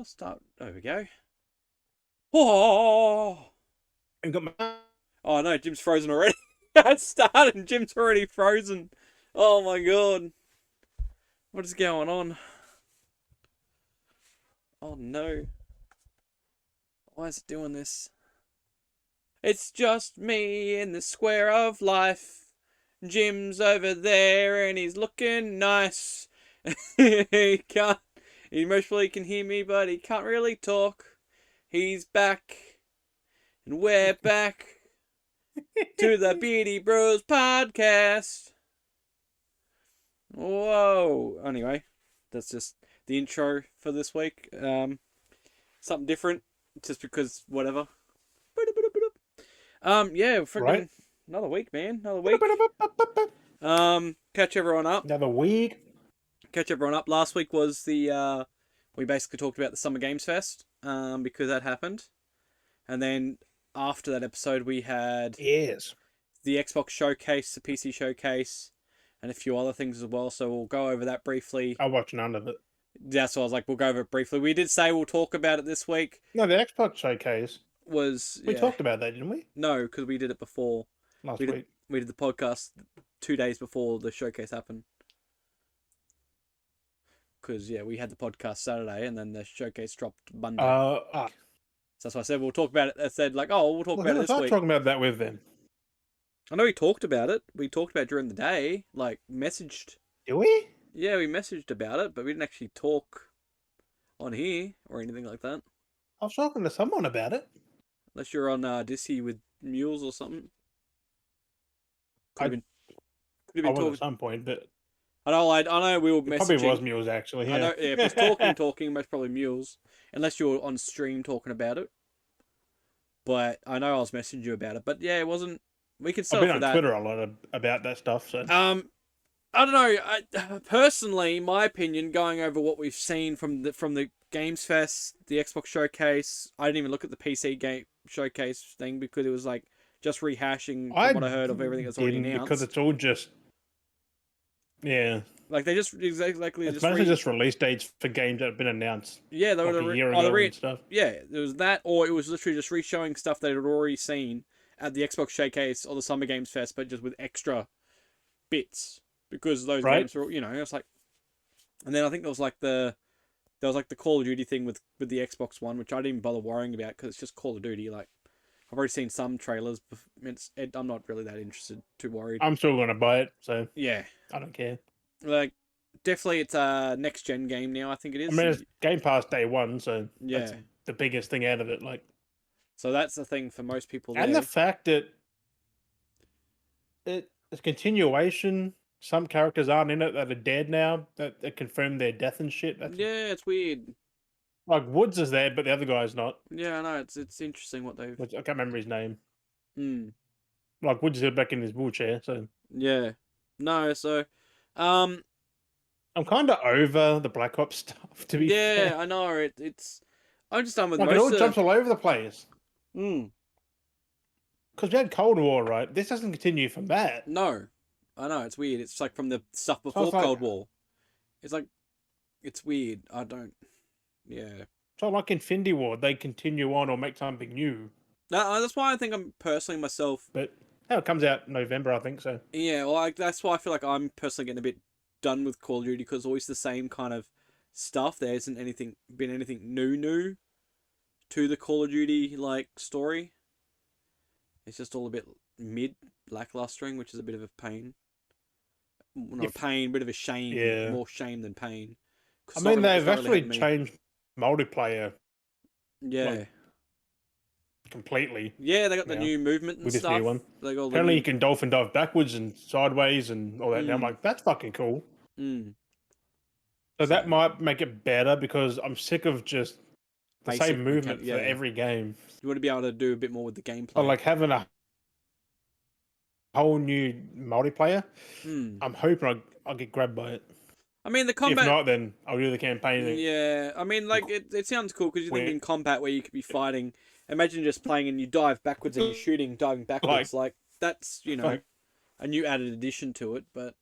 Start. There we go. Oh, And got my... oh no, Jim's frozen already. I started and Jim's already frozen. Oh my god. What is going on? Oh no. Why is it doing this? It's just me in the square of life. Jim's over there and he's looking nice. He can't. He mostly can hear me, but he can't really talk. He's back, and we're back to the Beardy Bros podcast. Whoa. Anyway, that's just the intro for this week. Something different, just because whatever. Yeah, freaking Right. another week, man. Another week. Catch everyone up. Another week. Catch everyone up. Last week was the we basically talked about the Summer Games Fest, because that happened, and then after that episode we had Yes. the Xbox showcase, the PC showcase, and a few other things as well. So we'll go over that briefly. I watched none of it. That's what I was like. We'll go over it briefly. We did say we'll talk about it this week. No, the Xbox showcase. Was We talked about that, didn't we? No, because we did it before. Last week. We did the podcast 2 days before the showcase happened. Because, yeah, we had the podcast Saturday and then the showcase dropped Monday. So that's why I said we'll talk about it. I said, like, we'll talk about it this week. Who was I talking about that with then? I know we talked about it. We talked about it during the day. Like, messaged. Did we? Yeah, we messaged about it, but we didn't actually talk on here or anything like that. I was talking to someone about it. Unless you're on Dissy with Mules or something. Could have been talking at some point, but I know we were messaging. Probably was Mules, actually. Yeah. I know, yeah, if it's talking, most probably Mules. Unless you're on stream talking about it. But I know I was messaging you about it. But yeah, it wasn't. We could settle I've for been on that. Twitter a lot about that stuff. So I don't know. Personally, my opinion, going over what we've seen from the Games Fest, the Xbox showcase. I didn't even look at the PC game showcase thing because it was like just rehashing from what I heard of everything that's already announced. Because it's all just, yeah. Like they just exactly. It's mostly just release dates for games that have been announced. Yeah, they were like a year ago and stuff. Yeah, there was that, or it was literally just re-showing stuff they had already seen at the Xbox showcase or the Summer Games Fest, but just with extra bits because those games were, it's like. And then I think there was like the Call of Duty thing with the Xbox One, which I didn't even bother worrying about because it's just Call of Duty. Like I've already seen some trailers. I'm not really that interested, too worried. I'm still gonna buy it, so yeah, I don't care. Like definitely, it's a next gen game now. I think it is. I mean, it's Game Pass day one, so yeah, that's the biggest thing out of it. Like, so that's the thing for most people. And the fact that it's a continuation. Some characters aren't in it that are dead now. That confirmed their death and shit. Yeah, it's weird. Like Woods is there, but the other guy's not. Yeah, I know. It's interesting what they've. I can't remember his name. Hmm. Like Woods is back in his wheelchair, so yeah. No, so, I'm kind of over the Black Ops stuff. To be fair. Yeah, I know. It's. I'm just done with like most. It all jumps all over the place. Hmm. Because we had Cold War, right? This doesn't continue from that. No, I know it's weird. It's like from the stuff before Cold War. It's like, it's weird. I don't. Yeah. So like Infinity War, they continue on or make something new. No, that's why I think I'm personally myself. But it comes out in November, I think so. Yeah, well, that's why I feel like I'm personally getting a bit done with Call of Duty because it's always the same kind of stuff. There isn't been anything new to the Call of Duty like story. It's just all a bit lacklustering, which is a bit of a pain. Not a pain, bit of a shame. Yeah. More shame than pain. I mean, they've actually changed multiplayer. Yeah. Like, completely. Yeah, they got the new movement and with stuff. This new one. Apparently, you can dolphin dive backwards and sideways and all that. And I'm like, that's fucking cool. Mm. So that might make it better because I'm sick of just the same movement for every game. You want to be able to do a bit more with the gameplay. Or like having a whole new multiplayer. I'm hoping I'll get grabbed by it. I mean, the combat... If not, then I'll do the campaign. Yeah, I mean, like, it sounds cool because you think in combat where you could be fighting... Imagine just playing and you dive backwards and you're shooting, diving backwards. Like that's, a new added addition to it, but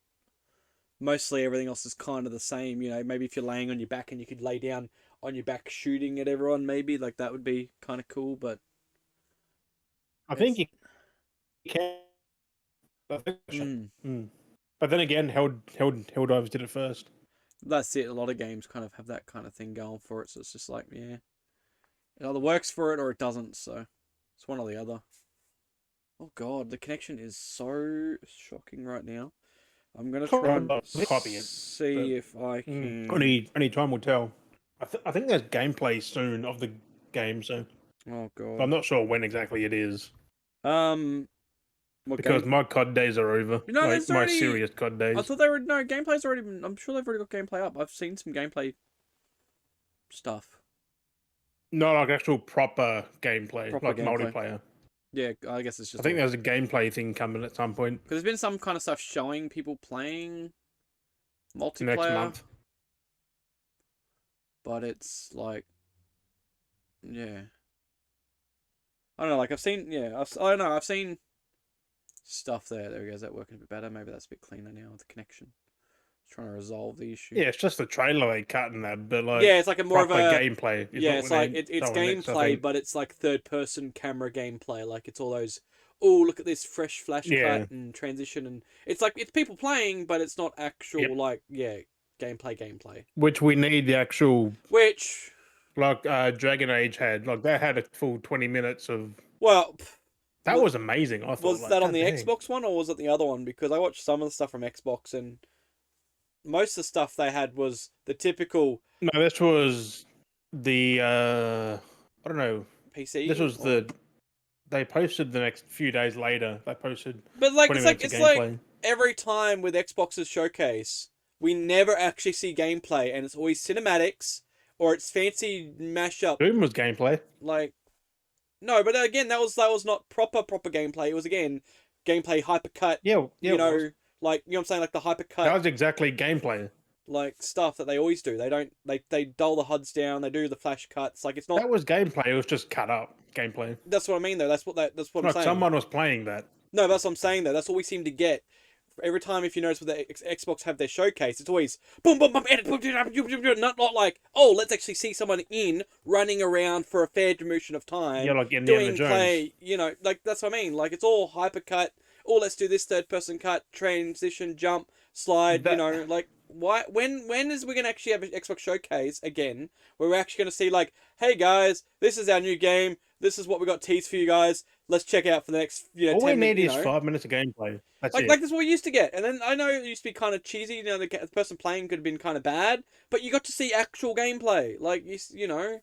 mostly everything else is kind of the same. Maybe if you're laying on your back and you could lay down on your back shooting at everyone. Maybe like that would be kind of cool, but I think you can. I think But then again, Helldivers did it first. that's it. A lot of games kind of have that kind of thing going for it, so it's just like, yeah, it either works for it or it doesn't. So it's one or the other. Oh god, the connection is so shocking right now. I'm gonna try and Copy it. see if I can. Only time will tell. I think there's gameplay soon of the game, so Oh but I'm god. not sure when exactly it is. What Because game? my COD days are over. You know, Like there's my already. serious COD I days. thought they were no gameplay's already. I'm sure they've already got gameplay up. I've seen some gameplay stuff. Not like actual proper gameplay, Proper like gameplay. multiplayer. Yeah, I guess it's I just think all. there's a gameplay thing coming at some point Because there's been some kind of stuff showing people playing next multiplayer, month. but it's like, yeah, I don't know. Like I've seen, yeah, I don't know. I've seen stuff there. There we go. Is that working a bit better? Maybe that's a bit cleaner now with the connection. Trying to resolve the issue. Yeah, it's just the trailer they cut in that, but like Yeah, it's like a more of proper a gameplay is yeah. what It's we like need. it's Next, I gameplay, think. but it's like third person camera gameplay. Like it's all those. Oh, look at this fresh flash Yeah. cut and transition, and it's like it's people playing, but it's not actual Yep. like gameplay. Which we need the actual Which like Dragon Age had. Like that had a full 20 minutes of well, that was amazing. I thought was like that on god the dang. Xbox one or was it the other one? Because I watched some of the stuff from Xbox and most of the stuff they had was the typical No, this was the I don't know. This PC. was they posted the next few days later. They posted But like 20 minutes of it's like gameplay. every time with Xbox's showcase, we never actually see gameplay, and it's always cinematics or it's fancy mashup. Doom was gameplay. Like no, but again, that was not proper gameplay. It was again gameplay hypercut. Yeah, You it was. know, like you know what I'm saying, like the That hypercut was exactly gameplay. like stuff that they always do. They don't they dull the HUDs down. They do the flash cuts. Like it's not. That was gameplay. It was just cut up gameplay. That's what I mean though. That's what I'm Like saying. someone was playing that. No, that's what I'm saying though. That's all we seem to get. Every time, if you notice, with the Xbox have their showcase, it's always boom, boom, boom, edit, boom, not like let's actually see someone in running around for a fair duration of time, Yeah, like Indiana doing Jones. play. You know, like that's what I mean. Like it's all hypercut. Oh, let's do this third person cut, transition, jump, slide. You That know, like why? When is we gonna actually have an Xbox showcase again, where we're actually gonna see like, hey guys, this is our new game. This is what we got teased for you guys. Let's check out for the next all 10 we need minutes. is 5 minutes of gameplay. That's Like it. that's what we used to get, and then I know it used to be kind of cheesy. You know, the person playing could have been kind of bad, but you got to see actual gameplay. Like you know,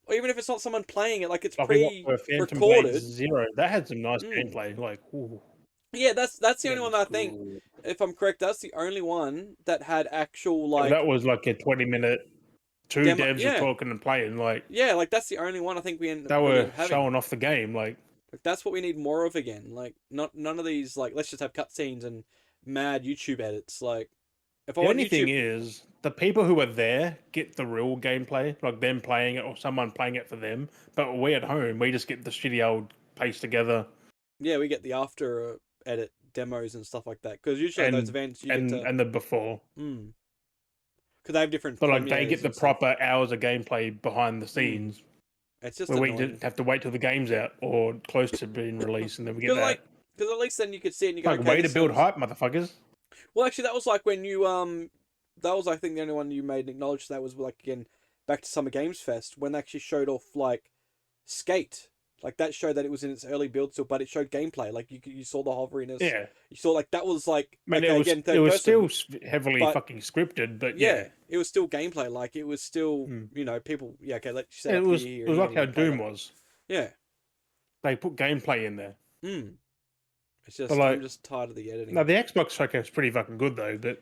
or even if it's not someone playing it, like it's Like we got for Phantom Blade pre-recorded. Zero. That had some nice Mm. gameplay. Like, ooh, Yeah, that's the only that one was that I think, cool. if I'm correct, that's the only one that had actual Yeah, like that was like a 20-minute. Two demo. devs are Yeah, talking and playing. Like yeah, like that's the only one I think we they really end were up having. showing off the game. Like That's what we need more of again. Like none of these like let's just have cutscenes and mad YouTube edits. Like if I the want only thing YouTube, is, the people who are there get the real gameplay, like them playing it or someone playing it for them. But we at home, we just get the shitty old paste together yeah, we get the after edit demos and stuff like that. Because usually those events you get to and the before. because they have different But like they premieres get the and stuff. proper hours of gameplay behind the scenes. It's just Where we annoying. have to wait till the game's out or close to being released, and then we get that. Because at least then you could see it and you go, Like okay, way to this build sounds... hype, motherfuckers. Well, actually, that was like when you that was I think the only one you made and acknowledged that was like again back to Summer Games Fest when they actually showed off like Skate. Like that showed that it was in its early build still, but it showed gameplay. Like you saw the hoveriness. Yeah, You saw like that was like I mean okay, it third was person, still heavily but fucking scripted, but yeah, yeah, it was still gameplay. Like it was still Mm. you know people yeah okay let's set it up was here it was here, like how and play Doom that. was. Yeah. They put gameplay in there. It's just But like, I'm just tired of the editing. no, the Xbox showcase is pretty fucking good though, but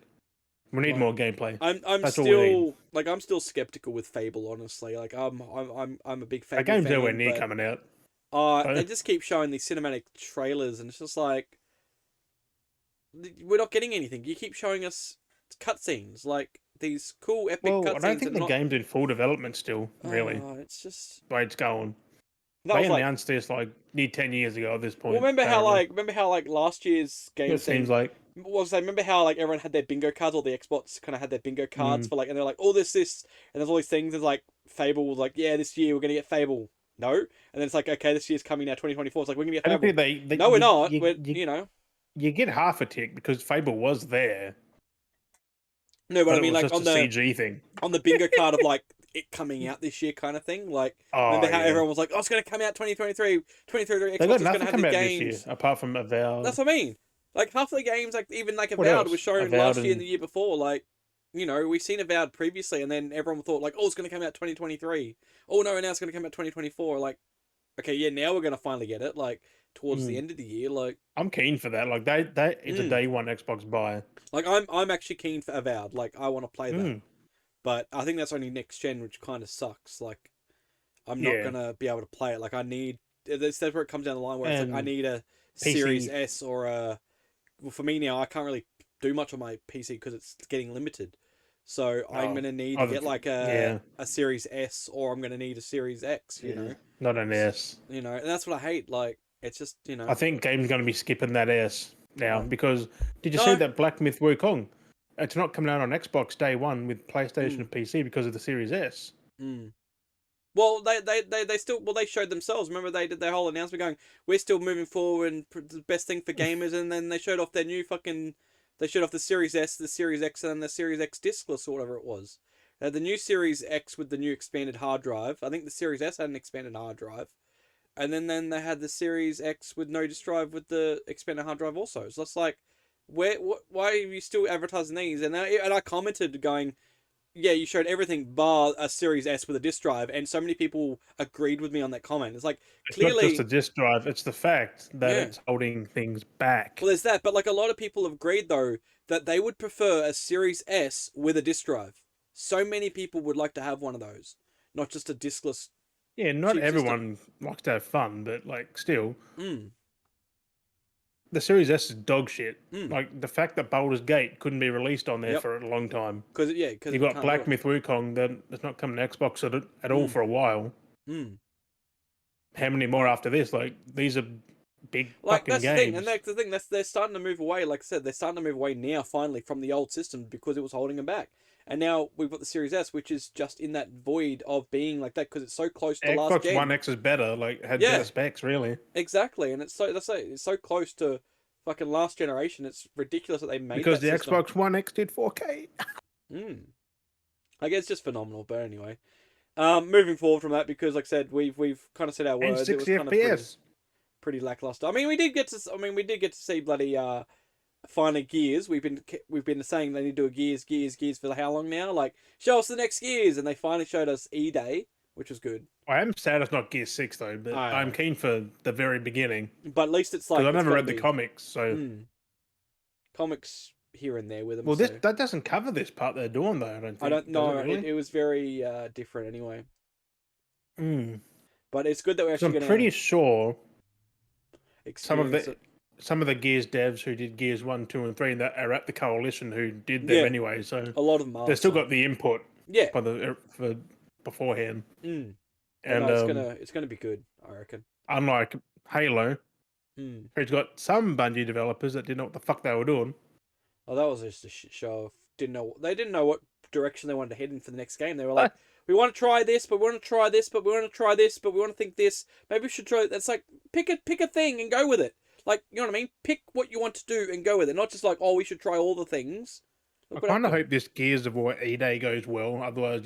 we need Like, more gameplay. I'm That's all we need. still like I'm still skeptical with Fable. Honestly, like I'm a big Fable That game's fan. nowhere near but, coming out. they So, just keep showing these cinematic trailers, and it's just like we're not getting anything. You keep showing us cutscenes, like these cool epic well, I cutscenes, don't think and the not. game's in full development still, really. It's just The way it's going. that They was like. announced this like near 10 years ago at this Well, point. remember apparently. how like last year's game It seems like was I remember how like everyone had their bingo cards, or the Xbox kind of had their bingo cards Mm. for like, and they're like, oh, this, and there's all these things. There's like Fable was like, yeah, this year we're gonna get Fable. No, and then it's like, okay, this year's coming now, 2024. It's like we're gonna get Technically, Fable. No, we're not. We're you get half a tick because Fable was there, no, but I but it mean was like just a CG thing. on the bingo card of like it coming out this year kind of thing. Like, Oh remember how yeah, everyone was like, oh, it's gonna come out 2023, 2023. they Xbox got is gonna nothing have come these out this year games. apart from That's Avowed. what I mean. Like half the games, like even like What Avowed was else? shown Avowed last year and and the year before. Like, we've seen Avowed previously, and then everyone thought like, oh, it's gonna come out 2023. Oh no, now it's gonna come out 2024. Like, okay, yeah, now we're gonna finally get it. Like towards the mm, end of the year. Like, I'm keen for that. Like it's a mm, day one Xbox buy. like I'm actually keen for Avowed. Like I want to play that, Mm, but I think that's only next gen, which kind of sucks. Like I'm not yeah, gonna be able to play it. Like I need. That's where it comes down the line where it's like I and need a Series PC. S or a. Well, for me now, I can't really do much on my PC because it's getting limited. So I'm Oh, gonna need to other get like yeah, a Series S, or I'm gonna need a Series X. yeah, not an S. And that's what I hate. Like it's just I think games going to be skipping that S now no, because did you see no. that Black Myth Wukong? It's not coming out on Xbox day one with PlayStation Mm, and PC because of the Series S. mm. Well, they still they showed themselves. Remember they did their whole announcement going, we're still moving forward and the best thing for gamers, and then they showed off their new fucking. They showed off the Series S, the Series X, and the Series X discless or whatever it was. The new Series X with the new expanded hard drive. I think the Series S had an expanded hard drive, and then they had the Series X with no disk drive with the expanded hard drive also. So it's like, why are you still advertising these? And I commented going, yeah, you showed everything bar a Series S with a disk drive, and so many people agreed with me on that comment. It's like It's not just a clearly, disk drive; it's the fact that yeah. it's holding things Well, back. there's that, but like a lot of people have agreed though that they would prefer a Series S with a disk drive. So many people would like to have one of those, not just a diskless Yeah, not cheap system. everyone likes to have fun, but like still, Mm, the Series S is dog shit. mm. Like the fact that Baldur's Gate couldn't be released on there Yep. for a long time. Because You it got can't do Black it. Myth Wukong that it's not coming to Xbox at all Mm, for a while. mm. How many more No. after this? Like these are big Like fucking that's the thing, and games. that's the thing. They're starting to move away. Like I said, they're starting to move away now. Finally, from the old system because it was holding them back. And now we've got the Series S, which is just in that void of being like that because it's so close to last Xbox One gen. X is better. Like had better Yeah, specs, really, exactly. And it's so close to fucking last generation. It's ridiculous that they made because that the system. Xbox One X did 4K Mm. I guess it's just phenomenal. But anyway, moving forward from that because like I said, we've kind of said our and words. It was 60 kind of FPS. pretty lackluster. I mean, we did get to. I mean, we did get to see bloody finally Gears. We've been saying they need to do a Gears for how long now? Like show us the next Gears, and they finally showed us E Day, which was good. I am sad it's not Gear 6 though, but I I'm know, keen for the very beginning but at least it's because like I it's never got to read the be comics. So comics here and there with them. well, this So that doesn't cover this part they're doing though. I don't I don't think does it know. It, really? it was very different anyway. Mm. But it's good that we're So actually I'm gonna pretty sure some of experience the it. some of the Gears devs who did Gears 1, 2, and 3 that are at the coalition who did them Yeah, anyway. So a lot of them are. they've still So got the input yeah, for beforehand. mm. But no, And it's gonna be good. I reckon. unlike Halo, Mm. who's got some Bungie developers that didn't know what the fuck they were doing. Oh, that was just a shit show. They didn't know what direction they wanted to head in for the next game. They were like, Ah, we want to try this, but we want to try this, but we want to try this, but we want to think this. Maybe we should try. That's like pick a thing and go with it. Like you know what I mean? Pick what you want to do and go with it. Not just like, oh, we should try all the things. I Look what kind of happened. hope this Gears of War E-Day goes well. Otherwise,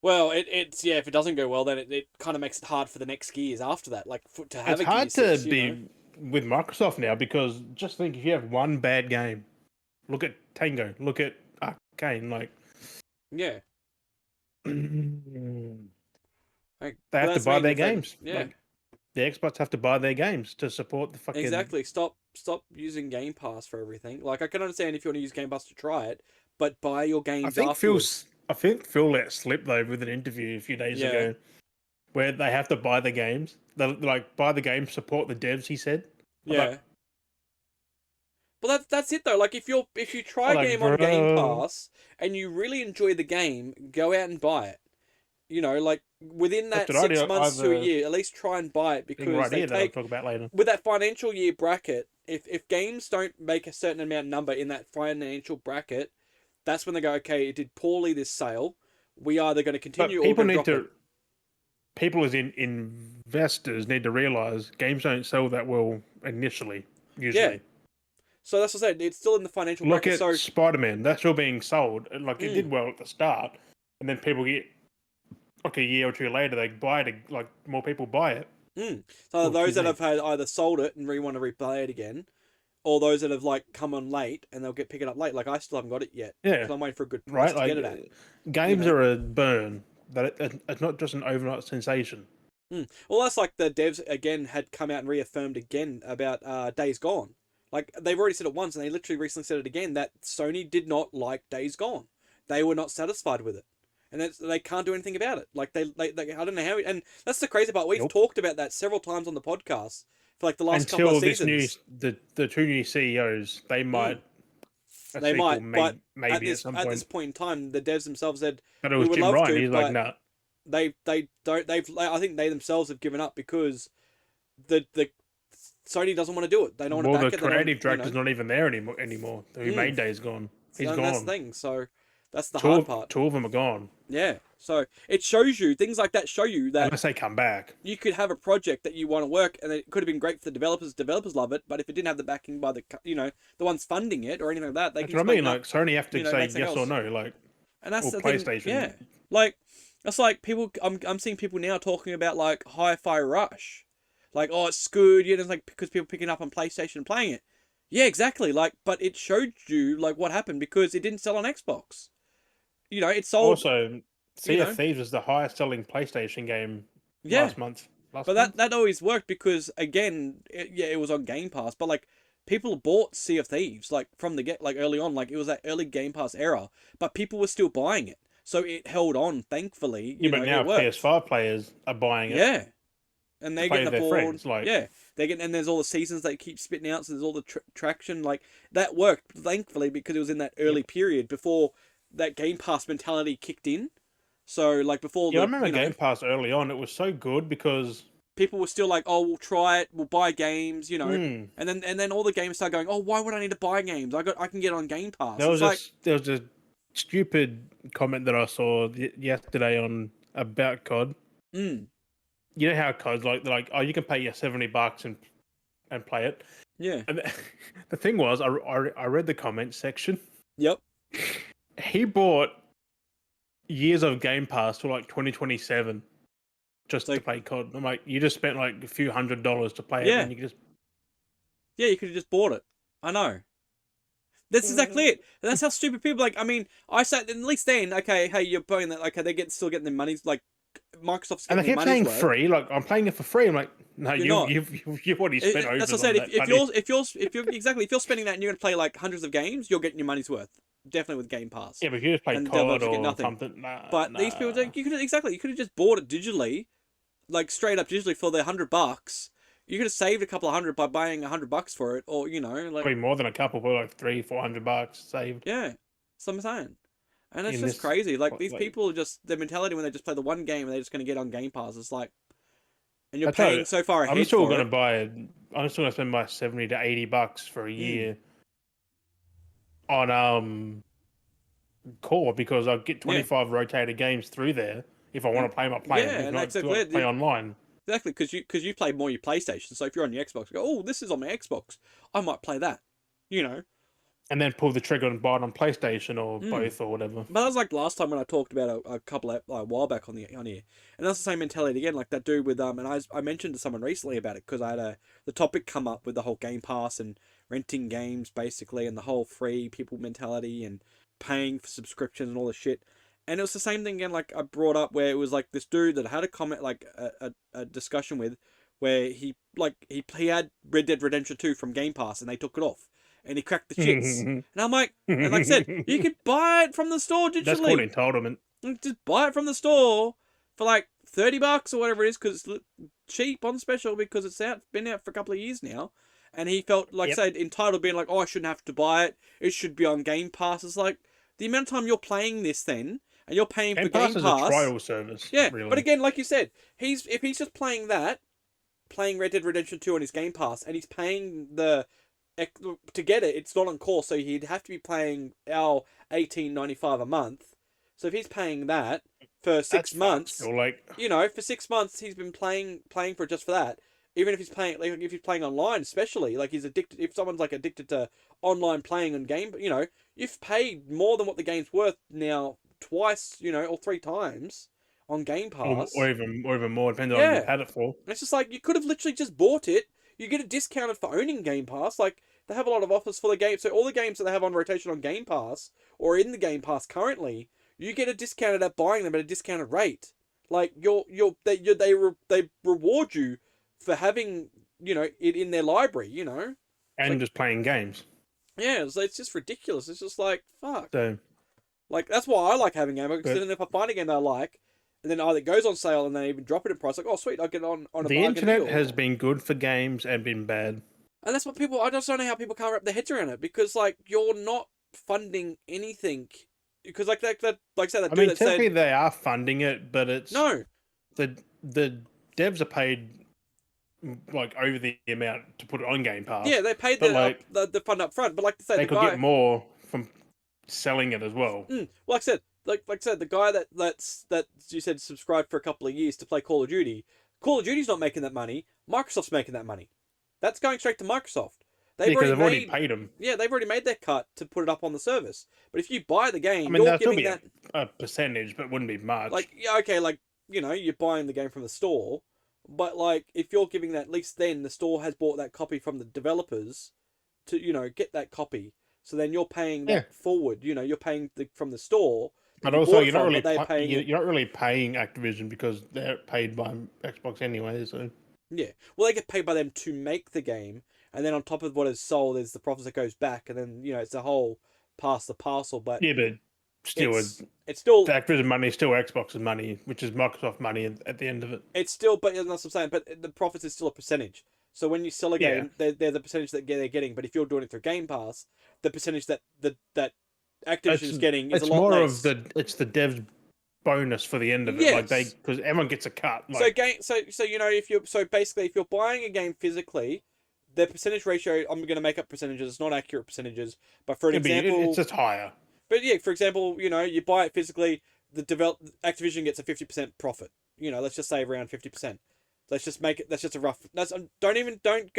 Well, it's yeah. If it doesn't go well, then it kind of makes it hard for the next Gears after that. Like to have it's a Gear hard to 6. be with Microsoft now because just think if you have one bad game, look at Tango, look at Arcane, like Yeah. they Like, but have to that's buy mean their if they games. yeah. Like the Xbox have to buy their games to support the fucking. Exactly. Stop using Game Pass for everything. Like I can understand if you want to use Game Pass to try it, but buy your games afterwards. I think Phil let slip though with an interview a few days Yeah. ago where they have to buy the games. They like buy the games, support the devs. He said. I'm like, Yeah. Well, that's it though. Like if you try I'm a like, game on Game bro. Pass and you really enjoy the game, go out and buy it. Like within That's that what I do. 6 I months have to a a year, at least try and buy it thing because right they here that I'll take talk about later. with that financial year bracket. If games don't make a certain amount number in that financial bracket, that's when they go, okay, it did poorly this sale. We are either going to But continue or we're going to drop it. people as in investors need to realize games don't sell that well initially. Yeah. Usually, So that's what I said. It's still in the financial look bracket. at So, Spider-Man. That's still being sold. Like it mm, did well at the start, and then people get like a year or two later, they buy it. Like more people buy it. so Oh, those excuse that me. have had either sold it and want to replay it again, or those that have like come on late and they'll pick it up late. Like I still haven't got it yet Yeah, because I'm waiting for a good price right. to get Like it at. You games know. are a burn. That it's not just an overnight sensation. Well, that's like the devs again had come out and reaffirmed again about Days Gone. Like they've already said it once, and they literally recently said it again that Sony did not like Days Gone. They were not satisfied with it, and they can't do anything about it. Like they I don't know how. And that's the crazy part. We've Nope. talked about that several times on the podcast for like the last couple of Until this new seasons. the two new CEOs, they Mm, might a they sequel might, but maybe at some at this point. point in time, the devs themselves said But it we was would Jim love Ryan. to, He's like, but nah. they don't. I think they themselves have given up because the Sony doesn't want to do it. They don't want to Well, the back it. They don't, creative director's not even there anymore. Who Mm. made Days Gone? He's So that's the gone. thing. So that's the hard part. Two of them are gone. Yeah. So it shows you things like that show you that Unless they come back. you could have a project that you want to work, and it could have been great for the developers. Developers love it, but if it didn't have the backing by the ones funding it or anything like that, they That's can what just I make mean. Like Sony have to say make something yes or else. no. Like And that's or the thing. PlayStation. Yeah. Like that's like people. I'm seeing people now talking about like Hi-Fi Rush, like oh it's good, it's like because people picking up on PlayStation and playing it. Yeah, exactly. Like, but it showed you like what happened because it didn't sell on Xbox. It sold. Also, You Sea of know, Thieves is the highest selling PlayStation game yeah. last month. But that always worked because again, it was on Game Pass. But like people bought Sea of Thieves like from the get like early on, like it was that early Game Pass era. But people were still buying it, so it held on. Thankfully, Yeah, but now it worked. PS5 players are buying it Yeah, and to they're play getting with their aboard. friends. Like, Yeah, they're getting, and there's all the seasons they keep spitting out. So there's all the traction. Like that worked, thankfully, because it was in that early yep. period before that Game Pass mentality kicked in. So like before Yeah, I the remember Game Pass early on. It was so good because people were still like, oh, we'll try it, we'll buy games, hmm, and then all the games started going, oh, why would I need to buy games? I can get on Game Pass. there It's was like, there was a stupid comment that I saw yesterday on about COD. mm, You know how COD's like they're like, oh, you can pay your $70 and play it. yeah, And the thing was, I read the comment section. yep, He bought years of Game Pass till like 2027 just to play COD. I'm like, you just spent like a few $100s to play it, yeah, and you can just yeah, you could have just bought it. I know. That's exactly it. And that's how stupid people like. I mean, I say at least then, okay, hey, you're buying that. Okay, they still getting their money. Like Microsoft's and getting they their keep money's saying worth. free. Like I'm playing it for free. I'm like, no, You're not. you've already spent over. That's what I said. If you're spending that and you're gonna play like hundreds of games, you're getting your money's worth. Definitely with Game Pass. Yeah, but if you just play And COD developers get or nothing. something, nah. But these people don't. You could have just bought it digitally, like straight up digitally for the $100. You could have saved a couple of hundred by buying $100 for it, or like Probably more than a couple, but like $300-400 saved. yeah, that's what I'm saying. And it's In just this, crazy. Like these like, people are just their mentality when they just play the one game and they're just going to get on Game Pass. It's like, and you're I tell paying you, so far ahead I'm still for gonna it. buy. I'm still gonna spend my $70 to $80 for a year on core because I'll get Yeah, 25 rotated games through there if I want to play them. I play them. yeah, If and not, that's do I exactly play it. online. Exactly, because you play more your PlayStation. So if you're on your Xbox, you go, oh, this is on my Xbox. I might play that. You know. And then pull the trigger and buy it on PlayStation or Mm. both or whatever. But that was like last time when I talked about a couple of a while back on here, and that's the same mentality again. Like that dude with and I mentioned to someone recently about it because I had the topic come up with the whole Game Pass and renting games basically, and the whole free people mentality and paying for subscriptions and all this shit. And it was the same thing again. Like I brought up where it was like this dude that had a comment like a discussion with where he had Red Dead Redemption 2 from Game Pass and they took it off and he cracked the shits. And I'm like, and like I said, you could buy it from the store digitally. That's called entitlement. Just buy it from the store for like $30 or whatever it is because it's cheap on special because it's been out for a couple of years now. And he felt like say entitled, being like, oh, I shouldn't have to buy it. It should be on Game Pass. It's like the amount of time you're playing this then, and you're paying for Game Pass. Is a trial service. Yeah, really. but again, like you said, if he's just playing Red Dead Redemption 2 on his Game Pass, and he's paying the to get it, it's not on course, so he'd have to be paying our 18.95 a month. So if he's paying that for That's six fucked months, still. Like, for 6 months he's been playing for it just for that. Even if he's playing, like if he's playing online, especially like he's addicted. If someone's like addicted to online playing on game, you've paid more than what the game's worth now twice, or three times on Game or Pass. even more, depending on you've Yeah, had it for. it's just like you could have literally just bought it. You get it discounted for owning Game Pass. Like they have a lot of offers for the game, so all the games that they have on rotation on Game Pass or in the Game Pass currently, you get a discounted at buying them at a discounted rate. Like they reward you for having it in their library. It's And like just playing games. yeah, it's just ridiculous. It's just like fuck. So, Like that's why I like having Game Pass because but then if I find a game that I like, and then either it goes on sale and they even drop it in price, like oh sweet, I'll get it on a the bargain internet deal. has been good for games and been bad. And that's what I just don't know how people can't wrap their heads around it because like you're not funding anything because like that like say that I dude mean, that technically said they are funding it, but it's no. the devs are paid like over the amount to put it on Game Yeah, Pass. they paid But like the fund up front, but like I say they the could get guy more from selling it as well. well, like I said the guy that you said subscribed for a couple of years to play Call of Duty. Call of Duty's not making that money. Microsoft's making that money. That's going straight to Microsoft. Yeah, They've because already they've already made paid them. yeah, they've already made their cut to put it up on the service. But if you buy the I game, mean, you're that'll still giving be that a percentage, but it wouldn't be much. like yeah, okay, like you're buying the game from the store, but like if you're giving that, at least then the store has bought that copy from the developers to get that copy. So then you're paying Yeah, that forward. You're paying from the store that but you also bought it from, but they're paying it. you're not really paying Activision because they're paid by Xbox anyway. So Yeah, well, they get paid by them to make the game, and then on top of what is sold is the profits that goes back, and then it's a whole pass the parcel. But yeah, but still, it's still the Activision money is still Xbox's money, which is Microsoft money at the end of it. but that's what I'm saying. But the profits is still a percentage. So when you sell a Yeah, game, they're the percentage that they're getting. But if you're doing it through Game Pass, the percentage that Activision is getting is a it's lot more less. of the devs bonus for the end of it. Like Yes. because everyone gets a cut. So Like if you're basically if you're buying a game physically, the percentage ratio I'm going to make up percentages. It's not accurate percentages, but for an example, it's just higher. but yeah, for example, you buy it physically, Activision gets a 50% profit. Let's just say around 50%. Let's just make it. That's just a rough. Don't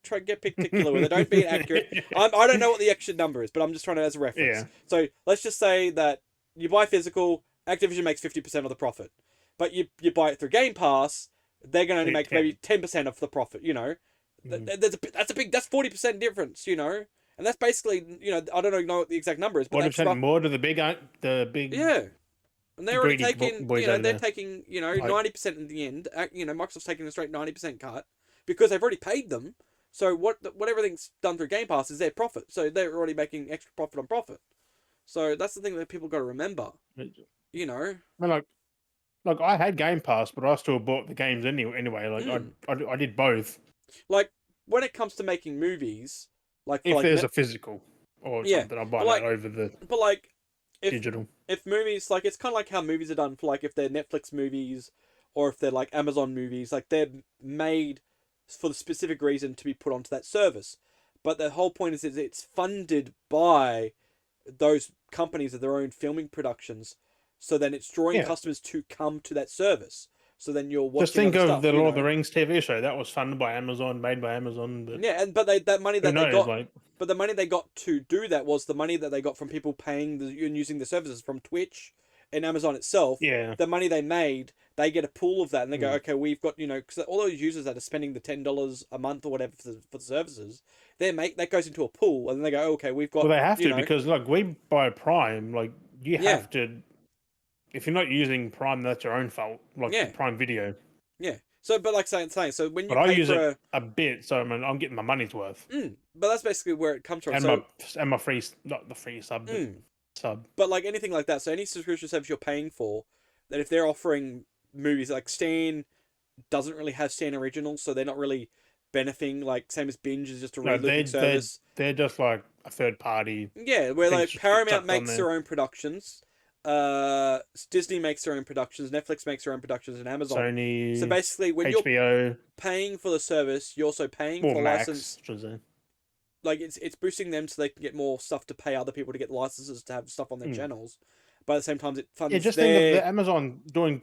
try to get particular with it. Don't be accurate. I don't know what the actual number is, but I'm just trying to as a reference. Yeah. So let's just say that you buy physical, Activision makes 50% of the profit, but you buy it through Game Pass, they're going to only make maybe 10% of the profit. That's 40% difference. And that's basically I don't know what the exact number is, but that's 40% more to the big yeah. And they're already greedy taking, boys they're over there. taking, Like- 90% in the end. Microsoft's taking a straight 90% cut because they've already paid them. So what everything's done through Game Pass is their profit. So they're already making extra profit on profit. So that's the thing that people got to remember. I You mean, like I had Game Pass, but I still bought the games anyway. Like I did both. like when it comes to making movies, like for If like there's a physical or yeah, something, I'll buy but like that over the but like if digital. if movies like it's kind of like how movies are done for like if they're Netflix movies or if they're like Amazon movies, like they're made for the specific reason to be put onto that service. But the whole point is it's funded by those companies of their own filming productions. So then it's drawing Yeah. customers to come to that service. So then you're watching. Just think other of stuff, the Lord of the Rings TV show that was funded by Amazon, made by Amazon. But yeah, but that money who that they knows? got, Like but the money they got to do that was the money that they got from people paying and using the services from Twitch and Amazon itself. yeah, The money they made, they get a pool of that, and they go, Mm. okay, we've got because all those users that are spending the $10 a month or whatever for the services, that goes into a pool, and then they go, okay, we've got. well they have you to know, because like we buy Prime, like you Yeah. have to. If you're not using Prime, that's your own fault. Like Yeah. Prime Video. yeah. So, but like saying, so when you But I pay use for it a bit, so I'm getting my money's worth. but that's basically where it comes from. And So, my free, not the free sub, but sub. but like anything like that, so any subscription service you're paying for, that if they're offering movies like Stan doesn't really have Stan originals, so they're not really benefiting. Like same as Binge is just a No, re-looping service. they're just like a third party. Yeah, where things like just Paramount chucked on makes there. their own productions, Disney makes their own productions, Netflix makes their own productions, and Amazon. Sony, So basically, when you're HBO, paying for the service, you're also paying or for Max, license. should I say. like it's boosting them so they can get more stuff to pay other people to get licenses to have stuff on their channels. But at the same time, it Yeah, funds just think of their the Amazon doing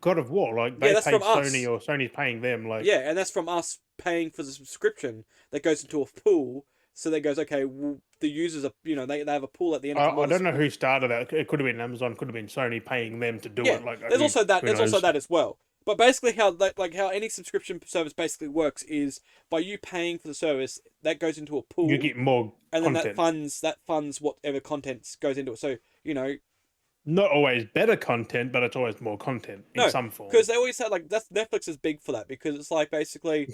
God of War. Like yeah. they That's pay from Sony us. or Sony's paying them. Like Yeah, and that's from us paying for the subscription that goes into a pool. So that goes okay. Well, the users are they have a pool at the end from I all don't this. know who started that. It could have been Amazon. Could have been Sony paying them to do Yeah, it. Like there's also that. who There's also knows? that as well. But basically, how any subscription service basically works is by you paying for the service that goes into a You pool, get more and then content. that funds whatever content goes into it. So Not always better content, but it's always more content in no, some form. because they always say like that's Netflix is big for that because it's like basically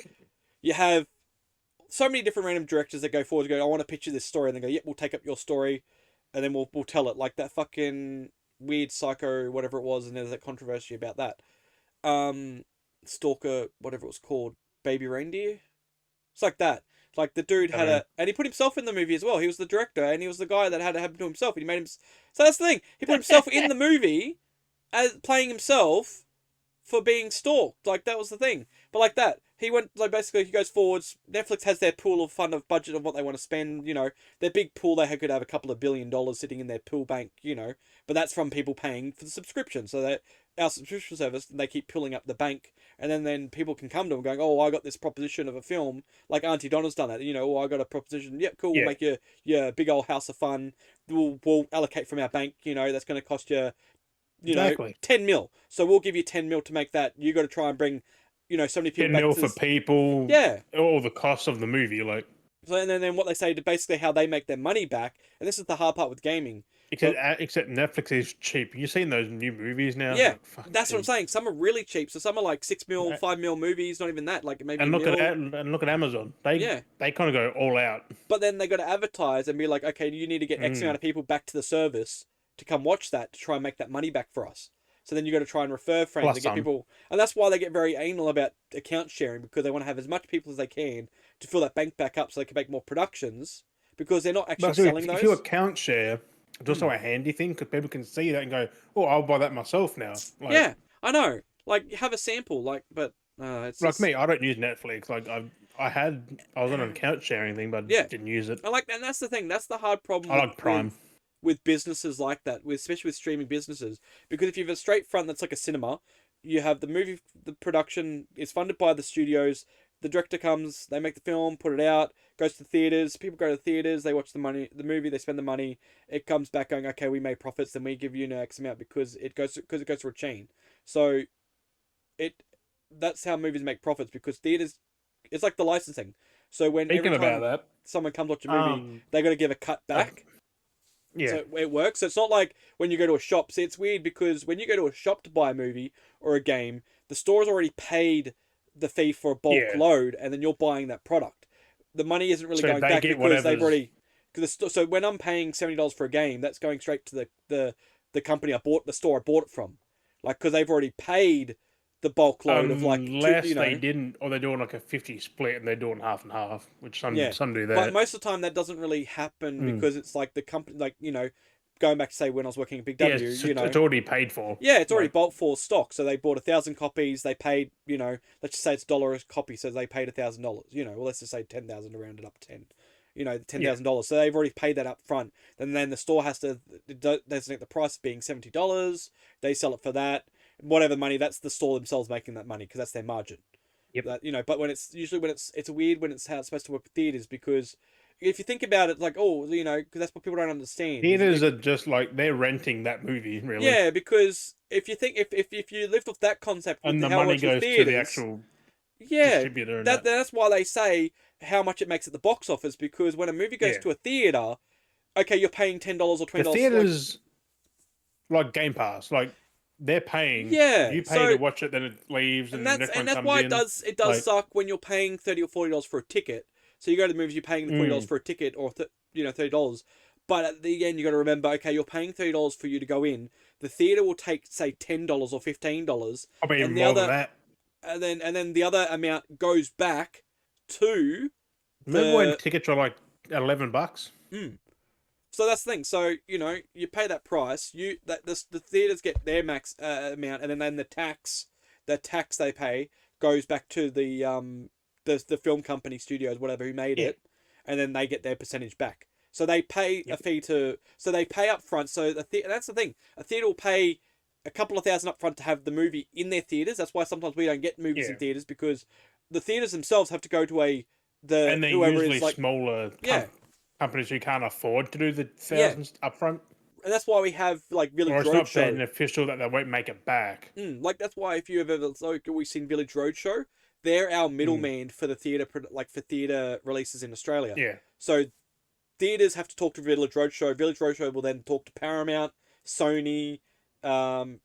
you have so many different random directors that go forward and go, I want to picture this story, and they go, yep, we'll take up your story, and then we'll tell it like that fucking weird psycho whatever it was, and there's that controversy about that. Stalker whatever it was called, Baby Reindeer. It's like that. Like the dude I had mean, and he put himself in the movie as well. He was the director, and he was the guy that had it happen to himself. And he made him. So that's the thing. He put himself in the movie as playing himself for being stalked. Like that was the thing. But like that, he went like basically he goes forwards. Netflix has their pool of fund of budget of what they want to spend. Their big pool they could have a couple of $1 billion sitting in their pool bank. But that's from people paying for the subscription. So that our subscription service, they keep pulling up the bank, and then people can come to them going, oh, I got this proposition of a film, like Auntie Donna's done it. Oh, I got a proposition. Yep, cool. We'll yeah, make your big old house of fun. We'll allocate from our bank. That's going to cost you exactly. 10 mil. So we'll give you 10 mil to make that. You got to try and bring, so many people 10 back mil to for this. people. Yeah. All the costs of the movie, like So and then what they say to basically how they make their money back, and this is the hard part with gaming. except Netflix is cheap. You seen those new movies now? Yeah, Like fuck, that's what I'm dude. saying. Some are really cheap. So some are like 6 mil, 5 mil movies, not even that, like maybe a And look at mil. Amazon. They Yeah. they kind of go all out. But then they got to advertise and be like, okay, you need to get X amount of people back to the service to come watch that to try and make that money back for us. So then you got to try and refer friends Plus and get some. people, and that's why they get very anal about account sharing because they want to have as much people as they can to fill that bank back up so they can make more productions because they're not actually But so selling if you those. account share, it's also a handy thing because people can see that and go, "Oh, I'll buy that myself now." Yeah, I know. Like have a sample, like, it's Like just me, I don't use Netflix. Like I was on an account sharing thing, but yeah. didn't use it. I like, and that's the thing. That's the hard problem I like Prime. with businesses like that, especially with streaming businesses, because if you have a straight front that's like a cinema, you have the production is funded by the studios. The director comes, they make the film, put it out, goes to theaters. People go to the theaters, they watch the movie, they spend the money. It comes back going, okay, we made profits, then we give you an X amount because it goes through a chain. So, it that's how movies make profits because theaters, it's like the licensing. So when every Speaking about time that, someone comes watch a movie, they got to give a cut uh, back. yeah, So it works. So it's not like when you go to a shop. See, it's weird because when you go to a shop to buy a movie or a game, the store's already paid the fee for a bulk yeah. load, and then you're buying that product. The money isn't really So going they back get because they've whatever's already. So when I'm paying $70 for a game, that's going straight to the company the store I bought it from, like because they've already paid the bulk load of like unless they didn't, or they're doing like a 50 split and they're doing half and half, which Yeah, some do but that. most of the time that doesn't really happen because it's like the company, like going back to say when I was working at Big Yeah, W, it's already paid for. yeah, it's already Like, bulk for stock. So they bought 1,000 copies. They paid, let's just say it's $1 a copy, so they paid $1,000. Well, let's just say 10,000 to round it up to 10. yeah, $10,000. So they've already paid that up front. And then the store has to designate the price being $70. They sell it for that. Whatever money, that's the store themselves making that money because that's their margin. yep. That but when it's usually when it's weird when it's how it's supposed to work with theaters because if you think about it, like because that's what people don't understand. Theaters are just like they're renting that movie, really, Yeah, because if you think if you lift off that concept with and the how it money works with goes to the theaters, actual yeah, distributor and that. that's why they say how much it makes at the box office because when a movie goes Yeah, to a theater, okay, you're paying $10 or the $20. theaters like Game Pass, like they're paying. Yeah, You pay to so watch it, then it leaves, and the next one that's comes why in. it does Like, suck when you're paying $30 or $40 for a ticket. So you go to the movies, you're paying the $40 for a ticket or $30. But at the end, you got to remember, okay, you're paying $30 for you to go in. The theater will take say $10 or $15, probably even and the more than other that. and then the other amount goes back to Remember when the. tickets were like $11? So that's the thing. So you pay that price. The theaters get their max amount, and then the tax they pay goes back to the film company studios whatever who made Yeah. it, and then they get their percentage back. So they pay a fee to, so they pay up front. So that's the thing. A theater will pay a couple of thousand up front to have the movie in their theaters. That's why sometimes we don't get movies in Yeah. theaters, because the theaters themselves have to go to And they're whoever usually is like, smaller yeah, companies who can't afford to do the yeah, thousands upfront, and that's why we have like or Village it's not Roadshow. beneficial that they won't make it back. Like that's why if you have ever like we've seen Village Roadshow, they're our Mm. middleman for the theater, like for theater releases in Australia. Yeah. So theaters have to talk to Village Roadshow. Village Roadshow will then talk to Paramount, Sony, um,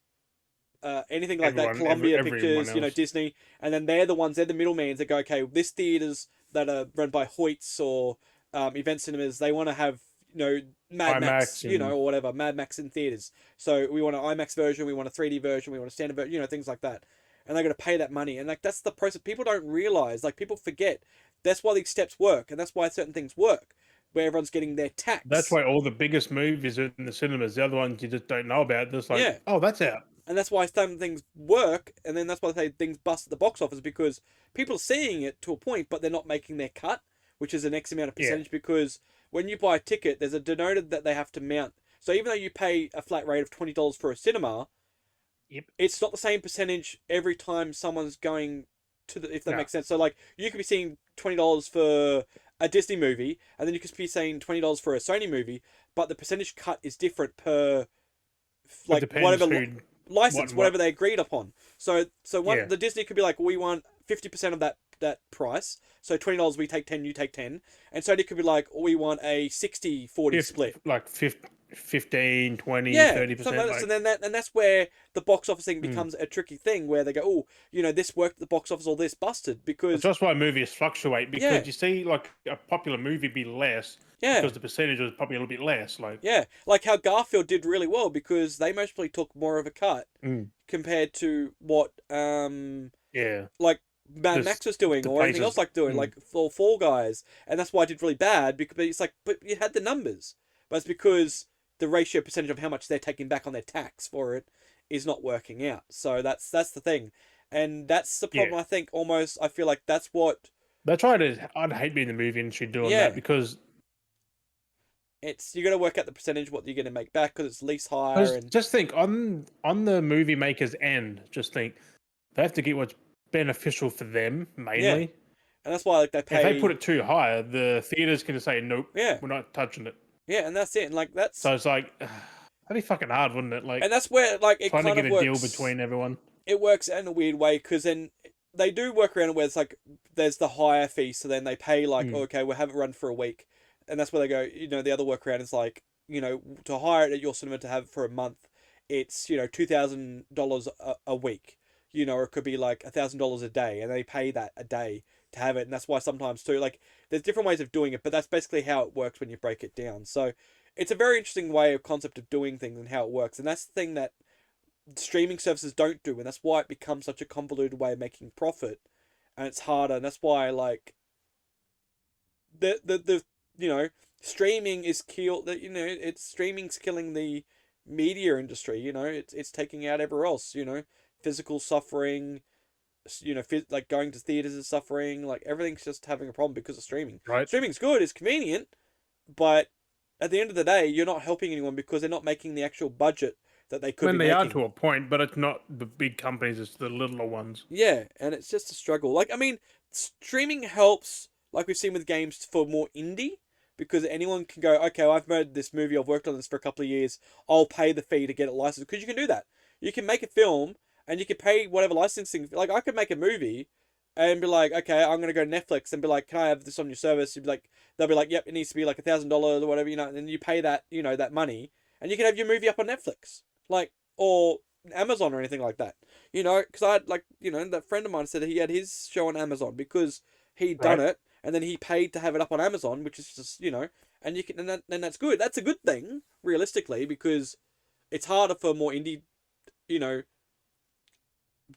anything like that, Columbia Everyone Pictures, else. Disney, and then they're the middlemen that go, okay, this theaters that are run by Hoyts or Event Cinemas, they want to have Mad Max, IMAX and or whatever, Mad Max in theaters. So we want an IMAX version, we want a 3D version, we want a standard version, things like that, and they're going to pay that money, and like that's the process. People don't realize, like people forget. That's why these steps work, and that's why certain things work, where everyone's getting their tax. that's why all the biggest movies are in the cinemas. The other ones you just don't know about. Just like, Yeah. oh, that's out. And that's why some things work, and then that's why they say things bust at the box office, because people are seeing it to a point, but they're not making their cut, which is an X amount of percentage. Yeah. Because when you buy a ticket, there's a denoted that they have to mount. So even though you pay a flat rate of $20 for a cinema, Yep. it's not the same percentage every time someone's going to the. If that No. makes sense. So like you could be seeing $20 for a Disney movie, and then you could be saying $20 for a Sony movie, but the percentage cut is different per like depends whatever who- license, what. whatever they agreed upon. So Yeah. the Disney could be like, we want 50% of that price. So $20 we take 10, you take 10. And Sony could be like, we want a 60-40 split. Like 15, 20, Yeah, 30%. something like that. Like, So then that's where the box office thing becomes a tricky thing, where they go, oh, this worked at the box office or this busted, because that's why movies fluctuate, because Yeah. you see like a popular movie be less yeah. because the percentage was probably a little bit less. Like, Yeah, like how Garfield did really well because they mostly took more of a cut Mm. compared to what yeah, like Mad This- Max was doing the or anything places- else like doing, Mm. like Fall Guys, and that's why I did really bad, because it's like, but you had the numbers, but it's because the ratio percentage of how much they're taking back on their tax for it is not working out. So that's the thing, and that's the problem. Yeah. I think almost I feel like that's what they try to. I'd hate being in the movie industry doing Yeah. that, because it's. You got to work out the percentage what you're going to make back, because it's lease hire and just think on the movie maker's end. Just think they have to get what's beneficial for them mainly. and that's why like they If pay. they put it too high, the theaters can say nope. Yeah. We're not touching it. Yeah, and that's it. And like that's So it's like that'd be fucking hard, wouldn't it? Like and that's where like it trying to kind get of a works. deal between everyone. It works in a weird way, because then they do work around it where it's like there's the higher fee, so then they pay like okay, we'll have it run for a week, and that's where they go. The other workaround is like to hire it at your cinema to have it for a month, it's $2,000 a week, or it could be like $1,000 a day, and they pay that a day to have it, and that's why sometimes too like there's different ways of doing it, but that's basically how it works when you break it down. So it's a very interesting way of concept of doing things and how it works, and that's the thing that streaming services don't do, and that's why it becomes such a convoluted way of making profit, and it's harder, and that's why like the streaming is kill that it's streaming's killing the media industry. It's taking out everywhere else. Physical suffering. Like going to theaters is suffering. Like everything's just having a problem because of streaming. Right. Streaming's good, it's convenient, but at the end of the day, you're not helping anyone because they're not making the actual budget that they could When be they are making. to a point, but it's not the big companies; it's the littler ones. Yeah, and it's just a struggle. Like, I mean, streaming helps, like we've seen with games, for more indie, because anyone can go, okay, I've made this movie, I've worked on this for a couple of years, I'll pay the fee to get it licensed, because you can do that. You can make a film, and you can pay whatever licensing. Like, I could make a movie, and be like, okay, I'm gonna go to Netflix and be like, can I have this on your service? You'd be like, they'll be like, yep, it needs to be like $1,000 or whatever, and then you pay that, that money, and you can have your movie up on Netflix, like, or Amazon or anything like that, because I had like, that friend of mine said he had his show on Amazon because he'd done it, and then he paid to have it up on Amazon, which is just, and you can, and that's good. That's a good thing, realistically, because it's harder for more indie,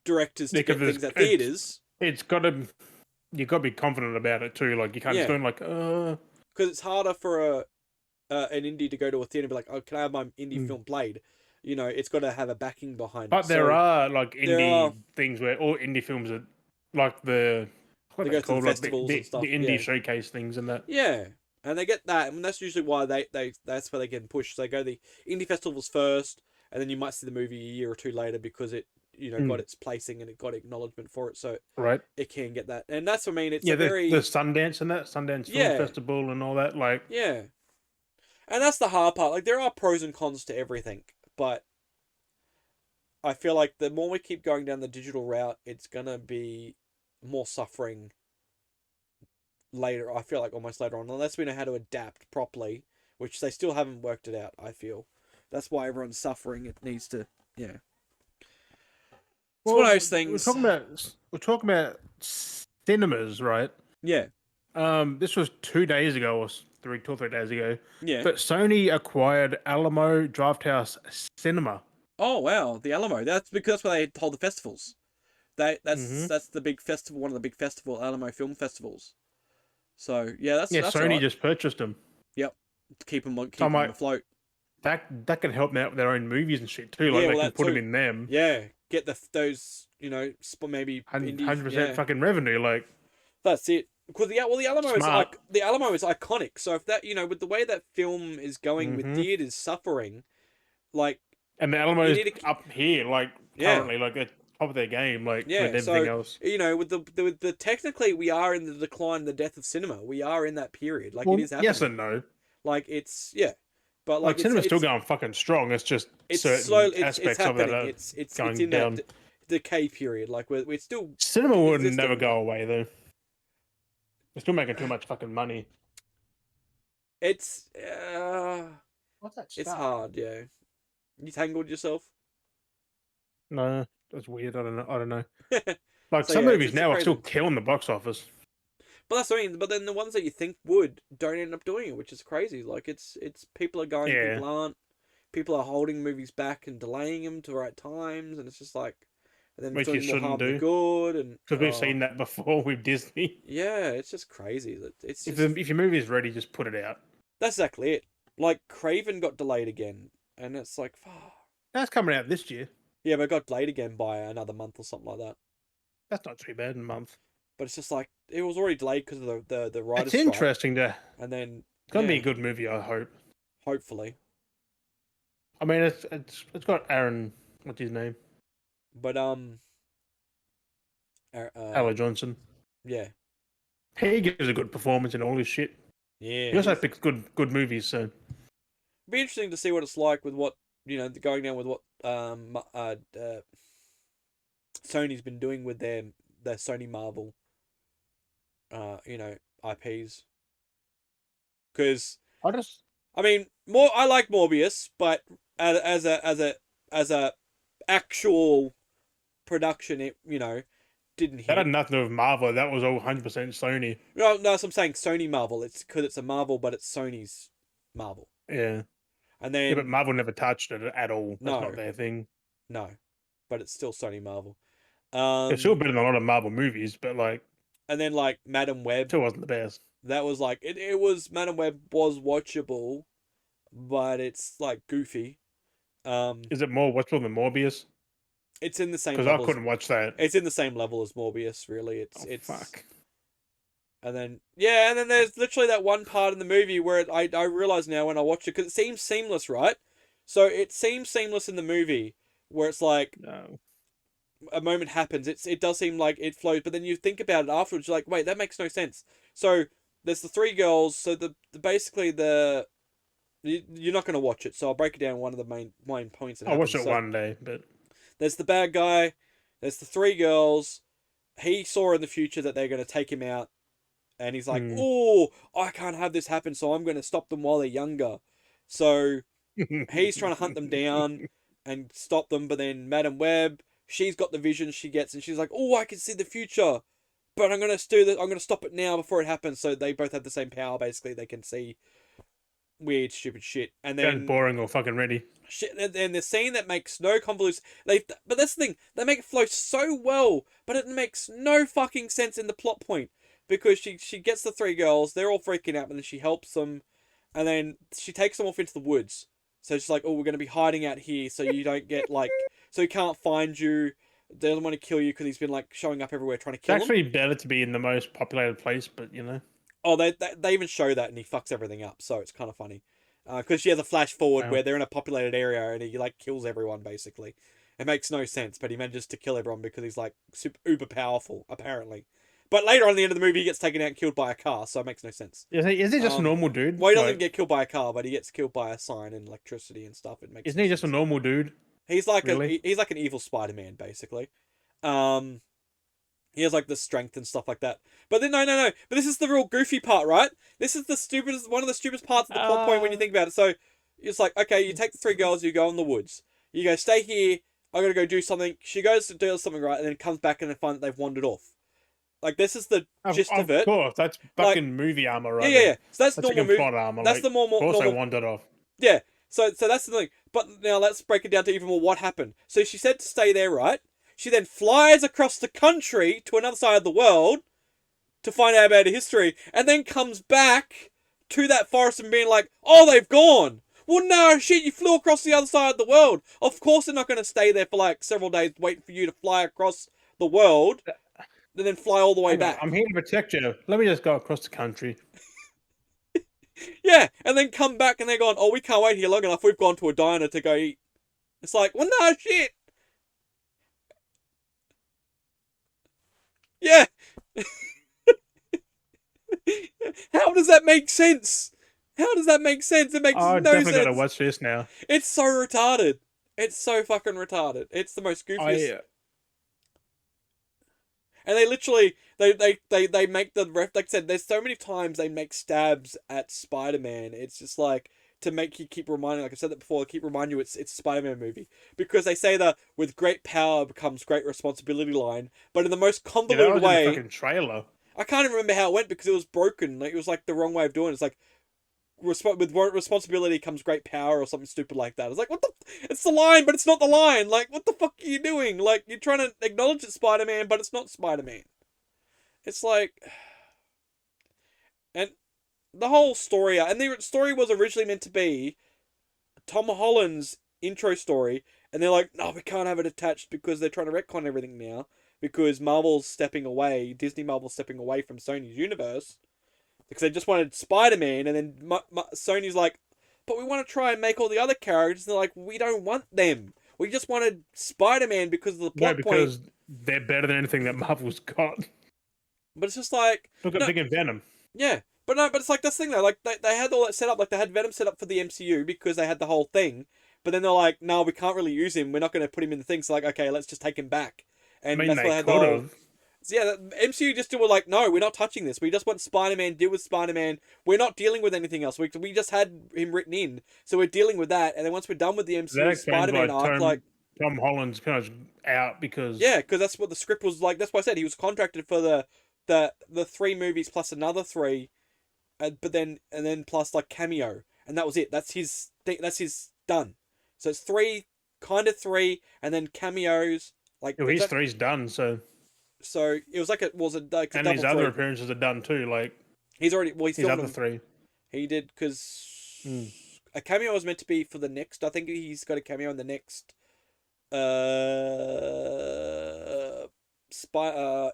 directors to get things at theaters. You've got to be confident about it too. Like you can't just go in like, because it's harder for an indie to go to a theater and be like, oh, can I have my indie film played? It's got to have a backing behind it. But there are like indie things where all indie films are like the what They they go to the call like festivals and the stuff. indie Yeah, showcase things and that. yeah, and they get that, and that's usually why that's where they get pushed. So they go to the indie festivals first, and then you might see the movie a year or two later because it got Mm, its placing and it got acknowledgement for it, so right. it can get that. And that's what I mean. It's Yeah, a the very Sundance and that Sundance Film yeah, Festival and all that. Like, yeah, and that's the hard part. Like there are pros and cons to everything, but I feel like the more we keep going down the digital route, it's gonna be more suffering later. I feel like almost later on, unless we know how to adapt properly, which they still haven't worked it out. I feel that's why everyone's suffering. It needs to, yeah. It's one of well, those things. we're talking about cinemas, right? Yeah, This was 2 days ago, or 3 days ago. yeah. But Sony acquired Alamo Drafthouse Cinema. Oh wow, the Alamo. That's because that's where they hold the festivals. Mm-hmm. That's the big festival, one of the big festival Alamo film festivals. So yeah, Yeah, that's all Sony right. just purchased them. Yep, So keep I'm them like, afloat. that can help them out with their own movies and shit too. Like Yeah, they well can that put them too. in them. Yeah, get maybe indie. 100% Yeah, fucking revenue. Like, that's it. Because the Alamo is smart. like the Alamo is iconic. So if that with the way that film is going with Mm-hmm. theaters suffering, like And the you Alamo's need to up here, like yeah. currently, like at top of their game, like with Yeah, everything so else. with the technically we are in the decline, the death of cinema. We are in that period. Like it Well, is yes happening. and no. Like it's yeah, but like Like cinema's still going fucking strong. It's just it's certain slow. It's aspects of that happening. are It's going in that down. decay period. Like we're still Cinema would never existing, go but away though. They're still making too much fucking money. it's What's that it's stuff? hard. Yeah, you tangled yourself. No, that's weird. I don't know. Like So some yeah, movies it's a now are crazy still thing. killing the box office. But that's what I mean. But then the ones that you think would don't end up doing it, which is crazy. Like it's people are going, Yeah, people aren't. People are holding movies back and delaying them to the right times, and it's just like, and then it's which you doing more shouldn't harm than do good, and because we've seen that before with Disney. yeah, it's just crazy. That If your movie is ready, just put it out. that's exactly it. Like Craven got delayed again, and it's like, That's coming out this year. yeah, but it got delayed again by another month or something like that. That's not too bad in a month. But it's just like it was already delayed because of the It's writer's strike, interesting to. and then It's gonna be a yeah, good movie. I hope. hopefully. I mean, it's got Aaron. What's his name? But Ella Johnson. yeah, He gives a good performance in all his shit. yeah, He also picks good movies. So be interesting to see what it's like with what going down with what Sony's been doing with their Sony Marvel IPs. Because I just I mean, I like Morbius, but as a actual production, it didn't that hit had it. nothing to do with Marvel. That was all 100% Sony. No, so I'm saying Sony Marvel. It's because it's a Marvel, but it's Sony's Marvel. Yeah, And yeah, but then Marvel never touched it at all. That's not no, their thing. no, but it's still Sony Marvel. It's still better than a lot of Marvel movies, but like, And then like Madam Web, still wasn't the best. that was like it was Madam Web was watchable, but it's like goofy. Um, Is it more watchable than Morbius? it's in the same Because I level as couldn't watch that. it's in the same level as Morbius. Really, Oh it's fuck! and then yeah, and then there's literally that one part in the movie where I realize now when I watch it because it seems seamless, right? So it seems seamless in the movie where it's like No. a moment happens. It does seem like it flows, but then you think about it afterwards, you're like, wait, that makes no sense. So there's the three girls. So basically you're not going to watch it, so I'll break it down. One of the main points that I'll watch happens. it So one day, but there's the bad guy. There's the three girls. He saw in the future that they're going to take him out, and he's like, hmm. "Oh, I can't have this happen, so I'm going to stop them while they're younger." So he's trying to hunt them down and stop them, but then Madam Web, she's got the vision she gets, and she's like, "Oh, I can see the future, but I'm gonna do that. I'm gonna stop it now before it happens." So they both have the same power. Basically, they can see weird, stupid shit, and Sounds then boring or fucking ready. shit. And the scene that makes no convolution. But that's the thing. They make it flow so well, but it makes no fucking sense in the plot point because she gets the three girls. They're all freaking out, and then she helps them, and then she takes them off into the woods. So she's like, "Oh, we're gonna be hiding out here, so you don't get so he can't find you." doesn't want to kill you because he's been like showing up everywhere trying to It's kill him. actually better to be in the most populated place, but you know. Oh, they even show that, and he fucks everything up, so it's kind of funny. Because she has a flash forward Wow. where they're in a populated area and he like kills everyone basically. It makes no sense, but he manages to kill everyone because he's like super uber powerful apparently. But later on at the end of the movie, he gets taken out and killed by a car, so it makes no sense. Is he just a normal dude? Well, he doesn't Like, get killed by a car, but he gets killed by a sign and electricity and stuff. It makes isn't no he just a sense. normal dude? He's like Really? he's like an evil Spider-Man basically. Um, he has like the strength and stuff like that. But then no. But this is the real goofy part, right? This is the stupidest one of the stupidest parts of the plot point when you think about it. So it's like, okay, you take the three girls, you go in the woods. You go, stay here, I gotta go do something. She goes to do something right and then comes back and then find that they've wandered off. Like this is the gist of Of it. course, that's Like fucking movie armor yeah, right yeah, there. yeah. So that's That's normal fucking movie. plot armor. That's Like, the of course they normal. wandered off. Yeah. So that's the thing. But now let's break it down to even more what happened. So she said to stay there, right? She then flies across the country to another side of the world to find out about her history, and then comes back to that forest and being like, "Oh, they've gone." Well, no, shit, you flew across the other side of the world. Of course they're not going to stay there for like several days waiting for you to fly across the world and then fly all the way Hang on, back. I'm here to protect you. Let me just go across the country. Yeah, and then come back and they're going, "Oh, we can't wait here long enough. We've gone to a diner to go eat." It's like, well, no, shit. Yeah. How does that make sense? How does that make sense? It makes Oh, I no definitely got to sense. watch this now. It's so retarded. It's so fucking retarded. It's the most goofiest. I And they literally they make the ref like I said, there's so many times they make stabs at Spider-Man. It's just like to make you keep reminding, like I said that before, keep remind you it's a Spider-Man movie. Because they say that with great power becomes great responsibility line, but in the most yeah, that convoluted was in the way. fucking trailer. I can't even remember how it went because it was broken. Like it was like the wrong way of doing it. It's like with responsibility comes great power or something stupid like that. It's like, what the? It's the line, but it's not the line. Like, what the fuck are you doing? Like, you're trying to acknowledge it's Spider-Man, but it's not Spider-Man. It's like, and the whole story, and the story was originally meant to be Tom Holland's intro story, and they're like, no, we can't have it attached because they're trying to retcon everything now because Marvel's stepping away, Disney Marvel's stepping away from Sony's universe because they just wanted Spider-Man, and then Sony's like, but we want to try and make all the other characters. And they're like, we don't want them. We just wanted Spider-Man because of the No, plot point. because they're better than anything that Marvel's got. But it's just like, Look at no, freaking Venom. yeah. But no, but it's like this thing though. Like they had all that set up. Like they had Venom set up for the MCU because they had the whole thing. But then they're like, no, we can't really use him. We're not going to put him in the thing. So like, okay, let's just take him back. I And mean, that's why they they had the could whole. have. So yeah, the MCU just were like, no, we're not touching this. We just want Spider-Man, deal with Spider-Man. We're not dealing with anything else. We just had him written in, so we're dealing with that. And then once we're done with the That MCU explains Spider-Man why arc, like, Tom Holland's kind of out because yeah, because that's what the script was like. That's why I said he was contracted for the three movies plus another three, but then plus like cameo, and that was it. That's his thing. That's his done. So it's three, kind of three, and then cameos. Like his three's done. so it was like like a And double his other three. appearances are done too. Like He's already he's his filmed other them. three. He did because a cameo was meant to be for the next. I think he's got a cameo in the next.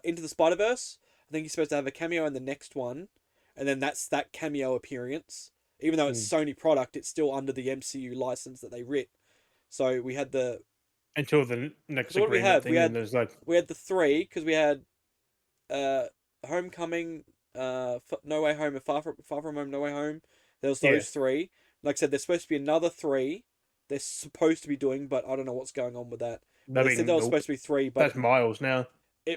Into the Spider Verse. I think he's supposed to have a cameo in the next one, and then that's that cameo appearance. Even though it's Sony product, it's still under the MCU license that they writ. So we had the Until the next so what do we agreement have? thing, and there's like We had the three because we had Homecoming, No Way Home, and Far From Home, No Way Home. There was those three. Like I said, there's supposed to be another three. They're supposed to be doing, but I don't know what's going on with that. They said there was supposed to be three, but that's Miles now.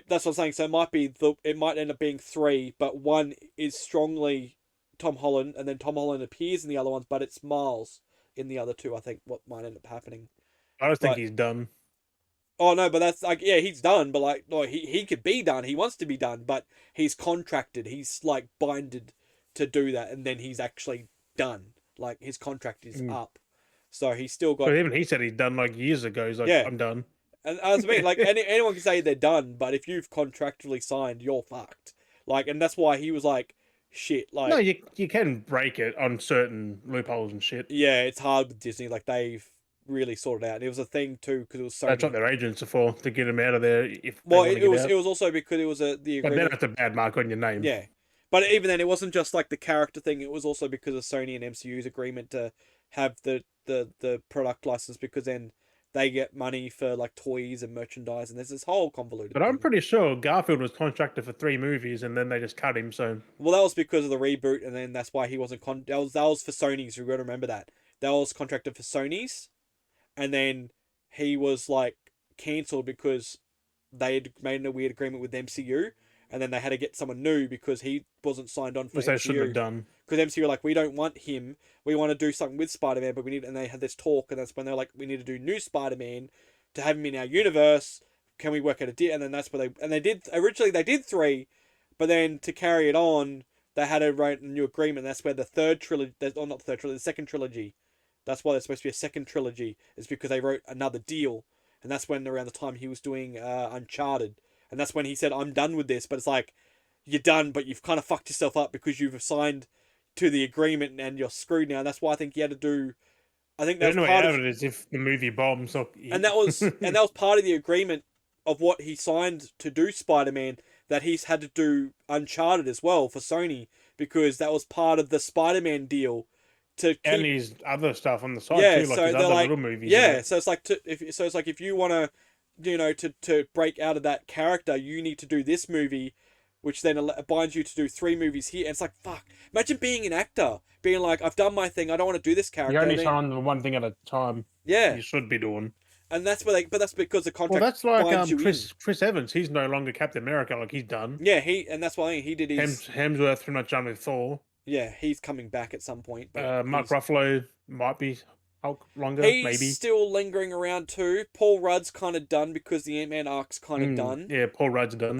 that's what I'm saying. So it might end up being three, but one is strongly Tom Holland, and then Tom Holland appears in the other ones, but it's Miles in the other two. I think what might end up happening. I don't think But he's done. oh no, but that's like yeah, he's done, but like no, he could be done. He wants to be done, but he's contracted. He's like binded to do that, and then he's actually done. Like his contract is up, so he's still got. But even he said he's done like years ago. He's like, Yeah, I'm done. and as I mean, like anyone can say they're done, but if you've contractually signed, you're fucked. Like, and that's why he was like, shit. Like, No, you can break it on certain loopholes and shit. yeah, it's hard with Disney. Like they've really sorted out. And it was a thing too because it was That's what Sony. their agents are for, to get them out of there if they Well, want to get out. it was also because it was the But then agreement. it's a bad mark on your name. Yeah, but even then, it wasn't just like the character thing. It was also because of Sony and MCU's agreement to have the product license because then they get money for like toys and merchandise, and there's this whole convoluted But I'm thing. pretty sure Garfield was contracted for 3 movies and then they just cut him. So Well, that was because of the reboot, and then that's why he wasn't that was for Sony's. You've got to remember that that was contracted for Sony's, and then he was like cancelled because they had made a weird agreement with MCU, and then they had to get someone new because he wasn't signed on for which they shouldn't have MCU. done. Because MCU were like, we don't want him. We want to do something with Spider Man, but we need. And they had this talk, and that's when they're like, we need to do new Spider Man to have him in our universe. Can we work out a deal? And then that's where they did originally they did three, but then to carry it on, they had to write a new agreement. That's where the third trilogy, or not the third trilogy, the second trilogy. That's why there's supposed to be a second trilogy. Is because they wrote another deal, and that's when around the time he was doing Uncharted, and that's when he said, "I'm done with this." But it's like, you're done, but you've kind of fucked yourself up because you've signed to the agreement and you're screwed now. And that's why I think he had to do. I think The that was only way part out of, of it is if the movie bombs. Or and that was part of the agreement of what he signed to do Spider-Man. That he's had to do Uncharted as well for Sony because that was part of the Spider-Man deal to and keep. his other stuff on the side Yeah, too, like so his they're other like, little movies. yeah, so it's like if you want to, to break out of that character, you need to do this movie, which then binds you to do 3 movies here. And it's like, fuck. Imagine being an actor, being like, I've done my thing, I don't want to do this You character. only And then, sign the one thing at a time. yeah, You should be doing. and that's where but that's because the Well, contract that's like binds you in. Chris Evans. He's no longer Captain America. Like he's done. Yeah, and that's why he did his. Hemsworth pretty much done with Thor. Yeah, he's coming back at some point, but Mark Ruffalo might be Hulk longer, he's maybe. still lingering around too. Paul Rudd's kind of done because the Ant-Man arc's kind of done. Yeah, Paul Rudd's done.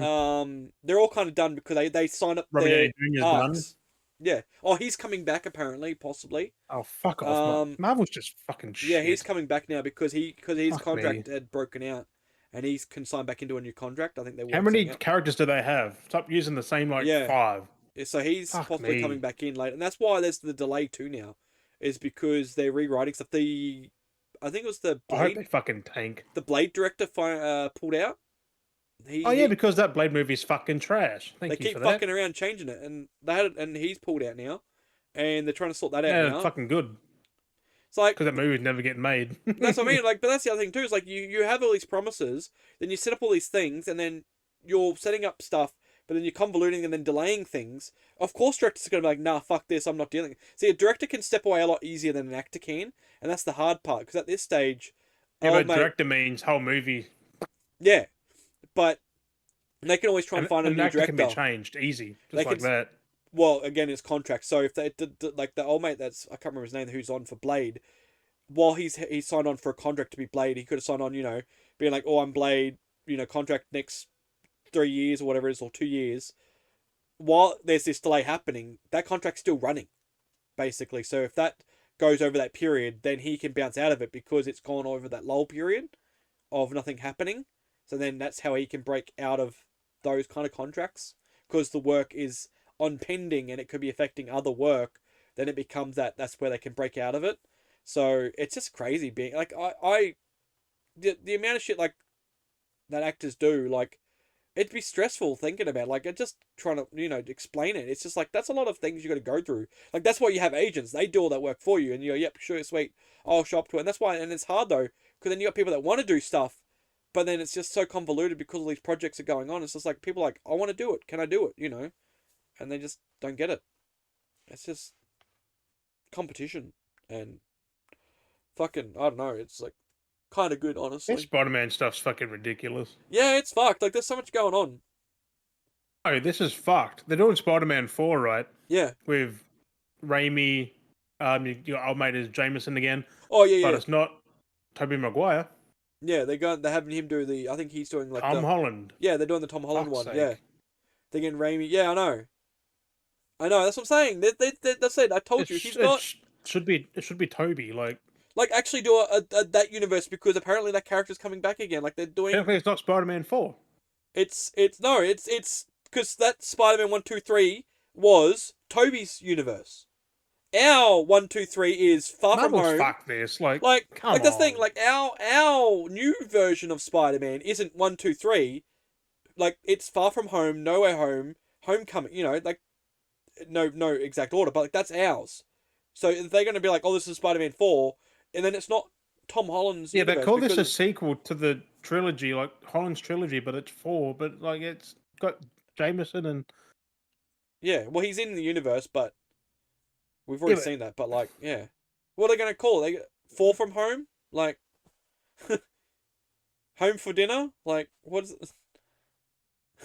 They're all kind of done because they sign up Robert their Downey Jr.'s done. arcs. Yeah. Oh, he's coming back apparently, possibly. Oh, fuck off. Marvel's just fucking shit. Yeah, he's coming back now because his Fuck contract had broken out, and he's can sign back into a new contract. I think they How many characters do they have? Stop using the same, like, Yeah. 5. So he's Fuck possibly me. coming back in later, and that's why there's the delay too now, is because they're rewriting stuff. I think it was I hope they fucking tank. the Blade director pulled out. Oh yeah, because that Blade movie's fucking trash. They Thank you keep for that. fucking around changing it, and and he's pulled out now, and they're trying to sort that out Yeah, now. fucking good. It's like Because that movie's never getting made. that's what I mean. Like, but that's the other thing too. Is like you have all these promises, then you set up all these things, and then you're setting up stuff, but then you're convoluting and then delaying things. Of course, directors are gonna be like, nah, fuck this, I'm not dealing. See, a director can step away a lot easier than an actor can, and that's the hard part. Because at this stage, Yeah, but director means whole movie. Yeah, but they can always try and find a an new actor director. can be changed easy, just like that. Well, again, it's contract. So if they like the old mate that's I can't remember his name, who's on for Blade, while he's signed on for a contract to be Blade, he could have signed on, being like, oh, I'm Blade, contract next 3 years or whatever it is, or 2 years. While there's this delay happening, that contract's still running, basically. So if that goes over that period, then he can bounce out of it because it's gone over that lull period of nothing happening. So then that's how he can break out of those kind of contracts, because the work is on pending and it could be affecting other work. Then it becomes that's where they can break out of it. So it's just crazy being like the amount of shit like that actors do, like it'd be stressful thinking about, like just trying to explain it. It's just like that's a lot of things you got to go through. Like that's why you have agents. They do all that work for you, and you go, yep, sure, sweet, I'll show up to it. And that's why, and it's hard though, because then you got people that want to do stuff, but then it's just so convoluted because all these projects are going on. It's just like people are like, I want to do it. Can I do it? And they just don't get it. It's just competition and fucking I don't know. It's like kind of good, honestly. This Spider-Man stuff's fucking ridiculous. Yeah, it's fucked. Like there's so much going on. Oh, this is fucked. They're doing Spider-Man 4, right? Yeah. With Raimi, your old mate is Jameson again. Oh yeah, yeah. But it's not Tobey Maguire. Yeah, they're having him do I think he's doing like Tom Holland. Yeah, they're doing the Tom Holland one. Sake. Yeah. They're getting Raimi. Yeah, I know. That's what I'm saying. That's it. I told you. It should be Toby. Like actually do that universe, because apparently that character's coming back again. Like they're doing. Technically, it's not Spider-Man 4. It's because that Spider-Man 1, 2, 3 was Toby's universe, Our 123 is Far From Marvel's Home. fucked this. Like, Like come that's the thing. on. Like our new version of Spider-Man isn't 123. Like it's Far From Home, No Way Home, Homecoming. You know, like no exact order, but like that's ours. So they're going to be like, oh, this is Spider-Man 4, and then it's not Tom Holland's Yeah, they universe call this a because sequel to the trilogy, like Holland's trilogy, but it's four. But like, it's got Jameson and yeah, well he's in the universe, but we've yeah, already seen that. But like, yeah, what are they going to call it? They Four From Home, like Home for Dinner, like what is it?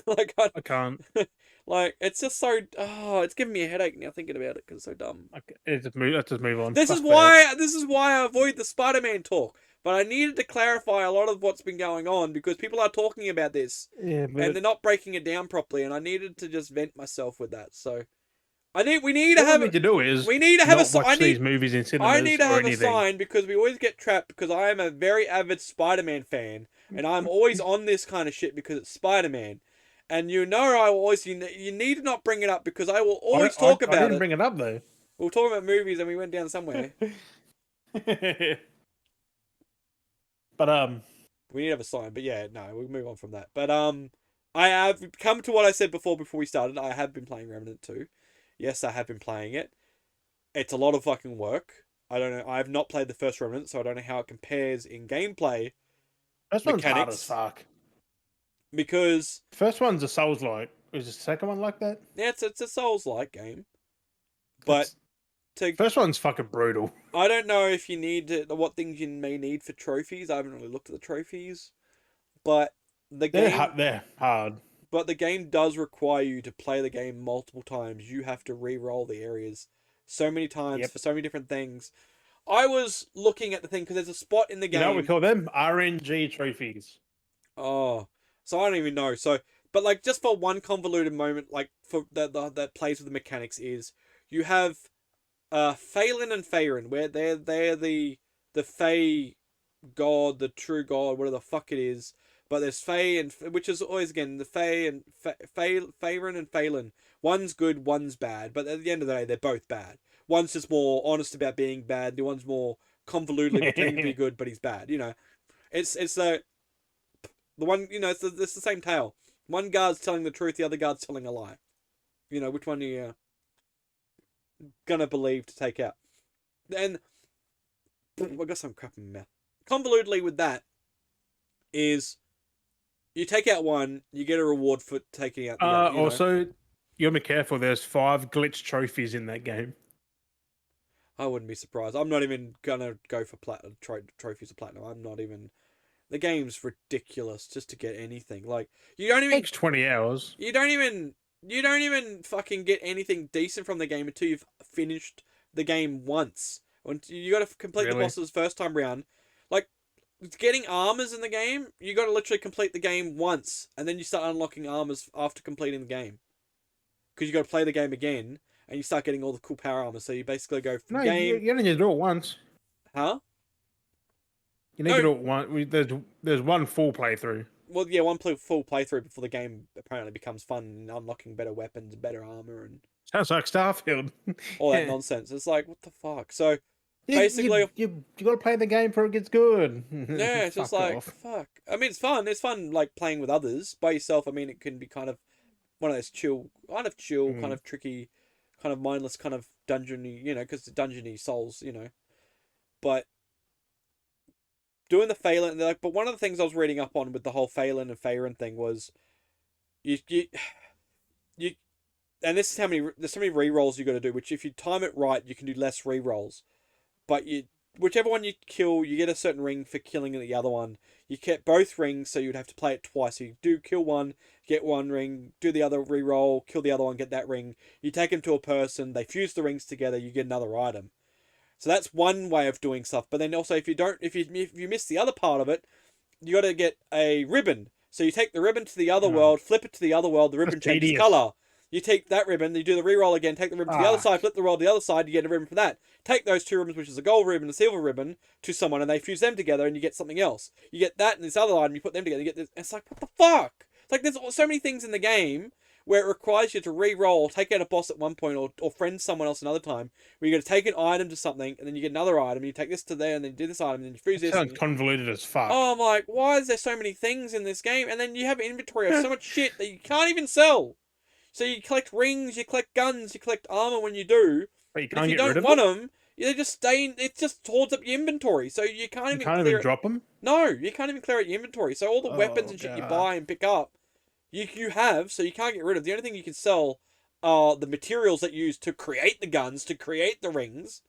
like I can't. like it's just so it's giving me a headache now thinking about it because it's so dumb. Let's just move on. This is Fuck that. why I avoid the Spider-Man talk. But I needed to clarify a lot of what's been going on because people are talking about this Yeah, and but they're not breaking it down properly, and I needed to just vent myself with that. So we need to what we have need to do is we need to have not watch these movies in I need cinemas to or have a anything. sign because we always get trapped because I am a very avid Spider-Man fan and I'm always on this kind of shit because it's Spider-Man. And you know I will always you need to not bring it up because I will always talk I about didn't it. bring it up though. We were talking about movies and we went down somewhere. But We need to have a sign, but yeah, no, we'll move on from that. But I have come to what I said before we started. I have been playing Remnant 2. Yes, I have been playing it. It's a lot of fucking work. I don't know. I have not played the first Remnant, so I don't know how it compares in gameplay first one's hard as mechanics. fuck. Because First one's a Souls like. Is the second one like that? yeah, it's a Souls-like game, but to First one's fucking brutal. I don't know if you need what things you may need for trophies. I haven't really looked at the trophies, but the game They're hard. But the game does require you to play the game multiple times. You have to re-roll the areas so many times Yep. for so many different things. I was looking at the thing because there's a spot in the You know what we game. call them? RNG trophies. Oh, so I don't even know. So, but like just for one convoluted moment, like for that plays with the mechanics is you have Phelan and Faerun, where they're the Fey god, the true god, whatever the fuck it is. But there's Fae and which is always again the Fae and Faerun and Phelan. One's good, one's bad, but at the end of the day, they're both bad. One's just more honest about being bad. The one's more convolutedly pretending to be good, but he's bad. You know, it's the one. You know, it's the same tale. One guard's telling the truth, the other guard's telling a lie. You know, which one are you gonna believe to take out? And I got some crap in my mouth. Convolutedly with that is you take out one, you get a reward for taking out the other. Also, you gotta be careful. There's 5 glitch trophies in that game. I wouldn't be surprised. I'm not even gonna go for trophies of platinum. I'm not even. The game's ridiculous just to get anything. Like you don't even. Takes 20 hours. You don't even. You don't even fucking get anything decent from the game until you've finished the game once. You got to complete the Really? bosses first time round. Like getting armors in the game, you got to literally complete the game once, and then you start unlocking armors after completing the game. Because you got to play the game again, and you start getting all the cool power armors. So you basically go from No, game, you only need to do it once. huh? You need No. to do it once. There's one full playthrough. Well, yeah, one full playthrough before the game apparently becomes fun, and unlocking better weapons, better armor, and Sounds like Starfield. all that nonsense. It's like what the fuck. So You- basically, you got to play the game before it gets good. yeah, it's just Fuck like off. fuck. I mean, it's fun. It's fun, like playing with others. By yourself, I mean, it can be kind of one of those chill, kind of tricky, kind of mindless, kind of dungeony. You know, because the dungeony souls. You know, but doing the Phelan, like, but one of the things I was reading up on with the whole Phelan and Faerun thing was, you, and this is there's so many re-rolls you got to do. Which if you time it right, you can do less re-rolls. But whichever one you kill, you get a certain ring for killing the other one. You get both rings, so you'd have to play it twice. So you do kill one, get one ring, do the other re-roll, kill the other one, get that ring. You take them to a person, they fuse the rings together, you get another item. So that's one way of doing stuff. But then also, if you miss the other part of it, you got to get a ribbon. So you take the ribbon to the other world, flip it to the other world, the ribbon changes tedious. color. You take that ribbon, you do the re-roll again, take the ribbon to the other side, flip the roll to the other side, you get a ribbon for that. Take those two ribbons, which is a gold ribbon and a silver ribbon, to someone, and they fuse them together, and you get something else. You get that and this other item, you put them together, you get this. It's like, what the fuck? It's like there's so many things in the game where it requires you to re-roll, take out a boss at one point, or friend someone else another time, where you got to take an item to something, and then you get another item, and you take this to there, and then you do this item, and then you fuse It this, sounds and convoluted as fuck. oh, I'm like, why is there so many things in this game? And then you have an inventory of so much shit that you can't even sell. So you collect rings, you collect guns, you collect armor when you do, But you but if can't you get rid don't of want them? them, they just stay in, it just hoards up your inventory, so you can't You even can't clear even it. drop them? No, you can't even clear out your inventory. So all the weapons Oh, and shit you God. buy and pick up, you have, so you can't get rid of. The only thing you can sell are the materials that you use to create the guns, to create the rings.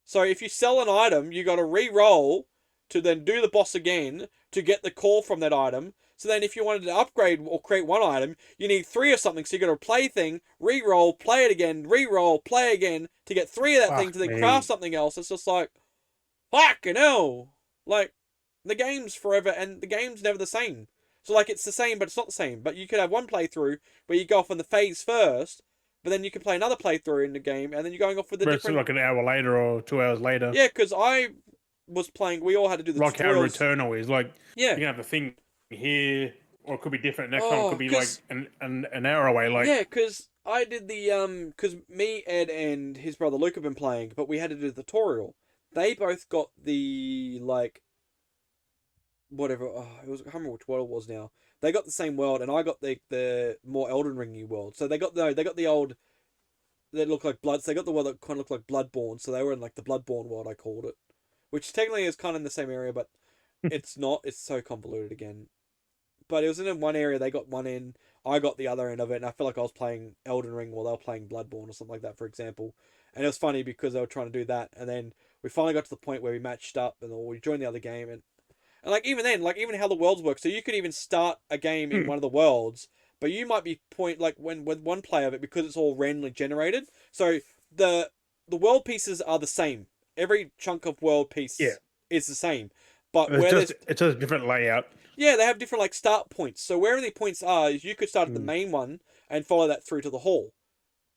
So if you sell an item, you got to re-roll to then do the boss again to get the core from that item. So then if you wanted to upgrade or create one item, you need 3 or something. So you got to play thing, re-roll, play it again, re-roll, play again to get 3 of that thing Fuck to then craft me. something else. It's just like, fucking hell. Like, the game's forever and the game's never the same. So like it's the same but it's not the same. But you could have one playthrough where you go off on the phase first, but then you can play another playthrough in the game and then you're going off with a But it's different. like an hour later or 2 hours later. Yeah, because I was playing, we all had to do the Like how tutorials. Returnal is. Like, Yeah. you can have the thing here, or it could be different. Next time it Oh, could be like because an hour away. Like, yeah, because I did the because me, Ed, and his brother Luke have been playing, but we had to do the tutorial. They both got the like whatever. Oh, it was I can't remember which world it was now. They got the same world, and I got the more Elden Ringy world. So they got the old that looked like blood. So they got the world that kind of looked like Bloodborne. So they were in like the Bloodborne world, I called it, which technically is kind of in the same area, but it's not. It's so convoluted again. But it was in one area. They got one end. I got the other end of it, and I feel like I was playing Elden Ring while they were playing Bloodborne or something like that, for example. And it was funny because they were trying to do that, and then we finally got to the point where we matched up, and we joined the other game, and like even then, like even how the worlds work. So you could even start a game in one of the worlds, but you might be point like when with one play of it because it's all randomly generated. So the the world pieces are the same. Every chunk of world yeah, piece is the same. But it's where just there's it's just a different layout. yeah, they have different like start points. So wherever the points are, is you could start at the Mm. main one and follow that through to the hall,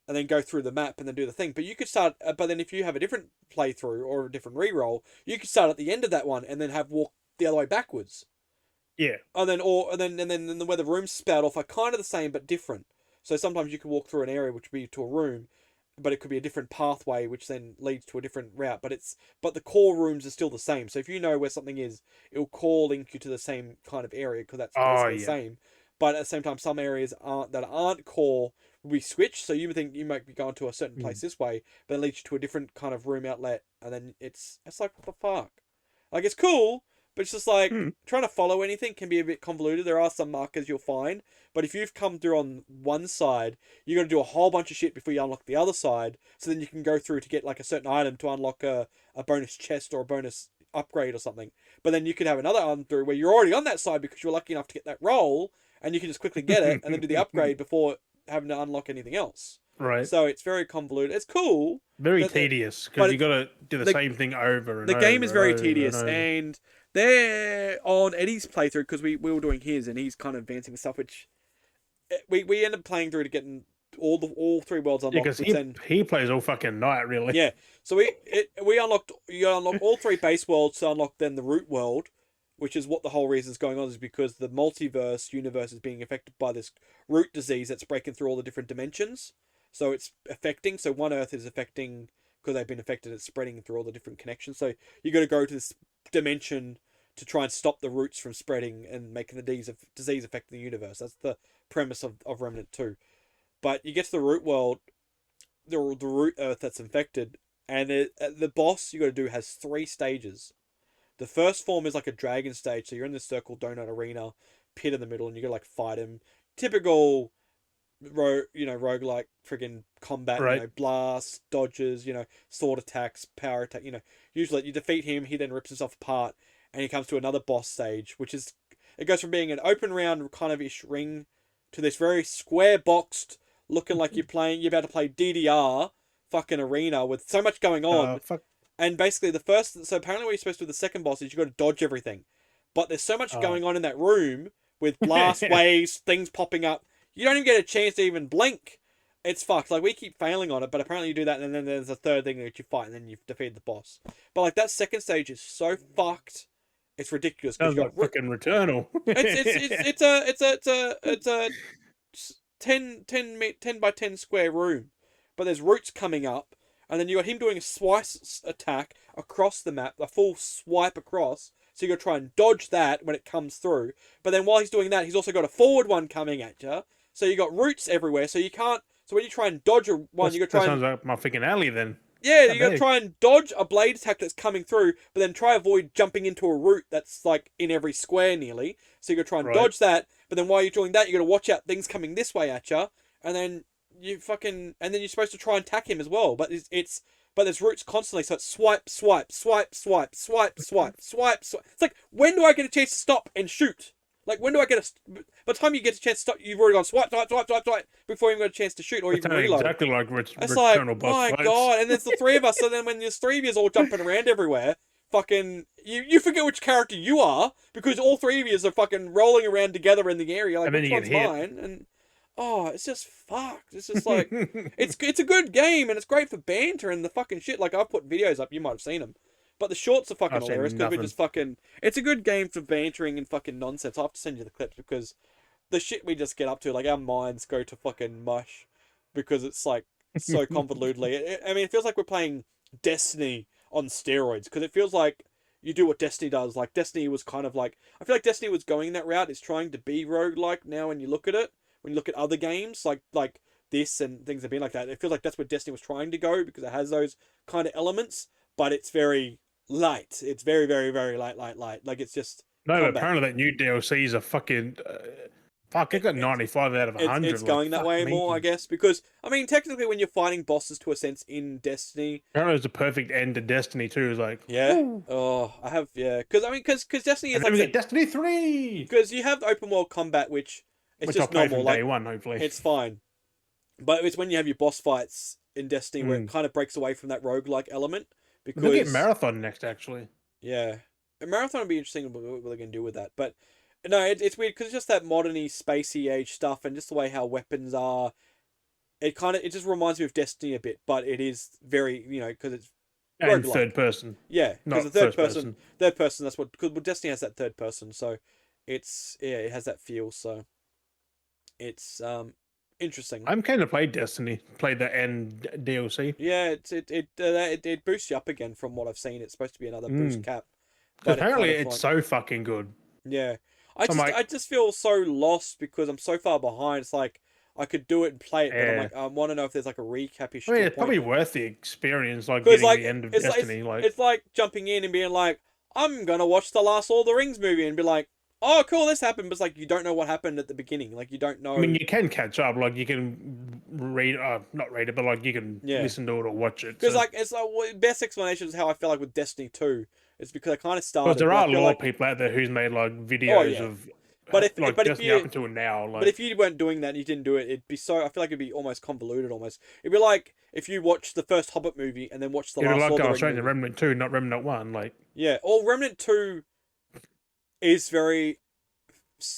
and then go through the map and then do the thing. But you could start, but then if you have a different playthrough or a different re-roll, you could start at the end of that one and then have walk the other way backwards. Yeah. And then where the rooms spout off are kind of the same but different. So sometimes you can walk through an area which would be to a room, but it could be a different pathway which then leads to a different route. But the core rooms are still the same. So if you know where something is, it'll core link you to the same kind of area because that's Oh basically the yeah. same. But at the same time, some areas aren't core will be switched. So you think you might be going to a certain Mm. place this way, but it leads you to a different kind of room outlet, and then it's like what the fuck. Like it's cool, but it's just like Mm. trying to follow anything can be a bit convoluted. There are some markers you'll find, but if you've come through on one side, you got to do a whole bunch of shit before you unlock the other side. So then you can go through to get like a certain item to unlock a bonus chest or a bonus upgrade or something. But then you could have another run through where you're already on that side because you're lucky enough to get that roll, and you can just quickly get it and then do the upgrade before having to unlock anything else. Right. So it's very convoluted. It's cool, Very but tedious but because you got to do the the same thing over and the game is over and very over and tedious, over. and they're on Eddie's playthrough because we were doing his, and he's kind of advancing with stuff, which we ended up playing through to getting all 3 worlds Yeah, unlocked, because which then he plays all fucking night, really. yeah. So we unlocked you unlock all 3 base worlds to unlock then the root world, which is what the whole reason is going on is because the multiverse universe is being affected by this root disease that's breaking through all the different dimensions. So it's affecting. So one Earth is affecting because they've been affected. It's spreading through all the different connections. So you got to go to this dimension to try and stop the roots from spreading and making the disease affecting the universe. That's the premise of Remnant 2. But you get to the root world, the root Earth that's infected, and the boss you got to do has 3 stages. The first form is like a dragon stage, so you're in this circle donut arena, pit in the middle, and you gotta like fight him. Typical roguelike friggin' combat, Right. blasts, dodges, sword attacks, power attack, usually you defeat him, he then rips himself apart, and he comes to another boss stage, which is it goes from being an open round kind of ish ring to this very square boxed looking like you're about to play DDR fucking arena with so much going on. Fuck. And basically so apparently what you're supposed to do with the second boss is you got to dodge everything. But there's so much going on in that room with blast waves, things popping up. You don't even get a chance to even blink. It's fucked. Like we keep failing on it, but apparently you do that, and then there's a third thing that you fight, and then you've defeated the boss. But like that second stage is so fucked. It's ridiculous because Sounds like fucking Returnal. it's a 10 by 10 square room, but there's roots coming up, and then you got him doing a slice attack across the map, a full swipe across. So you got to try and dodge that when it comes through. But then while he's doing that, he's also got a forward one coming at you. So you got roots everywhere. So you can't. So when you try and dodge a one, you got to try that and sounds like my freaking alley then. yeah, God you got to dang. try and dodge a blade attack that's coming through, but then try avoid jumping into a root that's like in every square nearly. So you got to try and Right. dodge that, but then while you're doing that, you got to watch out things coming this way at you, and then and then you're supposed to try and attack him as well. But but there's roots constantly, so it's swipe, swipe, swipe, swipe, swipe, swipe, swipe, swipe. It's like, when do I get a chance to stop and shoot? Like, when do I get by the time you get a chance to stop, you've already gone swipe, swipe, swipe, swipe, swipe before you even got a chance to shoot or It's even reload. exactly like It's like, Returnal boss my fights. god, and there's the three of us, so then when there's three of you all jumping around everywhere, fucking, you forget which character you are, because all three of you are fucking rolling around together in the area, like, And then which you one's get hit. mine? And, oh, it's just fucked. It's just like, it's a good game, and it's great for banter and the fucking shit. Like, I've put videos up, you might have seen them. But the shorts are fucking I've seen hilarious, because we're nothing. just fucking, it's a good game for bantering and fucking nonsense. I'll have to send you the clips, because the shit we just get up to, like, our minds go to fucking mush, because it's like so convolutedly. I mean, it feels like we're playing Destiny on steroids, because it feels like you do what Destiny does. Like, Destiny was kind of like, I feel like Destiny was going that route. It's trying to be roguelike now when you look at it. When you look at other games like this and things that have been like that, it feels like that's where Destiny was trying to go, because it has those kind of elements, but it's very light. It's very, very, very light. Like, it's just No, but combat. apparently that new DLC is a fucking fuck. It got 95 out of 100. It's going that way more, I guess, because I mean, technically, when you're fighting bosses to a sense in Destiny, Apparently, it's the perfect end to Destiny 2. It's like, yeah. woo. Oh, I have, yeah, because I mean, because Destiny is And like then we get Destiny 3, because you have open world combat, which it's which I'll just play normal, from like day one, hopefully. it's fine, but it's when you have your boss fights in Destiny where it kind of breaks away from that roguelike element. We're gonna get Because Marathon next, actually. yeah, a marathon would be interesting what they're gonna do with that, but no, it's weird because it's just that moderny, spacey age stuff, and just the way how weapons are. It just reminds me of Destiny a bit, but it is very, because it's And roguelike. third person. Yeah, because Not the first person. third person. That's what, because Destiny has that third person, so it has that feel. So it's interesting. I'm kind of played Destiny, played the end DLC. Yeah, it boosts you up again from what I've seen. It's supposed to be another boost cap, but Apparently, it kind of it's so fucking good. yeah. So I'm like- I just feel so lost because I'm so far behind. It's like I could do it and play it, but I'm Yeah. like, I want to know if there's like a recap-ish. I mean, to a it's probably point. worth the experience, like Because getting like the end of it's Destiny. it's like jumping in and being like, I'm gonna watch the last Lord of the Rings movie and be like, oh cool, this happened, but it's like you don't know what happened at the beginning. Like you don't know. I mean, you can catch up. Like you can read, not read it, but like you can Yeah. listen to it or watch it. Because So- like it's like best explanation is how I feel like with Destiny 2. It's because I kind of started. Because there but I are feel lore like, people out there who's made like videos yeah. of, But if- like but if Destiny you- up until now, like but if you weren't doing that and you didn't do it, it'd be so. I feel like it'd be almost convoluted. Almost, it'd be like if you watched the first Hobbit movie and then watched the it'd be last like Lord of going the straight Rings to movie. Remnant 2, not Remnant 1. Like Yeah, or Remnant 2 is very.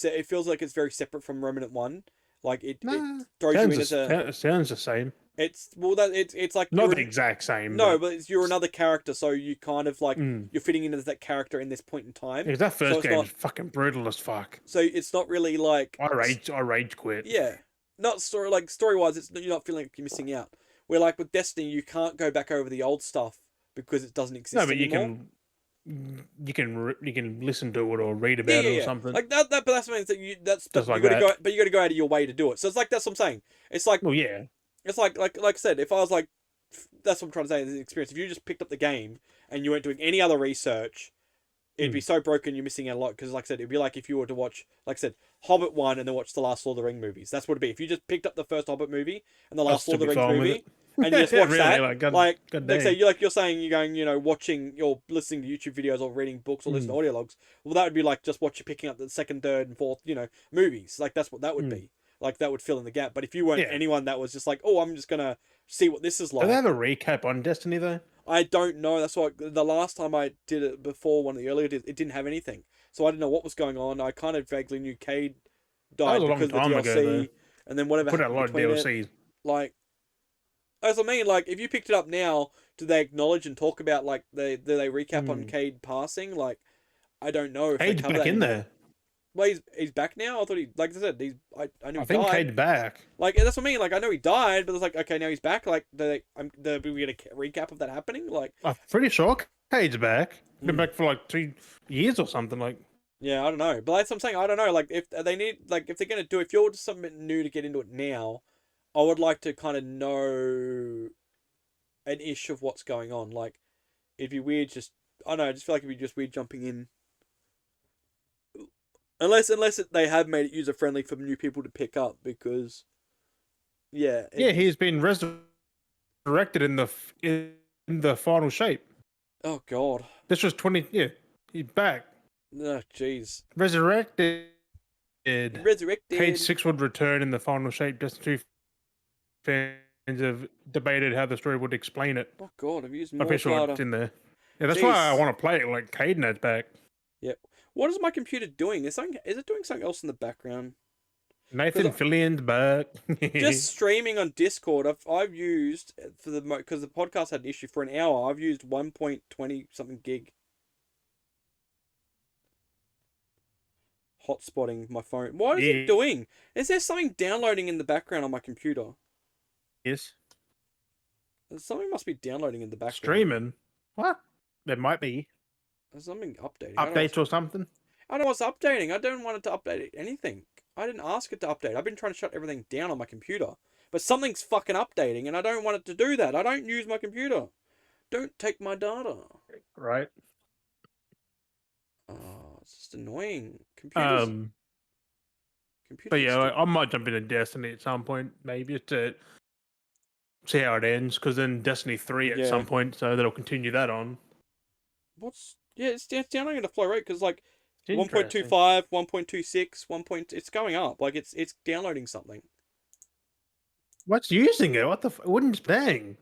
It feels like it's very separate from Remnant 1. Like it throws you in as a. sounds the same. It's it's like Not you're the exact same. no, but you're another character, so you kind of like Mm. you're fitting in as that character in this point in time. Because that So first it's game not- is fucking brutal as fuck. So it's not really like I rage quit. yeah, not story wise. It's you're not feeling like you're missing out. Where like with Destiny, you can't go back over the old stuff because it doesn't exist No, but anymore. you can listen to it or read about it or something. Like that. But that's what I mean. That you that's but Just like you gotta that. go. But you got to go out of your way to do it. So it's like that's what I'm saying. It's like Well, yeah. it's like I said. If I was like, that's what I'm trying to say. The experience. If you just picked up the game and you weren't doing any other research, it'd be so broken. You're missing out a lot. Because like I said, it'd be like if you were to watch, like I said, Hobbit 1 and then watch the last Lord of the Ring movies. That's what it'd be. If you just picked up the first Hobbit movie and the last Lord of the Rings movie. And you just watch Really, that, like, God like dang. say you're saying you're going, watching, you're listening to YouTube videos or reading books or listening to audio logs. Well, that would be like just picking up the second, third, and fourth, movies. Like that's what that would be. Like that would fill in the gap. But if you weren't Yeah. anyone that was just like, oh, I'm just gonna see what this is Do like. they have a recap on Destiny though? I don't know. That's why the last time I did it before one of the earlier, it didn't have anything, so I didn't know what was going on. I kind of vaguely knew Cade died was a long because of the time DLC, ago, though. and then whatever Put out a happened lot of between it. DLCs. Like, as I mean, like if you picked it up now, do they acknowledge and talk about like do they recap on Cade passing? Like, I don't know if they Cade's cover back that in anymore. there. Well, he's back now. I thought like I said, I knew I he think died. Cade's back. Like that's what I mean. Like I know he died, but it's like okay, now he's back. Like we get a recap of that happening. Like I'm pretty sure Cade's back. Been mm, back for like 2 years or something. Like, yeah, I don't know. But that's what I'm saying. I don't know. Like if they need like if they're gonna do if you're just something new to get into it now, I would like to kind of know an ish of what's going on. Like it'd be weird. Just I don't know. I just feel like it'd be just weird jumping in. Unless they have made it user friendly for new people to pick up because yeah, yeah, he's been resurrected in the final shape. oh god, This was 20. Yeah, he's back. oh jeez, Resurrected. resurrected. Cade 6 would return in the final shape. Just two fans have debated how the story would explain it. Oh god, I've used I'm more pretty sure it's data. in there. Yeah, that's why I Jeez. want to play it. Like Caden's back. Yep. What is my computer doing? Is it doing something else in the background? Nathan Fillion's back. Just streaming on Discord. I've used for the because the podcast had an issue for an hour. I've used 1.20 something gig. Hotspotting my phone. What is it doing? Is there something downloading in the background on my computer? Yes. Something must be downloading in the background. Streaming. What? There might be There's something updating. updates or something. I don't know what's updating. I don't want it to update anything. I didn't ask it to update. I've been trying to shut everything down on my computer. But something's fucking updating and I don't want it to do that. I don't use my computer. Don't take my data. Right. Oh, it's just annoying. Computers. But yeah, I might jump into Destiny at some point, maybe just to see how it ends. Because then Destiny 3 at some point, so that'll continue that on. It's downloading at a flow rate because like 1.25, 1.26, it's going up. Like it's downloading something. What's using it? What the? It wouldn't bang.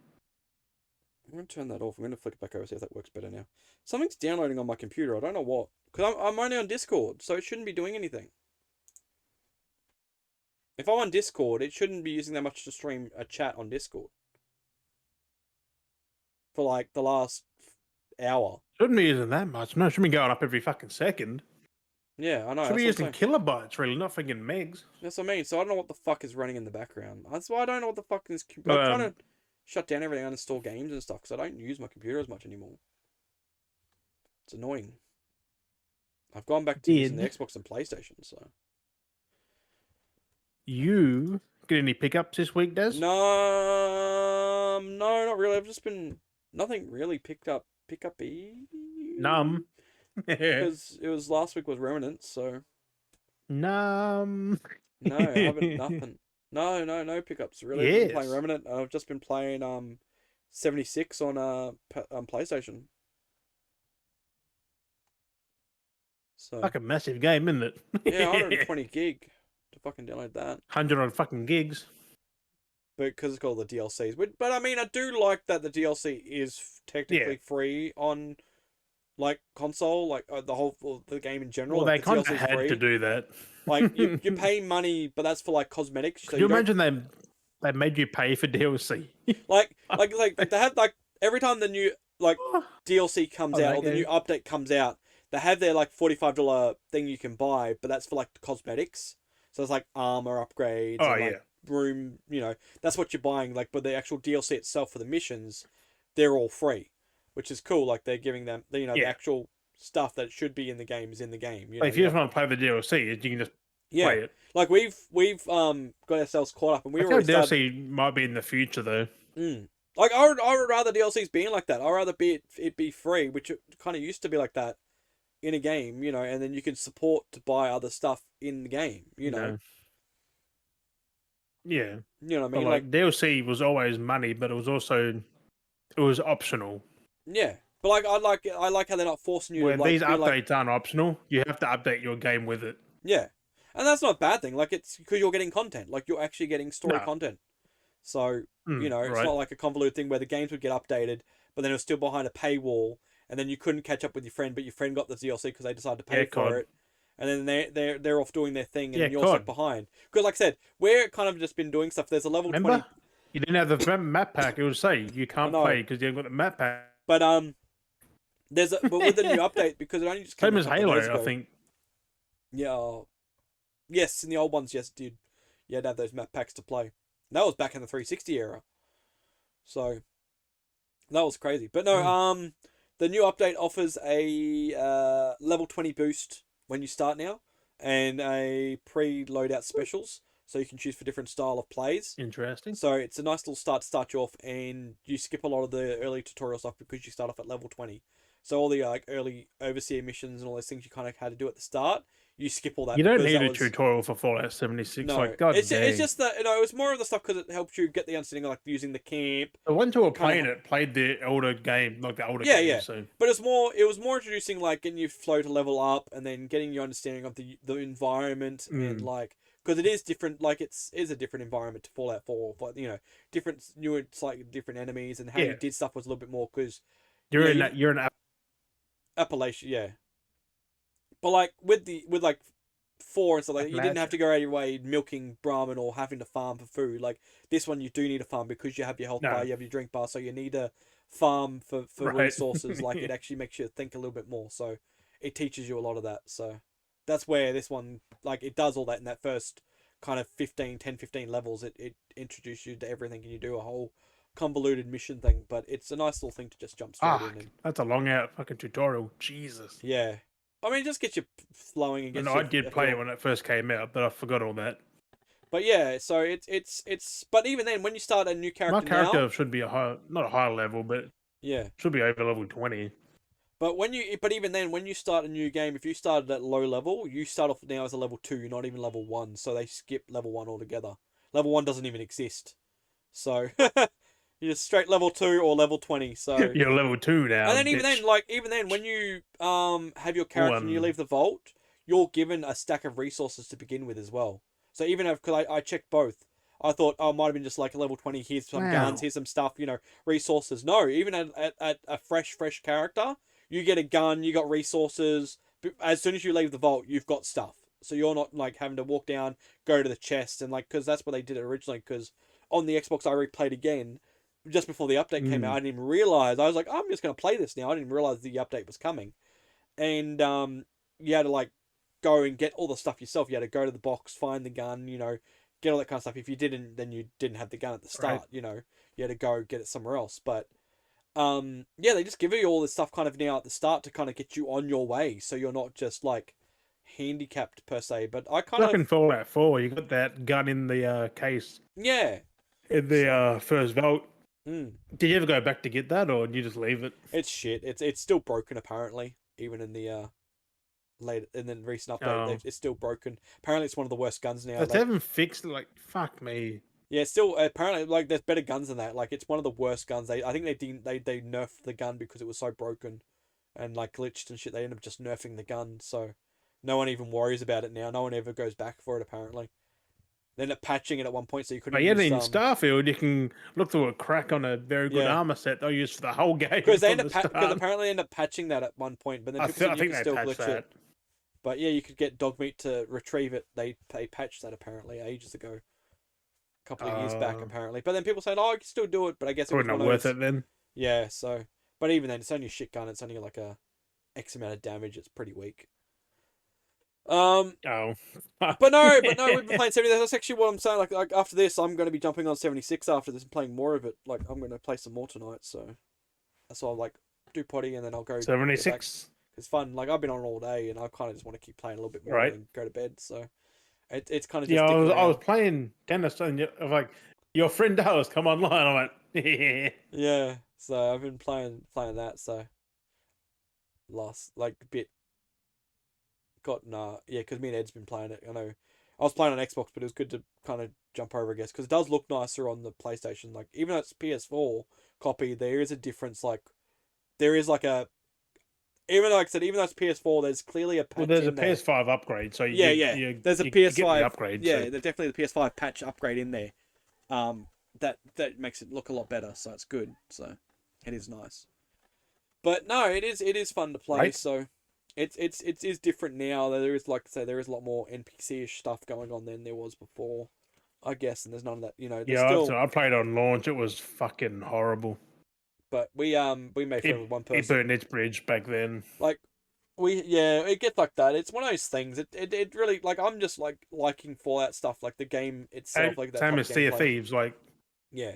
I'm gonna turn that off. I'm gonna flick it back over see if that works better now. Something's downloading on my computer. I don't know what. Because I'm only on Discord, so it shouldn't be doing anything. If I'm on Discord, it shouldn't be using that much to stream a chat on Discord. For like the last hour. Shouldn't be using that much. No, it should be going up every fucking second. Yeah, I know. Should be using kilobytes, really, not fucking megs. That's what I mean. So I don't know what the fuck is running in the background. That's why I don't know what the fuck is. I'm trying to shut down everything, uninstall games and stuff, because I don't use my computer as much anymore. It's annoying. I've gone back to using the Xbox and PlayStation, so. You get any pickups this week, Des? No, not really. I've just been nothing really picked up. Numb. Because it was last week was Remnant, so. Numb. No, I haven't. Nothing. No pickups really. I've been playing Remnant. I've just been playing 76 on PlayStation. So. Like a massive game, isn't it? Yeah, 120 gig to fucking download that. 100 on fucking gigs. But because it's got all the DLCs. But I mean, I do like that the DLC is technically free on like console, like the game in general. Well, like, they kind of had to do that. Like you pay money, but that's for like cosmetics. Could you imagine they made you pay for DLC? like they have like every time the new like DLC comes out or the new update comes out, they have their like $45 thing you can buy, but that's for like the cosmetics. So it's like armor upgrades. Oh, and, like, room, that's what you're buying. Like, but the actual DLC itself for the missions, they're all free, which is cool. Like they're giving them, the actual stuff that should be in the game is in the game. If you just want to play the DLC, you can just play it. Like we've got ourselves caught up, and we already DLC might be in the future though. Like I would rather DLCs being like that. I'd rather it be free, which it kind of used to be like that in a game, and then you can support to buy other stuff in the game, Yeah. You know what I mean? But like DLC was always money, but it was optional. Yeah. But like I like how they're not forcing you to like these updates aren't optional. You have to update your game with it. Yeah. And that's not a bad thing. Like it's because you're getting content. Like you're actually getting story content. So, it's not like a convoluted thing where the games would get updated, but then it was still behind a paywall, and then you couldn't catch up with your friend, but your friend got the DLC because they decided to pay for it. And then they're off doing their thing, and you're stuck behind. Because, like I said, we're kind of just been doing stuff. There's a level 20. You didn't have the map pack. It would say you can't play because you haven't got the map pack. But but with the new update, because it only just came same as Halo, ago, I think. Yeah. Yes, in the old ones, yes, it did. You had to have those map packs to play. And that was back in the 360 era. So that was crazy. But no, the new update offers a level 20 boost when you start now, and a pre-loadout specials, so you can choose for different style of plays. Interesting. So it's a nice little start to start you off, and you skip a lot of the early tutorial stuff because you start off at level 20. So all the like early overseer missions and all those things you kind of had to do at the start, you skip all that You don't because need that a was tutorial for Fallout 76. no. Like, god It's dang. just that it was more of the stuff because it helps you get the understanding of like using the camp. The ones who were Kinda playing it played the older game, like the older Yeah, game. yeah. So But it was more introducing like getting you flow to level up and then getting your understanding of the environment and like because it is different. Like it's is a different environment to Fallout 4, but different new slightly different enemies and how you yeah, did stuff was a little bit more because you're yeah, in you that. You're in. Appalachia, yeah. But like with like 4 and stuff like that, you didn't have Appalachia. to go out of your way milking Brahmin or having to farm for food. Like this one, you do need to farm because you have your health bar, No, you have your drink bar, so you need to farm for right. resources. Like it actually makes you think a little bit more. So it teaches you a lot of that. So that's where this one like it does all that in that first kind of 15 levels. It introduces you to everything and you do a whole convoluted mission thing. But it's a nice little thing to just jump straight in Fuck, and that's a long out fucking tutorial. Jesus. yeah. I mean, it just gets you flowing and And gets you I did a play it feel. when it first came out, but I forgot all that. But yeah, so it's but even then when you start a new My character now, character should be a high, not a high level, but yeah. should be over level 20. But even then when you start a new game, if you started at low level, you start off now as a level 2, you're not even level 1, so they skip level 1 altogether. Level 1 doesn't even exist. So you're just straight level 2 or level 20. So You're level 2 and now, then bitch. even then when you have your character and you One. leave the vault, you're given a stack of resources to begin with as well. So even if because I checked both, I thought oh it might have been just like a level 20. Here's some guns, Wow. here's some stuff, resources. No, even at a fresh character, you get a gun, you got resources. As soon as you leave the vault, you've got stuff. So you're not like having to walk down, go to the chest, and like because that's what they did originally. Because on the Xbox, I replayed again just before the update came out. I Mm. didn't even realize. I was like, I'm just gonna play this now. I didn't realize the update was coming, and you had to like go and get all the stuff yourself. You had to go to the box, find the gun, get all that kind of stuff. If you didn't, then you didn't have the gun at the Right. start. You had to go get it somewhere else. But yeah, they just give you all this stuff kind of now at the start to kind of get you on your way, so you're not just like handicapped per se. But I kind Like of in Fallout 4, you got that gun in the case yeah. in the So first vault. mm, Did you ever go back to get that, or did you just leave it? it's shit. It's still broken apparently, even in the late in the recent update. Oh, It's still broken. Apparently, it's one of the worst guns now. they haven't fixed it. Like, fuck me. Yeah, it's still apparently like there's better guns than that. Like it's one of the worst guns. I think they didn't they nerfed the gun because it was so broken, and like glitched and shit. They ended up just nerfing the gun, so no one even worries about it now. No one ever goes back for it apparently. They ended up patching it at one point so you couldn't But yet use in Starfield, you can look through a crack on a very good yeah armor set they'll use for the whole game because they from end the up because start. apparently they end up patching that at one point, but then people I said you think could they still patched glitch it. that. But yeah, you could get dog meat to retrieve it. They patched that apparently ages ago, a couple of years back Uh, apparently. But then people said, "Oh, you can still do it." But I guess it was Probably one not of worth those. it then. Yeah. So, but even then, it's only a shit gun. It's only like a X amount of damage. It's pretty weak. Um. Oh, But no, we've been playing 70. That's actually what I'm saying. Like after this, I'm going to be jumping on 76 after this and playing more of it. Like I'm going to play some more tonight. So that's why I'll like do potty and then I'll go get back. 76. It's fun. Like I've been on all day and I kind of just want to keep playing a little bit more and Right. then go to bed. So it's kind of Yeah, just sticking I was around. playing tennis and I was like, your friend Dallas come online. I went, yeah. Yeah. So I've been playing that. So last like bit got nah yeah because me and Ed's been playing it. I know I was playing on Xbox, but it was good to kind of jump over, I guess, because it does look nicer on the PlayStation. Like even though it's PS4 copy, there is a difference. Like there is like a even though like I said even though it's PS4, there's clearly a Well, patch there's a in there. PS5 upgrade, so Yeah, you yeah. you There's a you, you get the PS5. upgrade. Yeah, So there's definitely the PS5 patch upgrade in there. That makes it look a lot better. So it's good. So it is nice. But no, it is fun to play. right. So it is different now. There is like I say, there is a lot more NPC-ish stuff going on than there was before, I guess. And there's none of that. There's Yeah, still. I played on launch. It was fucking horrible. But we made friends with one It person. burned its bridge back then. Like it gets like that. It's one of those things. It really like I'm just like liking Fallout stuff, like the game itself, like that Same type as of Sea of gameplay. Thieves. Like Yeah,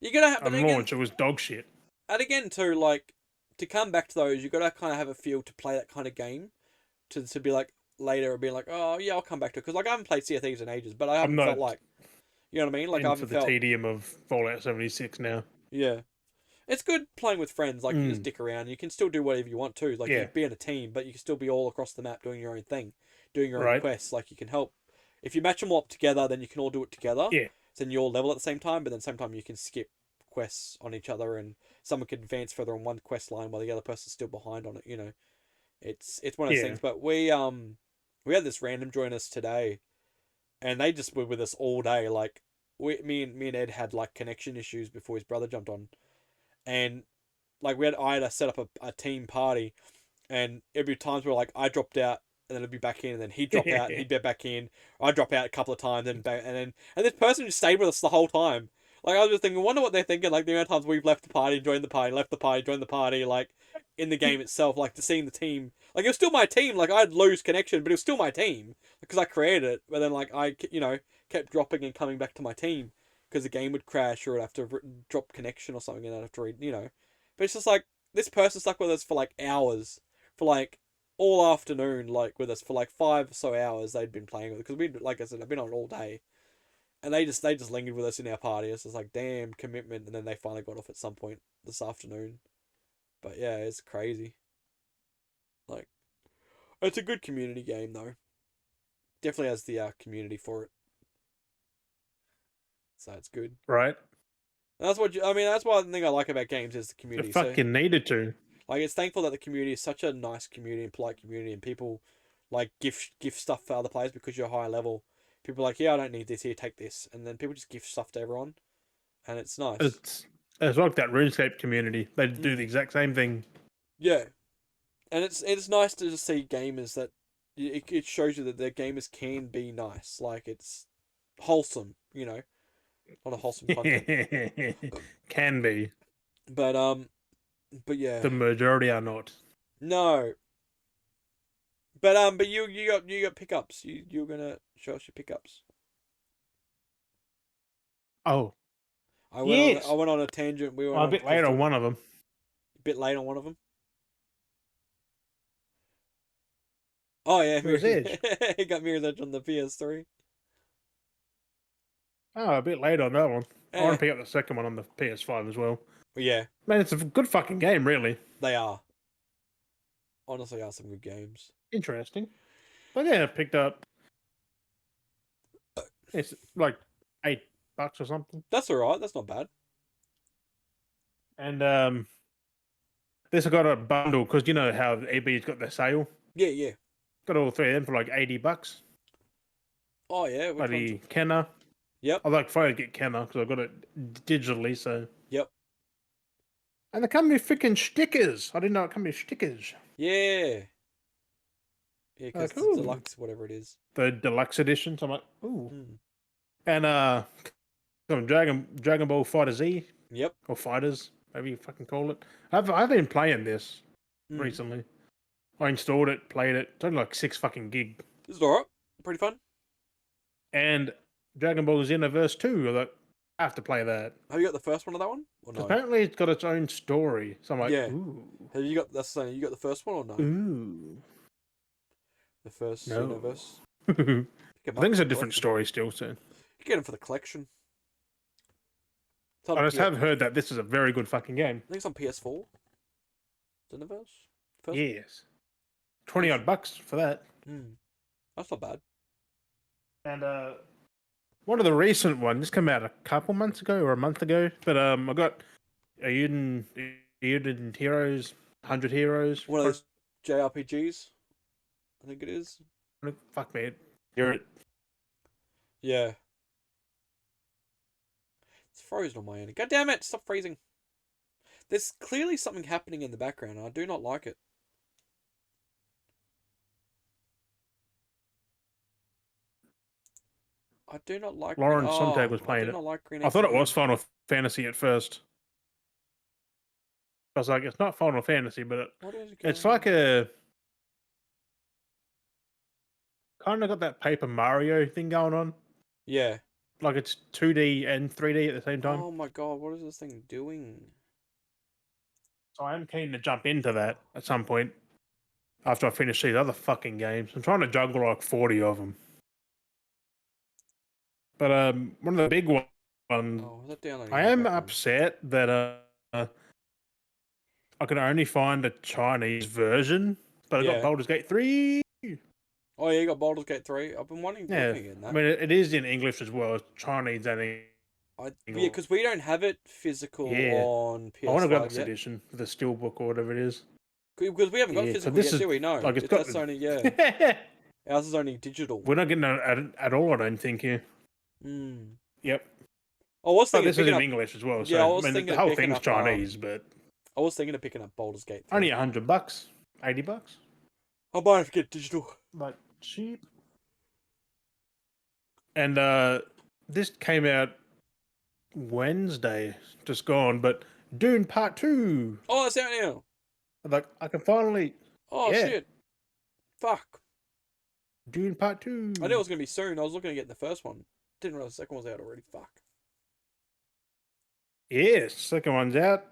you gotta have, but on again, launch, it was dog shit. and again too, like to come back to those, you gotta kind of have a feel to play that kind of game to be like later and be like, oh yeah, I'll come back to it because like I haven't played Sea of Thieves in ages, but I I'm haven't felt not like you know what I mean. Like I in for haven't the felt tedium of Fallout 76 now. yeah. It's good playing with friends. Like you just Mm, dick around. You can still do whatever you want to. Like you yeah, can be in a team, but you can still be all across the map doing your own thing, doing your own right. quests. Like you can help. If you match them all up together, then you can all do it together. Yeah, So then you all level at the same time. But then same time you can skip quests on each other, and someone can advance further on one quest line while the other person's still behind on it. You know, it's one of those yeah. things. But we had this random join us today, and they just were with us all day. Like me and Ed had like connection issues before his brother jumped on, and like I had to set up a team party, and every times we were like I dropped out and then it'd be back in, and then he'd drop out and he'd be back in. Or I'd drop out a couple of times and back, and this person just stayed with us the whole time. Like I was just thinking, wonder what they're thinking. Like the amount of times we've left the party, joined the party, left the party, joined the party. Like in the game itself, like to seeing the team. Like it was still my team. Like I'd lose connection, but it was still my team because I created it. But then like I kept dropping and coming back to my team because the game would crash or I'd have to drop connection or something, and I'd have to read. But it's just like this person stuck with us for like hours, for like all afternoon, like with us for like 5 or so hours. They'd been playing with it because we, like I said, I've been on all day, and they just lingered with us in our party. It's just like damn commitment, and then they finally got off at some point this afternoon. But yeah, it's crazy. Like it's a good community game though. Definitely has the community for it, so it's good. Right. And that's I mean. That's one thing I like about games is the It community. So fucking needed to. like it's thankful that the community is such a nice community and polite community, and people like gift stuff for other players because you're higher level. People are like, yeah, I don't need this here, take this, and then people just gift stuff to everyone, and it's nice. It's like that RuneScape community. They do the Mm. exact same thing. Yeah, and it's nice to just see gamers that it shows you that the gamers can be nice. Like it's wholesome, a lot of wholesome content. Can be. But but yeah, The majority are not. no. But you got pickups. You're gonna show us your pickups. Oh, I yes. went on a tangent. We went Well, a on bit because late on a one of them. bit late on one of them. Oh yeah, Mirror's Edge. he got Mirror's Edge on the PS3. Oh, a bit late on that one. I want Eh, to pick up the second one on the PS5 as well. but yeah, Man, it's a good fucking game, really. they are honestly are some good games. Interesting. But yeah, I picked up. It's like $8 or something. That's all right. That's not bad. And this I got a bundle because you know how EB's got their sale. Yeah, yeah. Got all three of them for like $80. Oh yeah, which one's? Bloody Kenner. Yep, I like trying to get Kenner because I got it digitally. So yep, and they come with freaking stickers. I didn't know it come with stickers. yeah, yeah. Because Like it's ooh, deluxe, whatever it is. the deluxe edition. So I'm like ooh, Mm. and some Dragon Ball Fighter Z Yep. or Fighters, maybe you fucking call it. I've been playing this Mm. recently. I installed it, played it. It's only like 6 fucking gig. This is alright. Pretty fun. And Dragon Ball Xenoverse 2, I have to play that. Have you got the first one of that one or 'Cause no? apparently it's got its own story. So I'm like, Yeah. ooh. Have you got that's saying you got the first one or no? Ooh. The first No. Xenoverse. I Pick 'em up think it's for a the different collection. story still, so. You get them for the collection. It's on I just P- I have heard that this is a very good fucking game. think it's on PS4. Xenoverse. First. Yes. 20 odd bucks for that. That's not bad. And one of the recent ones, this came out a couple months ago or a month ago, but I got a Uden Heroes, 100 Heroes. One of those JRPGs. I think it is. Fuck me. You're it. Yeah. It's frozen on my end. God damn it! Stop freezing. There's clearly something happening in the background, and I do not like it. I do not like. Lauren Sontag was I playing do it. not like Green I thought it Exorcism. was Final Fantasy at first. I was like, it's not Final Fantasy, but What is it's going like on? kind of got that Paper Mario thing going on. Yeah. Like it's 2D and 3D at the same time. Oh my god, what is this thing doing? So I am keen to jump into that at some point after I finish these other fucking games. I'm trying to juggle like 40 of them. But one of the big ones, Oh, is that downloading I in the am background? upset that I can only find a Chinese version, but I got Yeah. Baldur's Gate 3. Oh yeah, you got Baldur's Gate 3. I've been wanting Yeah, looking at I that. mean it is in English as well, Chinese and Yeah, English. because we don't have it physical Yeah, on I want to grab PS5 this yet. edition for the steelbook or whatever it is. Because we haven't got Yeah, so physical this yet, is do we? No. like it's got. That's only, yeah. Ours is only digital. We're not getting it at all, I don't think. Here. Mm. Yep. I was But thinking of this is picking in up. English as well, Yeah, I so I was mean thinking the of whole picking thing's up. Chinese, but I was thinking of picking up Baldur's Gate 3. only $100, $80, I'll buy it if I get digital. like cheap. And this came out Wednesday, just gone. But Dune Part 2, Oh, that's out now. like I can finally, Oh yeah, shit. Fuck. Dune Part 2. I knew it was gonna be soon. I was looking to get the first one. Didn't realize the second one was out already. Fuck. Yes, second one's out.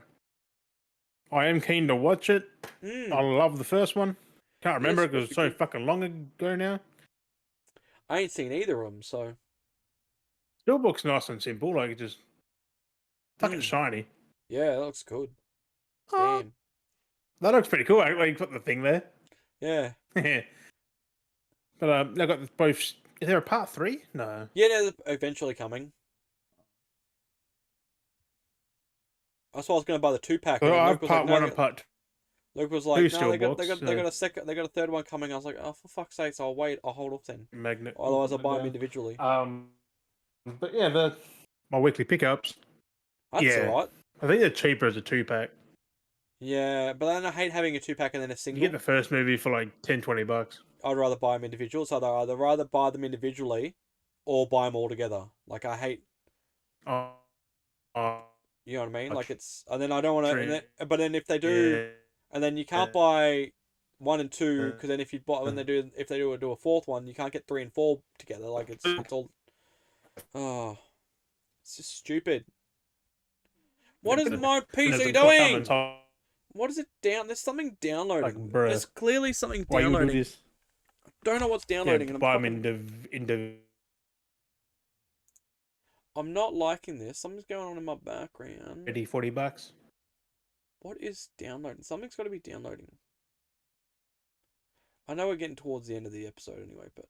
I am keen to watch it. I Mm. love the first one. Can't Yeah, remember it's it because supposed it's to be so good. fucking long ago now. I ain't seen either of them, so. Steelbook's nice and simple, like it's just fucking Mm. shiny. Yeah, that looks good. Oh, Damn. that looks pretty cool. Like you put the thing there. Yeah. But I got both. Is there a part 3? No. Yeah, they're eventually coming. That's why I was gonna buy the 2-pack, and Well, then I Luke have was like, part 1 no. and part Luke was 2 like, no, steelbooks. they got a second, they got a third one coming. I was like, oh, for fuck's sake, so I'll wait, I'll hold off then. Magnet. Otherwise, I'll buy them individually. But yeah, my weekly pickups. That's Yeah, alright. I think they're cheaper as a 2-pack. Yeah, but then I hate having a 2-pack and then a You get single. the first movie for like $10-20. I'd rather buy them individual. So I'd either rather buy them individually or buy them all together. Like I hate, Oh, oh, you know what I mean? oh, Like it's, and then I don't want true. to. But then if they do, Yeah. and then you can't buy 1 and 2 because then if you buy when they do, if they do a fourth one, you can't get 3 and 4 together. Like it's all, oh, it's just stupid. What is my PC doing? What is it down? There's something downloading. bruh. There's clearly something Why you do downloading. this? Don't know what's Yeah, downloading, and buy them I'm not liking this. Something's going on in my background. $40. What is downloading? Something's got to be downloading. I know we're getting towards the end of the episode anyway, but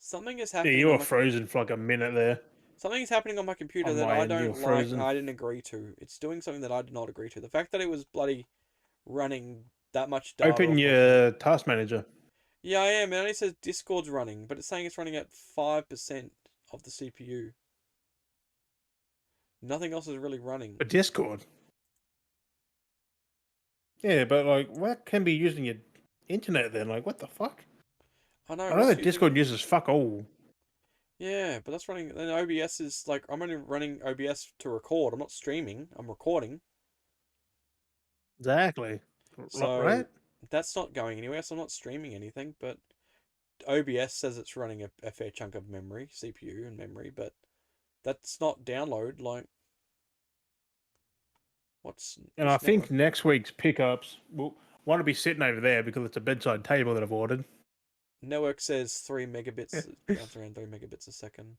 something is Yeah, happening. you were frozen for like a minute there. Something is happening on my computer On that my I end, you don't were like. frozen. I didn't agree to. It's doing something that I did not agree to. The fact that it was bloody running that much data. Open off my your task manager. Yeah, I am. It only says Discord's running, but it's saying it's running at 5% of the CPU. Nothing else is really running. A Discord. Yeah, but like, what can be using your internet then? Like, what the fuck? I know. I know what's that using- Discord uses fuck all. Yeah, but that's running. Then OBS is like I'm only running OBS to record. I'm not streaming. I'm recording. Exactly. So Right? that's not going anywhere. So I'm not streaming anything. But OBS says it's running a fair chunk of memory, CPU and memory. But that's not download. Like, what's? And I think next week's pickups will want to be sitting over there because it's a bedside table that I've ordered. Network says 3 megabits. It bounces around 3 megabits a second.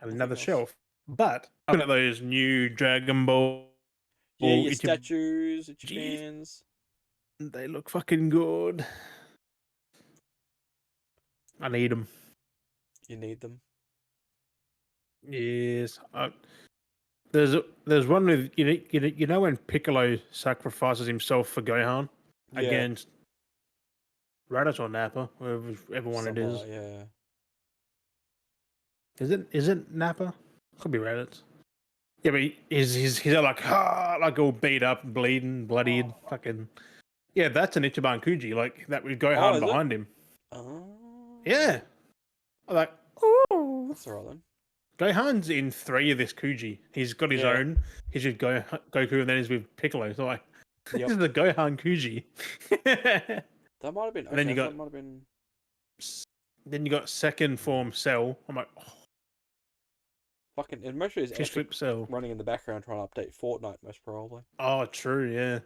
And Nothing another else. shelf. But I'm looking at those new Dragon Ball. Yeah, your Ichi- statues, Jeez. Ichibans. They look fucking good. I need them. You need them. Yes. There's one with you know when Piccolo sacrifices himself for Gohan Yeah. against Raditz or Nappa, whoever one it is. Yeah. Is it Nappa? Could be Raditz. Yeah, but he's like all beat up, bleeding, bloodied, fucking. Yeah, that's an Ichiban Kuji, like that with Gohan is it? behind him. Oh. Yeah. I'm like, ooh. That's alright then. Gohan's in 3 of this Kuji. He's got his Yeah. own. He's with Goku, and then he's with Piccolo. So like, This Yep. is the Gohan Kuji. That might have been And then okay. you got That might have been. second form Cell. I'm like, oh, Fucking, and most of it is fish Epic flip Cell. running in the background trying to update Fortnite, most probably. Oh, true, yeah.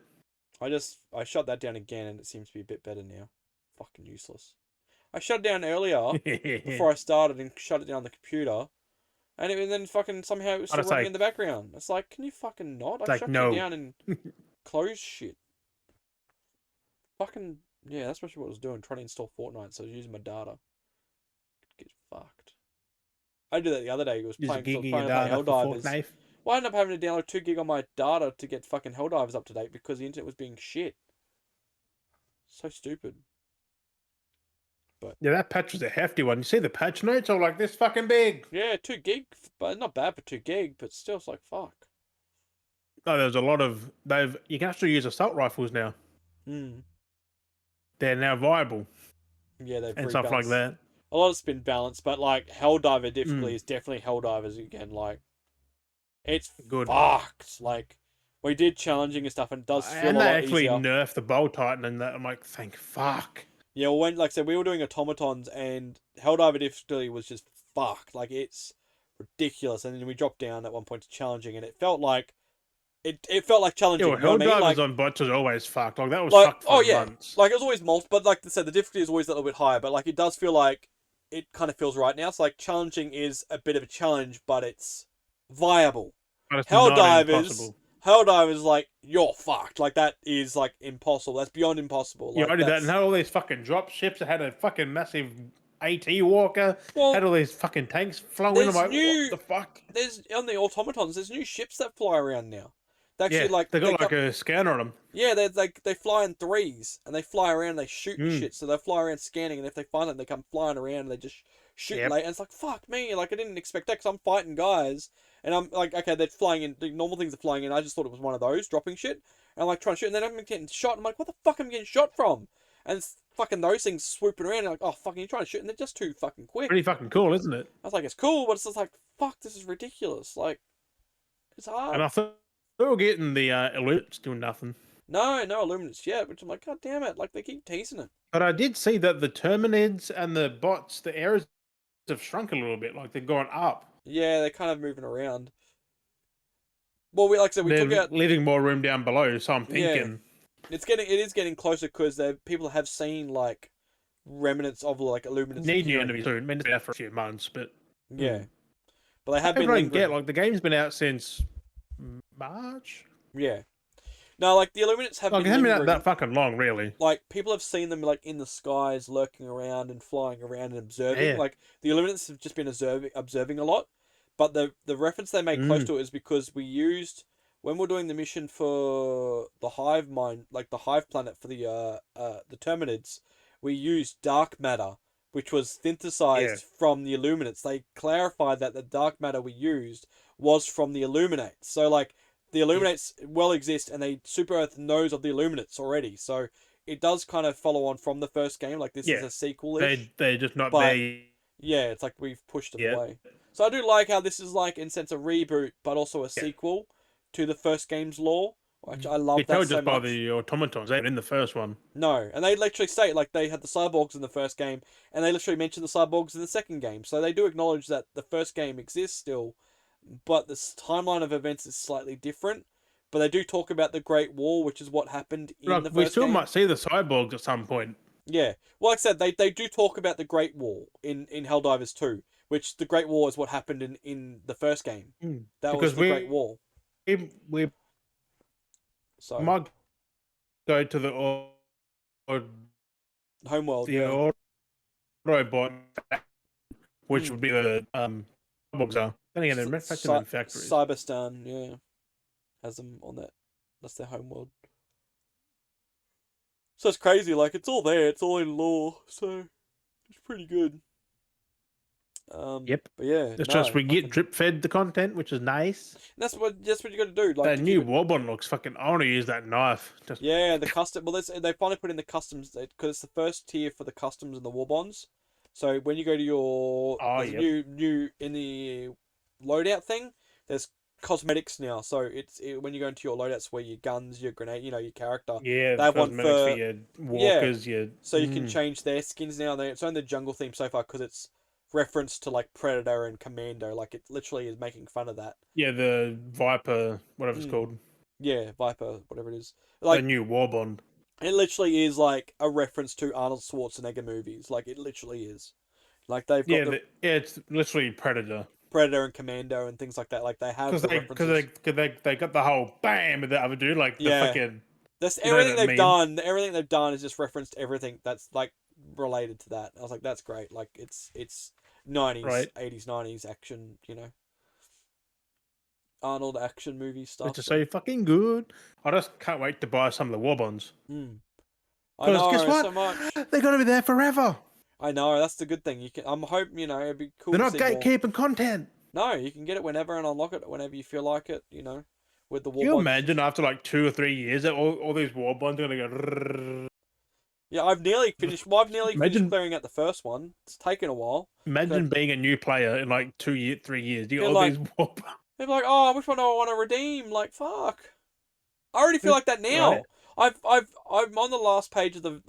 I shut that down again and it seems to be a bit better now. Fucking useless. I shut it down earlier before I started and shut it down on the computer, and then fucking somehow it was But still it's running in like, the background. It's like, can you fucking not? I shut you no. down and closed shit. Fucking yeah, that's actually what I was doing, trying to install Fortnite, so I was using my data. Get fucked. I did that the other day. I was Use a playing, so I gig was in your trying to play data for Helldivers. Fortnite. Well, I ended up having to download 2 gig on my data to get fucking Helldivers up to date because the internet was being shit. So stupid. But Yeah, that patch was a hefty one. You see the patch notes are like this fucking big. yeah, 2 gig, but not bad for 2 gig, but still, it's like fuck. Oh, there's a lot of you can actually use assault rifles now. Hmm. They're now viable Yeah, they've and stuff like rebalanced. that. A lot of spin balance, but like Helldiver difficulty Mm, is definitely Helldivers again. Like it's good. fucked. Like we did challenging and stuff, and it does feel And a they lot actually easier. nerfed the bolt titan and that. I'm like, thank fuck. Yeah, well, when like I said, we were doing automatons, and Helldiver difficulty was just fucked. Like it's ridiculous, and then we dropped down at one point to challenging, and it felt like it felt like Yeah, challenging. well, You know what I mean? Helldivers on bots is always fucked. Like that was Like fucked oh for yeah, months. like it was always multi, but like I said, the difficulty is always a little bit higher. But like it does feel like it kind of feels right now. It's like challenging is a bit of a challenge, but it's viable. But it's not Helldivers, impossible. Helldivers, like you're fucked. Like that is like impossible. That's beyond impossible. Yeah, Like I did that and that's had all these fucking drop ships. It had a fucking massive AT walker. Had well, all these fucking tanks flowing. I'm there's like, what new the fuck? there's on the automatons. There's new ships that fly around now. They actually Yeah, like they they got like come. a scanner on them. Yeah, they fly in threes and they fly around. And they shoot and Mm, shit. So they fly around scanning, and if they find them, they come flying around and they just shoot yep. late. And it's like fuck me. Like I didn't expect that because I'm fighting guys, and I'm like okay, they're flying in. The normal things are flying in. I just thought it was one of those dropping shit. And I'm like trying to shoot, and then I'm getting shot. I'm like, what the fuck am I getting shot from? And it's fucking those things swooping around. And like, oh fucking, you're trying to shoot, and they're just too fucking quick. Pretty fucking cool, isn't it? I was like, it's cool, but it's just like fuck, this is ridiculous. Like it's And hard. I thought they were getting the alerts doing nothing. No, no illuminance yet, which I'm like, god damn it! Like they keep teasing it. But I did see that the Terminids and the bots, the errors have shrunk a little bit. Like they're going up. Yeah, they're kind of moving around. Well, we like I said, we took They're out. leaving more room down below. So I'm Yeah, thinking, it is getting closer because people have seen like remnants of like illuminance need new appearing. enemies soon. I mean, it's been out for a few months, but Yeah, but they have I been don't get. lingering. Like the game's been out since March. Yeah, no, like the illuminants have Like it been hasn't been out that lingering. fucking long, really. Like people have seen them like in the skies, lurking around and flying around and observing. Yeah. Like the illuminants have just been observing a lot. But the reference they made close Mm. to it is because we used when we're doing the mission for the hive mind, like the hive planet for the Terminids, we used dark matter, which was Yeah. synthesized from the Illuminates. They clarified that the dark matter we used was from the Illuminates. So like the Yeah. Illuminates well exist, and they Super Earth knows of the Illuminates already. So it does kind of follow on from the first game. Like this is Yeah. a sequel ish, They're just not but there yeah, it's like we've pushed it yet. away. So I do like how this is like in sense a reboot, but also a Yeah. sequel to the first game's lore. Which I You love can tell that so just by much. the automatons, they were in the first one. No, and they literally state like they had the cyborgs in the first game, and they literally mention the cyborgs in the second game. So they do acknowledge that the first game exists still, but the timeline of events is slightly different. But they do talk about the Great War, which is what happened in the Like we first still game. might see the cyborgs at some point. Yeah. Well, like I said, they do talk about the Great War in Helldivers 2, which the Great War is what happened in the first game. That was Because the Great War. we So, might go to the Homeworld, the yeah. Autobot, which Mm. would be the cyborgs are. Then again, they're manufactured in factories. Cyberstan, yeah. Has them on that. That's their homeworld. So it's crazy, like, it's all there, it's all in lore, so it's pretty good. Yep. But yeah, It's no, just we get fucking- drip fed the content, which is nice. That's what you got to do. Like That to new keep it, Warbon looks fucking. I want to use that knife. Just yeah, the custom. Well, they finally put in the customs because it's the first tier for the customs and the war bonds. So when you go to your Oh, there's yep. new in the loadout thing. There's cosmetics now. So when you go into your loadouts where your guns, your grenade, your character, Yeah, they have one cosmetics for for your yeah. walkers, your So you can change their skins now. It's only the jungle theme so far because it's reference to like Predator and Commando. Like it literally is making fun of that. yeah, the Viper, whatever it's Mm. called, Yeah, Viper, whatever it is. the Like new War Bond. it literally is like a reference to Arnold Schwarzenegger movies. Like it literally is. Like they've got Yeah, the yeah, it's literally Predator Predator and Commando and things like that. Like they have because the references. they got the whole bam with the other dude, like the Yeah, fucking, that's you know, everything that they've meme. done. Everything they've done is just referenced everything that's like related to that. I was like, that's great. Like it's 90s, Right? 80s, 90s action. Arnold action movie It's stuff. just So so fucking good. I just can't wait to buy some of the War Bonds mm. I because guess know what? so much. They're gonna be there forever. I know that's the good thing. You can. I'm hoping it'd be cool They're to not see more. gatekeeping content. No, you can get it whenever and unlock it whenever you feel like it. With the war Can you bonds. imagine after like 2 or 3 years that all these War Bonds are gonna go? Yeah, I've nearly finished. Well, I've nearly finished Imagine clearing out the first one. It's taken a while. But imagine being a new player in like 2 years, 3 years. You got they're all these like, War Bonds, they're like, oh, which one do I want to redeem? Like, fuck. I already feel like that right? now. I'm on the last page of the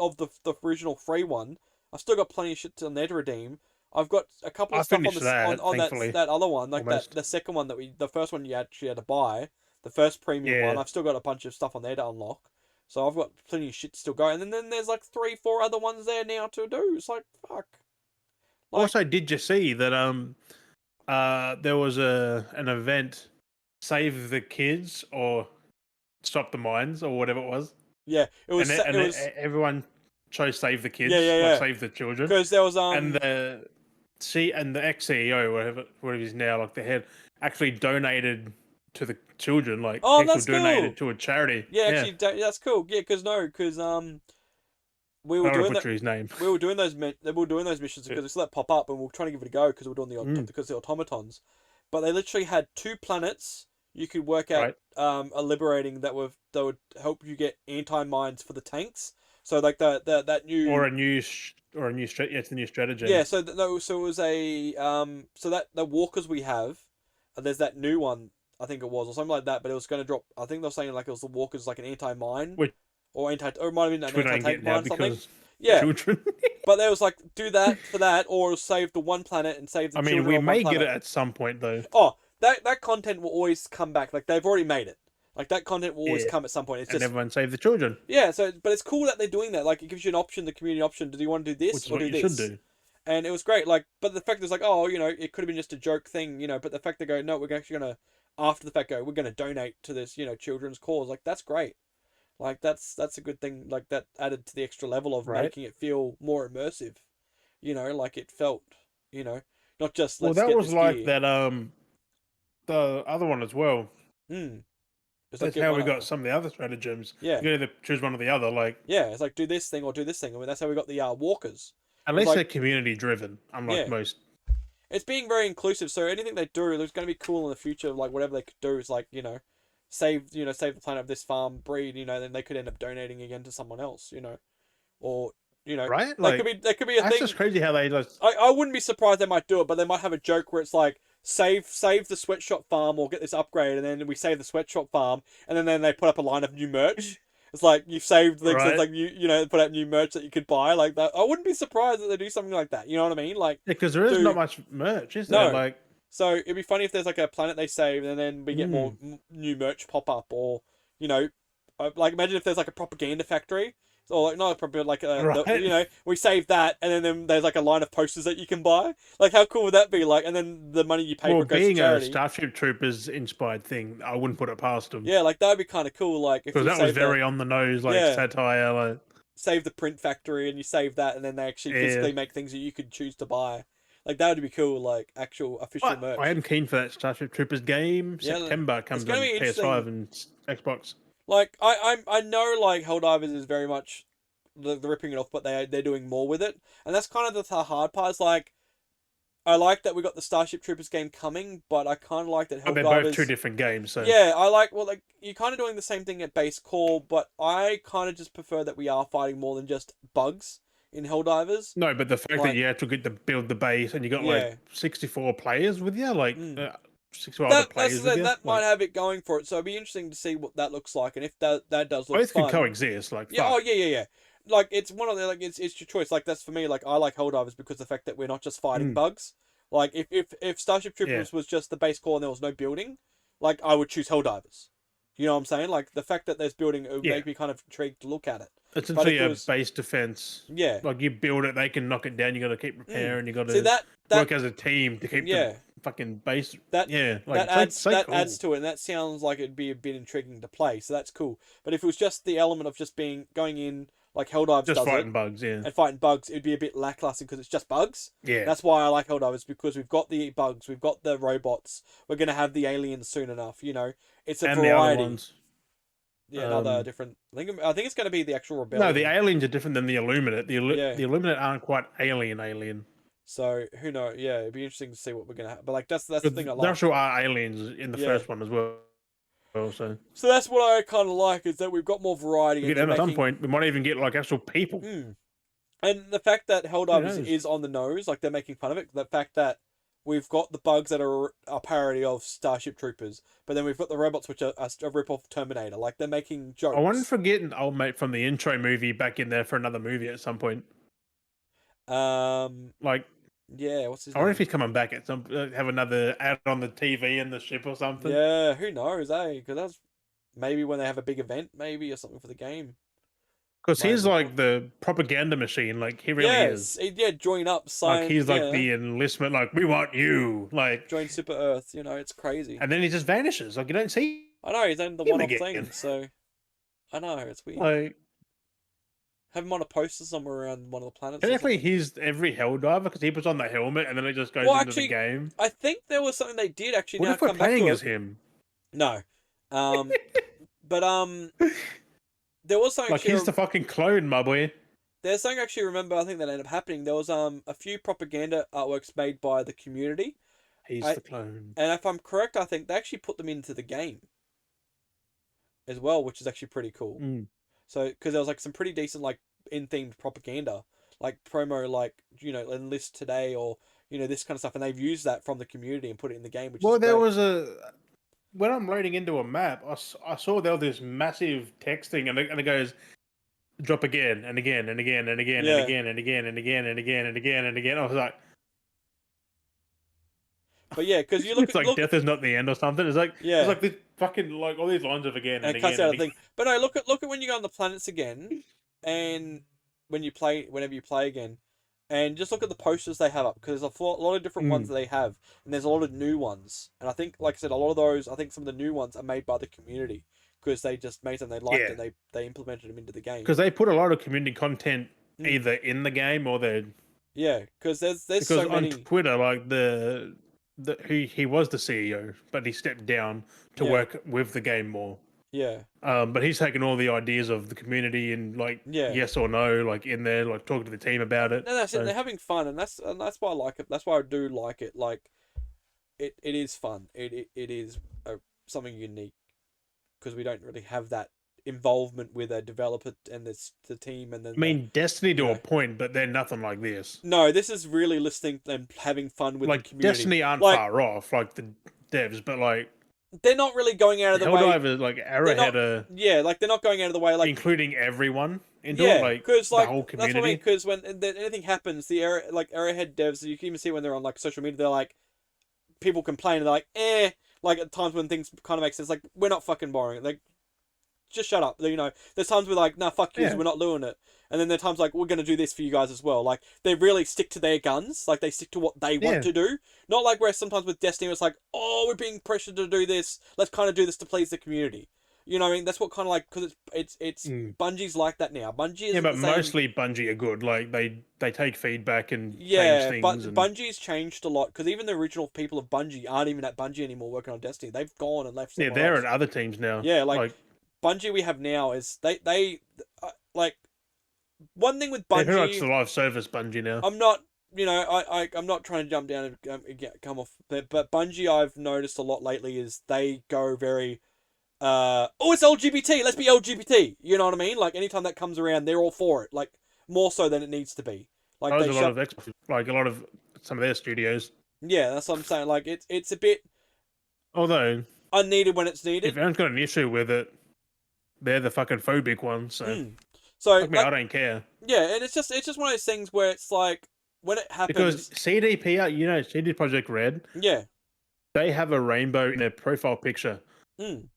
original free one. I've still got plenty of shit to there to redeem. I've got a couple I of stuff on finished this on, that, on that thankfully, that other one, like that almost. the second one the first one you actually had to buy, the first premium one. Yeah. I've still got a bunch of stuff on there to unlock. So I've got plenty of shit to still go. And then there's like 3, 4 other ones there now to do. It's like fuck. Like Also, did you see that there was an event, Save the Kids or Stop the Mines or whatever it was, yeah, it and was it, it and was it, everyone chose Save the yeah Kids, yeah like yeah Save the Children, because there was and the ex CEO, whatever he's now, like the head, actually donated to the children. Like oh he actually that's cool. donated to a charity. Yeah, Yeah, actually that's cool. Yeah, because we I were don't want to doing that. butcher his name. We were doing those missions because we saw that pop up, and we were trying to give it a go because we were doing Mm, because the automatons. But they literally had 2 planets you could work out right, are liberating that would help you get anti mines for the tanks. So like that or new a new strat. Yeah, it's the new yeah. stratagem. So it was a so that the walkers we have, there's that new one I think it was or something like that. But it was going to drop. I think they were saying like it was the walkers like an anti mine Which or it might have been an we anti don't get tank now mine or something. because Yeah, children. but there was like, do that for that, or save the one planet and save the I mean, children we on one may get it planet. at some point though. Oh, that content will always come back. Like they've already made it. Like that content will always Yeah, come at some point. It's and just everyone save the children, yeah. So, but it's cool that they're doing that. Like it gives you an option, the community option. Do you want to do this which is or what do you should this? do. And it was great. Like, but the fact is like, oh, it could have been just a joke thing, But the fact they go, no, we're actually gonna after the fact we're gonna donate to this, children's cause. Like that's great. Like that's a good thing. Like that added to the extra level of Right. making it feel more immersive. Like it felt, you know, not just Well, let's that get was this like gear. that. The other one as well. Hmm. It's like That's get how one we got up. some of the other stratagems. Yeah. You can either choose one or the other. Like, Yeah. It's like do this thing or do this thing. I mean, that's how we got the walkers. at It was least they're like, community driven, unlike yeah, most. it's being very inclusive. So anything they do, there's going to be cool in the future. Like whatever they could do is like save the planet of this farm breed. Then they could end up donating again to someone else. Or Right? that could be a That's thing. just crazy how they just. I wouldn't be surprised they might do it, but they might have a joke where it's like save the sweatshop farm or get this upgrade, and then we save the sweatshop farm, and then they put up a line of new merch. It's like you've saved things. It's Right? like put out new merch that you could buy like that. I wouldn't be surprised that they do something like that. You know what I mean? Like Yeah, because there is do not much merch, is there? no. Like, So it'd be funny if there's like a planet they save, and then we get more mm, new merch pop up, or you know, like imagine if there's like a propaganda factory, or like not a propaganda, like right? we save that, and then there's like a line of posters that you can buy. Like how cool would that be? Like, and then the money you pay for Well, it goes to being a charity. Starship Troopers inspired thing, I wouldn't put it past them Yeah, like that would be kind of cool. Like if because you that was save very on the nose, like yeah satire. Like, save the print factory and you save that, and then they actually yeah. physically make things that you could choose to buy. Like that would be cool. Like actual official But I merch. am keen for that Starship Troopers game. Yeah, September it's comes gonna on be interesting. PS5 and Xbox. Like I know like Helldivers is very much the ripping it off, but they're doing more with it, and that's kind of the hard part. Is like I like that we got the Starship Troopers game coming, but I kind of like that But they're both two Helldivers. different games, so Yeah, I like like you're kind of doing the same thing at base core, but I kind of just prefer that we are fighting more than just bugs in Helldivers. no. But the fact that Like you actually get to build the base and you got like yeah, 64 players with you, like mm. 6 other That's players with you. that might Like, have it going for it. So it'd be interesting to see what that looks like, and if that does look both can fun. coexist. Like, Yeah. Oh fuck. yeah, yeah, yeah. Like it's one of the like it's your choice. Like that's for me. Like I like Helldivers because the fact that we're not just fighting Mm, bugs. Like if Starship yeah, Troopers was just the base core and there was no building, like I would choose Helldivers. You know what I'm saying? Like the fact that there's building, it would yeah. make me kind of intrigued to look at it. But Essentially, if it a was, base defense. yeah, Like you build it, they can knock it down. You got to keep mm. repairing. You got See to that work as a team to keep the yeah fucking base. that Yeah, like it's like so that adds cool. to it, and that sounds like it'd be a bit intriguing to play. So that's cool. But if it was just the element of just being going in like Helldives Just does it fighting bugs. Yeah, and fighting bugs, it'd be a bit lackluster because it's just bugs. yeah. That's why I like Helldivers because we've got the bugs, we've got the robots, we're gonna have the aliens soon enough. You know, it's a And the other variety. ones. Yeah, another Um, different. I think it's gonna be the actual no, the rebellion. aliens are different than the Illuminate. Yeah. The Illuminate aren't quite alien. So who knows? Yeah, it'd be interesting to see what we're gonna have. But like that's the But thing I there like. actually are aliens in the Yeah. first one as well. So So that's what I kind of like is that we've got more variety we and get they're them at some making. point. We might even get like actual people. And the fact that Who Helldivers knows? is on the nose, like they're making fun of it. The fact that we've got the bugs that are a parody of Starship Troopers, but then we've got the robots which are a rip off Terminator. Like they're making I wonder if jokes. we're getting old mate from the intro movie back in there for another movie at some point. Um, Like, yeah, what's his I wonder if name? he's coming back at some have another ad on the TV in the ship or something. Yeah, who knows, eh? Because that's maybe when they have a big event, maybe or something for the game. Because Might he's look like on. the propaganda machine. Like he really is. Yes, yeah, join up, Like sign, he's like yeah, the enlistment. Like we want you. Like, join Super Earth. You know, it's crazy. and then he just vanishes. Like you don't see I know he's only the him one-off again. thing, so I know it's weird. Like Have him on a poster somewhere around one of the planets or technically, something. he's every Helldiver because he puts on the helmet and then it just goes Well, into the actually, game. I think there was something they did actually. What Now if we're come back playing to as it. him? No, um, but there was something Like actually. he's the fucking clone, my boy. There's something actually. Remember, I think that ended up happening. There was a few propaganda artworks made by the community. He's I the clone. and if I'm correct, I think they actually put them into the game as well, which is actually pretty cool. Mm. So because there was like some pretty decent like in themed propaganda, like promo, like enlist today or this kind of stuff, and they've used that from the community and put it in the game, which is Well, there great. was a when I'm loading into a map, I saw there was this massive texting, and it goes drop again and again and again and again and Yeah, again and again and again and again and again and again. I was like, but yeah, because you look it's at like death is not the end or something. It's yeah, like this fucking like all these lines of again and and it cuts again out and a thing. again. But no, look at when you go on the planets again, and whenever you play again, and just look at the posters they have up because there's a lot of different ones Mm. that they have, and there's a lot of new ones. And I think, like I said, a lot of those, I think some of the new ones are made by the community because they just made them they liked Yeah, and they implemented them into the game. because they put a lot of community content Mm. either in the game or they Yeah, because there's because so on many. Twitter like the he was the CEO, but he stepped down to Yeah, work with the game more. yeah, But he's taken all the ideas of the community and like yeah. yes or no, like in there, like talking to the team about it. No, that's it. So They're having fun, and that's why I like it. That's why I do like it. Like it is fun. It is something unique because we don't really have that involvement with a developer and the team and I then mean, Destiny you to a know. point, but they're nothing like this. No, this is really listening and having fun with the Like community. Destiny aren't Like far off, like the devs, but like they're not really going out of the way. Helldiver, like They're not. Arrowhead are Yeah, like they're not going out of the way. Like including everyone into it, yeah, like because the like whole that's what I mean. community. Because when anything happens, the Arrowhead devs, you can even see when they're on like social media, they're like people complain, and they're like, eh. Like at times when things kind of make sense, like we're not fucking boring. Like just shut up. There's times we're like, nah, fuck you, Yeah, we're not doing it. And then there are times like, we're going to do this for you guys as well. Like, they really stick to their guns. Like, they stick to what they want yeah. to do. Not like where sometimes with Destiny, it's like, oh, we're being pressured to do this. Let's kind of do this to please the community. You know what I mean? That's what kind of like, because it's Mm. Bungie's like that now. Bungie Yeah, isn't but the same. mostly Bungie are good. Like they take feedback and change Yeah, but things. And Bungie's changed a lot because even the original people of Bungie aren't even at Bungie anymore working on Destiny. They've gone and left yeah, somewhere they're else. at other teams now. Yeah, like Like Bungie we have now is they like one thing with they're pretty much Bungie. the live service Bungie now. I'm not, I'm not trying to jump down and come off, but Bungie I've noticed a lot lately is they go very, oh, it's LGBT, let's be LGBT. You know what I mean? Like anytime that comes around, they're all for it. Like more so than it needs to be. Like There's they a lot shut, of like a lot of some of their studios. yeah, that's what I'm saying. Like it's a bit. Although, unneeded when it's if needed. anyone's got an issue with it, they're the fucking phobic ones. So, Mm. So fuck me, like I don't care. yeah, and it's just one of those things where it's like when it Because happens, CDPR, CD Project Red, yeah. they have a rainbow in their profile picture. Mm.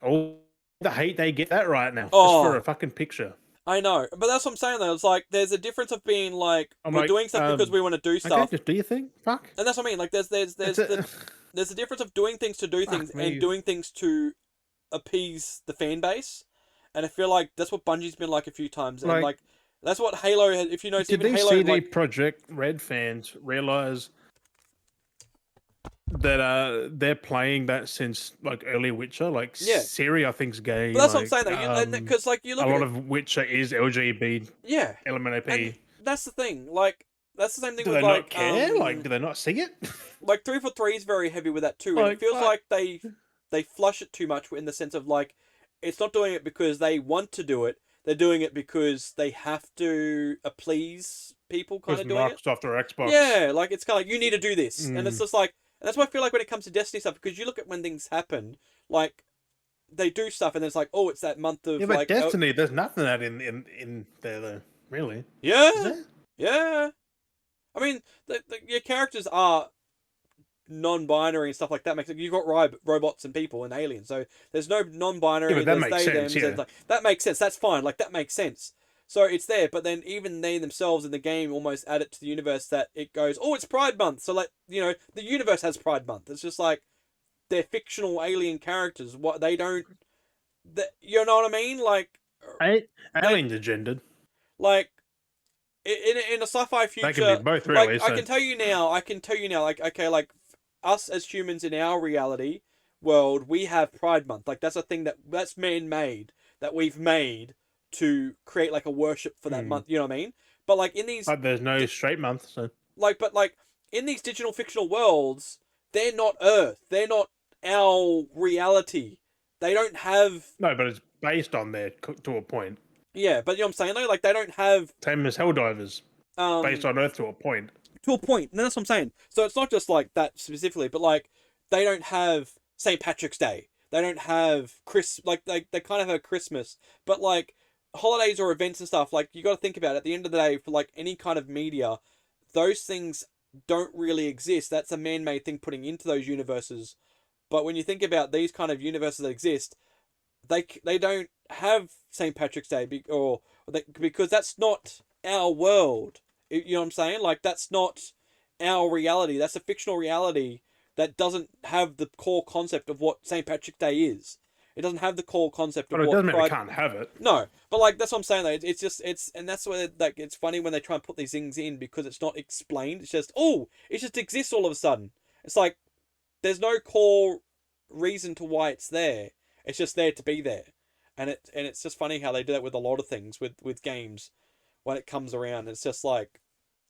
All the hate they get that right now, just for a Oh, fucking picture. I know, but that's what I'm saying though. It's like there's a difference of being like I'm we're like, doing stuff because we want to do okay, stuff, just do your thing. Fuck. and that's what I mean. Like That's it. there's a difference of doing things to do things Fuck and me. doing things to appease the fan base, and I feel like that's what Bungie's been like a few times, and Like, like that's what Halo has. If you notice, did even these Halo, CD like Project Red fans realize that they're playing that since like early Witcher? Like yeah, Siri, I think's but gay. that's what I'm Like saying though. Because like you a look at lot it, of Witcher is LGBT, yeah, and LMNOP. that's the thing. Like that's the same thing Do with they not care? Like, do they not see it? like 343 is very heavy with that too, and it Like, feels fuck. like they flush it too much in the sense of like it's not doing it because they want to do it. They're doing it because they have to please people, kind Because of doing it. Microsoft or Xbox. Yeah, like it's kind of like you need to do this, and it's Mm. just like and that's why I feel like when it comes to Destiny stuff, because you look at when things happen, like they do stuff, and it's like oh, it's that month Yeah, of but like Destiny, there's nothing that in there though. Really? Is yeah, there? yeah. I mean, your characters are non-binary and stuff like that. Makes it you've got robots and people and aliens, so there's no Yeah, non-binary. but that There's makes they sense. them. There's Yeah. like that makes sense. That's fine. Like that makes sense. So it's there, but then even they themselves in the game almost add it to the universe that it goes, oh, it's Pride Month. So like the universe has Pride Month. It's just like they're fictional alien characters. What they don't, you know what I mean? Like they Aliens are gendered. like in a sci-fi They can be future, both, like really. I So can tell you now, like okay, like us as humans in our reality world, we have Pride Month. Like that's a thing that's man-made that we've made to create like a worship for that hmm. month. You know what I mean? But like in these, But there's no straight month. So like in these digital fictional worlds, they're not Earth. They're not our reality. They don't have no, but it's based on there to a point. yeah, but you know what I'm saying though. Like they don't have Same as Helldivers, based um on Earth to a point. to a point. And that's what I'm saying. So it's not just like that specifically, but like they don't have St. Patrick's Day. They don't have they kind of have Christmas, but like holidays or events and stuff. Like you got to think about it. At the end of the day, for like any kind of media, those things don't really exist. That's a man-made thing putting into those universes. But when you think about these kind of universes that exist, they don't have St. Patrick's Day because that's not our world. You know what I'm saying? Like that's not our reality. That's a fictional reality that doesn't have the core concept of what St. Patrick's Day is. It doesn't have the core concept But of it what doesn't mean they Pride. can't have it. No, but like that's what I'm saying though. It's just and that's where like it's funny when they try and put these things in because it's not explained. It's just it just exists all of a sudden. It's like there's no core reason to why it's there. It's just there to be there, and it's just funny how they do that with a lot of things with games when it comes around. It's just like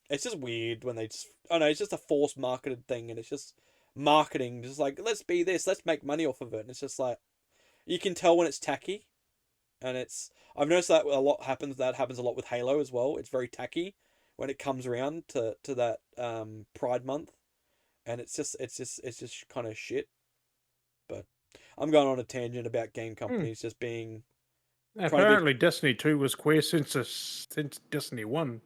it's just weird when they just I don't know. It's just a forced marketed thing, and it's just marketing. Just like let's be this, let's make money off of it. And it's just like you can tell when it's tacky, and it's I've noticed that a lot happens. That happens a lot with Halo as well. It's very tacky when it comes around to that Pride Month, and it's just kind of shit. But I'm going on a tangent about game Hmm. companies just being trying to be Apparently, Destiny 2 was queer since Destiny 1.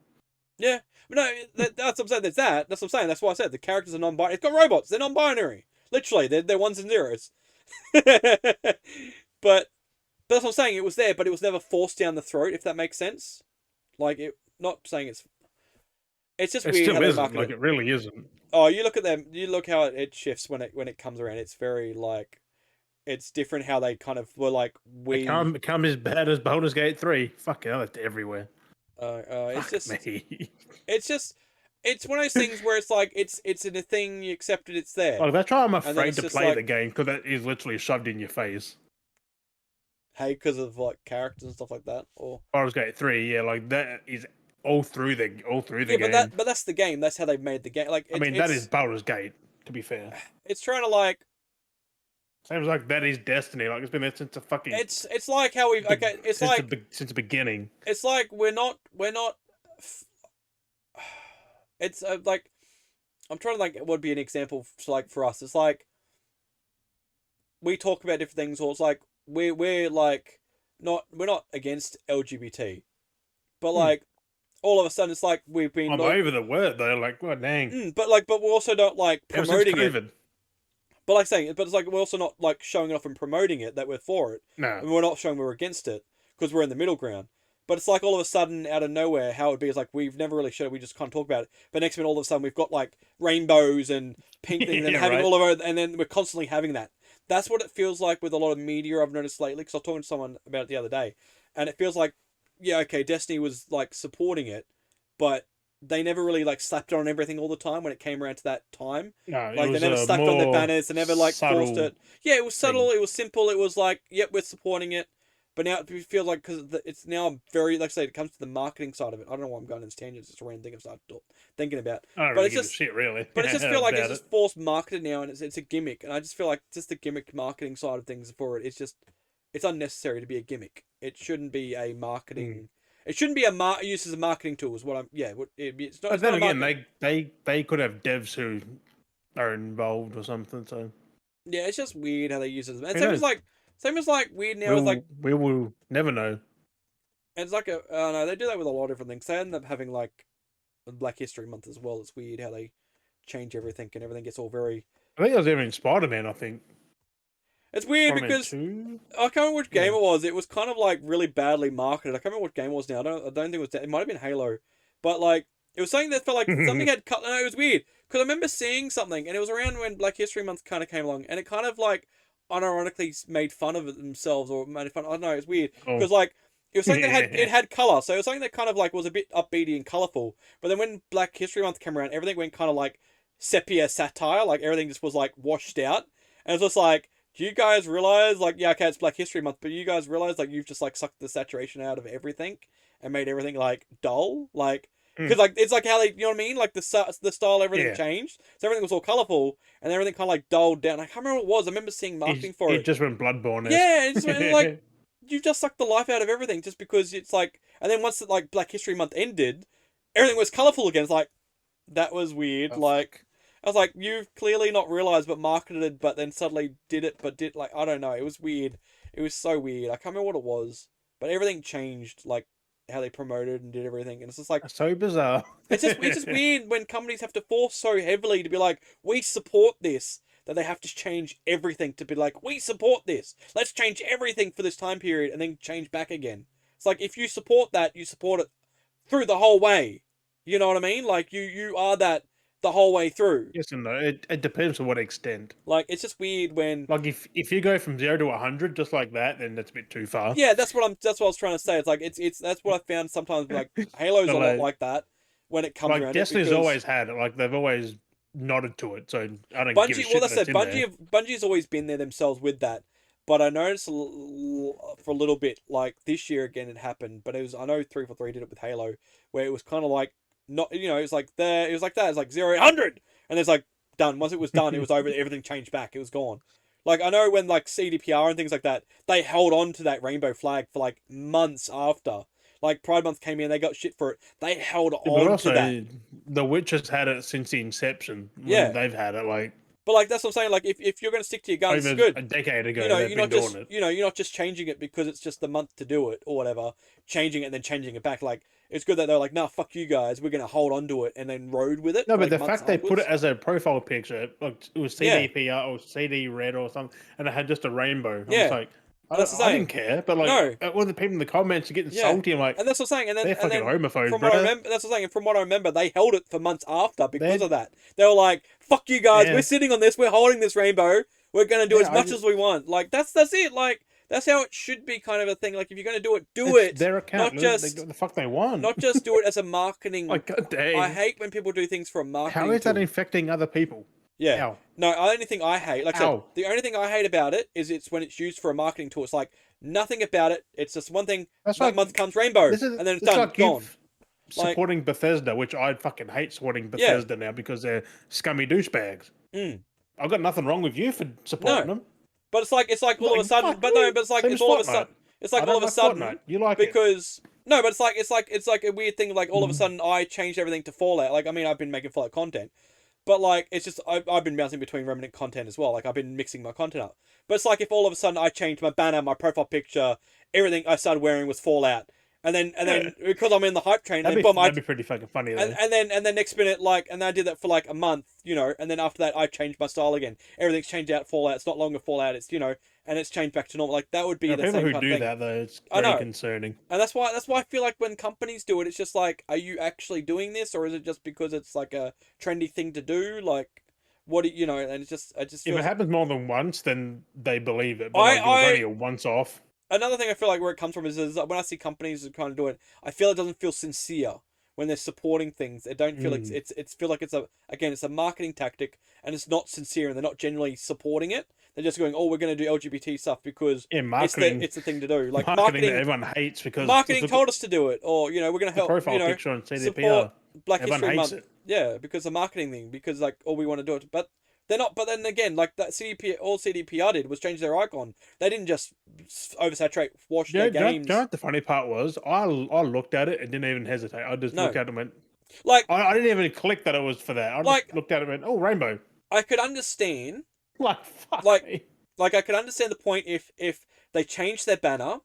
yeah. But no, that's what I'm saying. There's that. That's what I'm saying. That's why I said the characters are non-binary. It's got robots. They're non-binary. Literally, they're ones and zeros. but that's what I'm saying. It was there, but it was never forced down the throat. If that makes sense. Like it. Not saying it's just It weird how still they isn't. market Like, it. it really isn't. Oh, you look at them. You look how it shifts when it comes around. It's very like it's different how they kind of were like It come as bad as Baldur's Gate 3. Fuck hell, it's everywhere. it's Fuck just me. it's just it's one of those things where it's like it's in a thing you accept it, it's there, Like, that's why I'm and then afraid it's to just play the like game, because that is literally shoved in your face. hey because of like characters and stuff like that or Baldur's Gate 3, yeah, like, that is all through the yeah, game. but that's the game. That's how they've made the game. Like I mean, that is Baldur's Gate, to be fair. it's trying to like Seems like that is Destiny. Like, it's been there since the fucking it's like how we okay. It's like since the beginning. it's like we're not. It's like I'm trying to like what would be an example like for us. It's like we talk about different things, or it's like we're like we're not against LGBT, but Hmm. like all of a sudden it's like we've been I'm over the word though. Like, what dang? but we also don't like Ever since promoting it. COVID. But like saying, but it's like we're also not like showing it off and promoting it that we're for it, No. and we're not showing we're against it because we're in the middle ground. But it's like all of a sudden, out of nowhere, how it'd be is like we've never really showed it. We just can't talk about it. But next minute, all of a sudden, we've got like rainbows and pink things, and Yeah, having right. all of our, and then we're constantly having that. That's what it feels like with a lot of media I've noticed lately. Because I was talking to someone about it the other day, and it feels like, yeah, okay, Destiny was like supporting it, but they never really like slapped it on everything all the time when it came around to that time. No, it Like they was never a slapped on their more banners. They never like forced subtle it. Yeah, it was subtle. thing. It was simple. It was like, yep, we're supporting it. But now it feels like because it's now very, like I say, it comes to the marketing side of it. I don't know why I'm going in this tangent. It's just a random thing I've started thinking about. I don't But really it's give a just, shit, really, but it just feel like it's about it. just forced marketed now, and it's a gimmick. And I just feel like just the gimmick marketing side of things for it. It's just it's unnecessary to be a gimmick. It shouldn't be a Mm. marketing. It shouldn't be a use as a marketing tool. Is what I'm. Yeah, it's not. But It's not then a again, marketing. they could have devs who are involved or something. So Yeah, it's just weird how they use it. And who knows? same as like weird now with like We will never know. it's like a no, they do that with a lot of different things. They end up having like Black History Month as well. It's weird how they change everything and everything gets all very. I think it was even Spider Man. I think It's weird Spider Man because 2. I can't remember which Yeah. game it was. It was kind of like really badly marketed. I can't remember what game it was now. I don't think it was. It might have been Halo, but like it was something that felt like something had cut. No, it was weird because I remember seeing something, and it was around when Black History Month kind of came along, and it kind of like unironically made fun of it themselves or made fun. I don't know. It's weird Oh, because like. It was something that had yeah. it had color, so it was something that kind of like was a bit upbeaty and colorful. But then when Black History Month came around, everything went kind of like sepia satire, like everything just was like washed out, and it was just like, do you guys realize, like, yeah, okay, it's Black History Month, but you guys realize, like, you've just, like, sucked the saturation out of everything and made everything, like, dull? Like, because, Mm. like, it's like how they, you know what I mean? Like, the style, everything Yeah. changed. So everything was all colorful and everything kind of, like, dulled down. I can't remember what it was. I remember seeing marketing for It it. just went Bloodborne esque. Yeah, and, like, you've just sucked the life out of everything just because it's, like, and then once, like, Black History Month ended, everything was colorful again. It's like, that was weird. Oh, Like, fuck. I was like, you've clearly not realized, but marketed it, but then suddenly did it, but did like I don't know. It was weird. It was so weird. I can't remember what it was, but everything changed, like how they promoted and did everything, and it's just like That's so bizarre. it's just weird when companies have to force so heavily to be like, we support this, that they have to change everything to be like, we support this. Let's change everything for this time period, and then change back again. It's like if you support that, you support it through the whole way. You know what I mean? Like you are that the whole way through. Yes and no. It depends to what extent. Like it's just weird when Like if you go from 0 to 100 just like that, then that's a bit too far. yeah, that's what I was trying to say. It's like it's that's what I found sometimes like Halo's But a lot like that when it comes like around it Destiny's because always had it. Like they've always nodded to it. So I don't give a Bungie, well, shit that that's it's said in there. Bungie's always been there themselves with that, but I noticed for a little bit like this year again it happened, but it was I know 343 did it with Halo where it was kind of like not it was like there it was like that it's like 0 to 100 and it's like done once it was done it was over everything changed back it was gone. Like I know when like CDPR and things like that they held on to that rainbow flag for like months after. Like Pride Month came in, they got shit for it. They held But on to that. also, The Witcher's had it since the inception when Yeah, they've had it. Like but like that's what I'm saying. Like if you're gonna stick to your guns, over good. a decade ago, You know, they've you're been not doing just it. you're not just changing it because it's just the month to do it or whatever, changing it and then changing it back. Like it's good that they're like, nah, fuck you guys, we're gonna hold on to it and then rode with it No, for but like the months fact they put it afterwards. as a profile picture, like it was Yeah, CDPR or CD red or something, and it had just a rainbow. I'm just yeah, like, and that's the I didn't saying. care, but like, No, all the people in the comments are getting yeah, salty. I'm like, and that's what I'm saying. they're And fucking then homophobes, from what I bro. remember, that's what I'm saying. And from what I remember, they held it for months after because They're of that. They were like, fuck you guys, we're yeah, sitting on this, we're holding this rainbow, we're gonna do as yeah. much as we want. Like that's it. Like that's how it should be, kind of a thing. Like if you're gonna do It's it, their account. not They do just what the fuck they want. not just do it as a marketing. Like, god I dang, hate when people do things for a how marketing is that tool. infecting other people? Yeah. How? No, the only thing I hate, like I said, How? the only thing I hate about it is it's when it's used for a marketing tool. It's like nothing about it. It's just one thing. That's That like month comes rainbow, and then it's this is done, like gone. you've Like, supporting Bethesda, which I fucking hate supporting yeah, Bethesda now because they're scummy douchebags. mm, I've got nothing wrong with you for supporting no. them. But it's like all of a Like, sudden. fuck But no, you. but it's like Same it's as all of a Fortnite. sudden. It's I like all don't of a like sudden Fortnite. You like it. because no, but it's like a weird thing. Like all of a sudden, I changed everything to Fallout. Like I mean, I've been making Fallout content, But like, it's just I've been bouncing between Remnant content as well. Like I've been mixing my content up. But it's like if all of a sudden I changed my banner, my profile picture, everything I started wearing was Fallout, and Yeah, then because I'm in the hype train, then boom, that'd be pretty fucking funny though. and then next minute like, and then I did that for like a month, and then after that I changed my style again. Everything's changed out Fallout. It's not longer Fallout. It's and it's changed back to normal. Like that would be There are the people same who kind of do thing. that though. It's I very know. concerning. And that's why I feel like when companies do it, it's just like, are you actually doing this, or is it just because it's like a trendy thing to do? Like, what do you know? And it just If it feels. happens more than once, then they believe it. But I like, if it's only I a once off, Another thing I feel like where it comes from is that when I see companies that kind of do it, I feel it doesn't feel sincere when they're supporting things. It don't feel like mm. it's feel like it's a marketing tactic, and it's not sincere, and they're not genuinely supporting it. They're just going, oh, we're going to do LGBT stuff because Yeah, marketing, it's the thing to do. Like marketing that everyone hates because just marketing look at told us to do it, or we're going to the help, profile picture on support CDPR. Black Everyone History hates Month. it. Yeah, because the marketing thing, because like all we want to do it, but they're not. But then again, like that CDP, all CDPR did was change their icon. They didn't just oversaturate, wash their Do you know games. what the funny part was? I looked at it and didn't even hesitate. I just looked No, at it and went, like I didn't even click that it was for that. I just like looked at it and went, oh, rainbow. I could understand, Like, fuck like me. I could understand the point if they changed their banner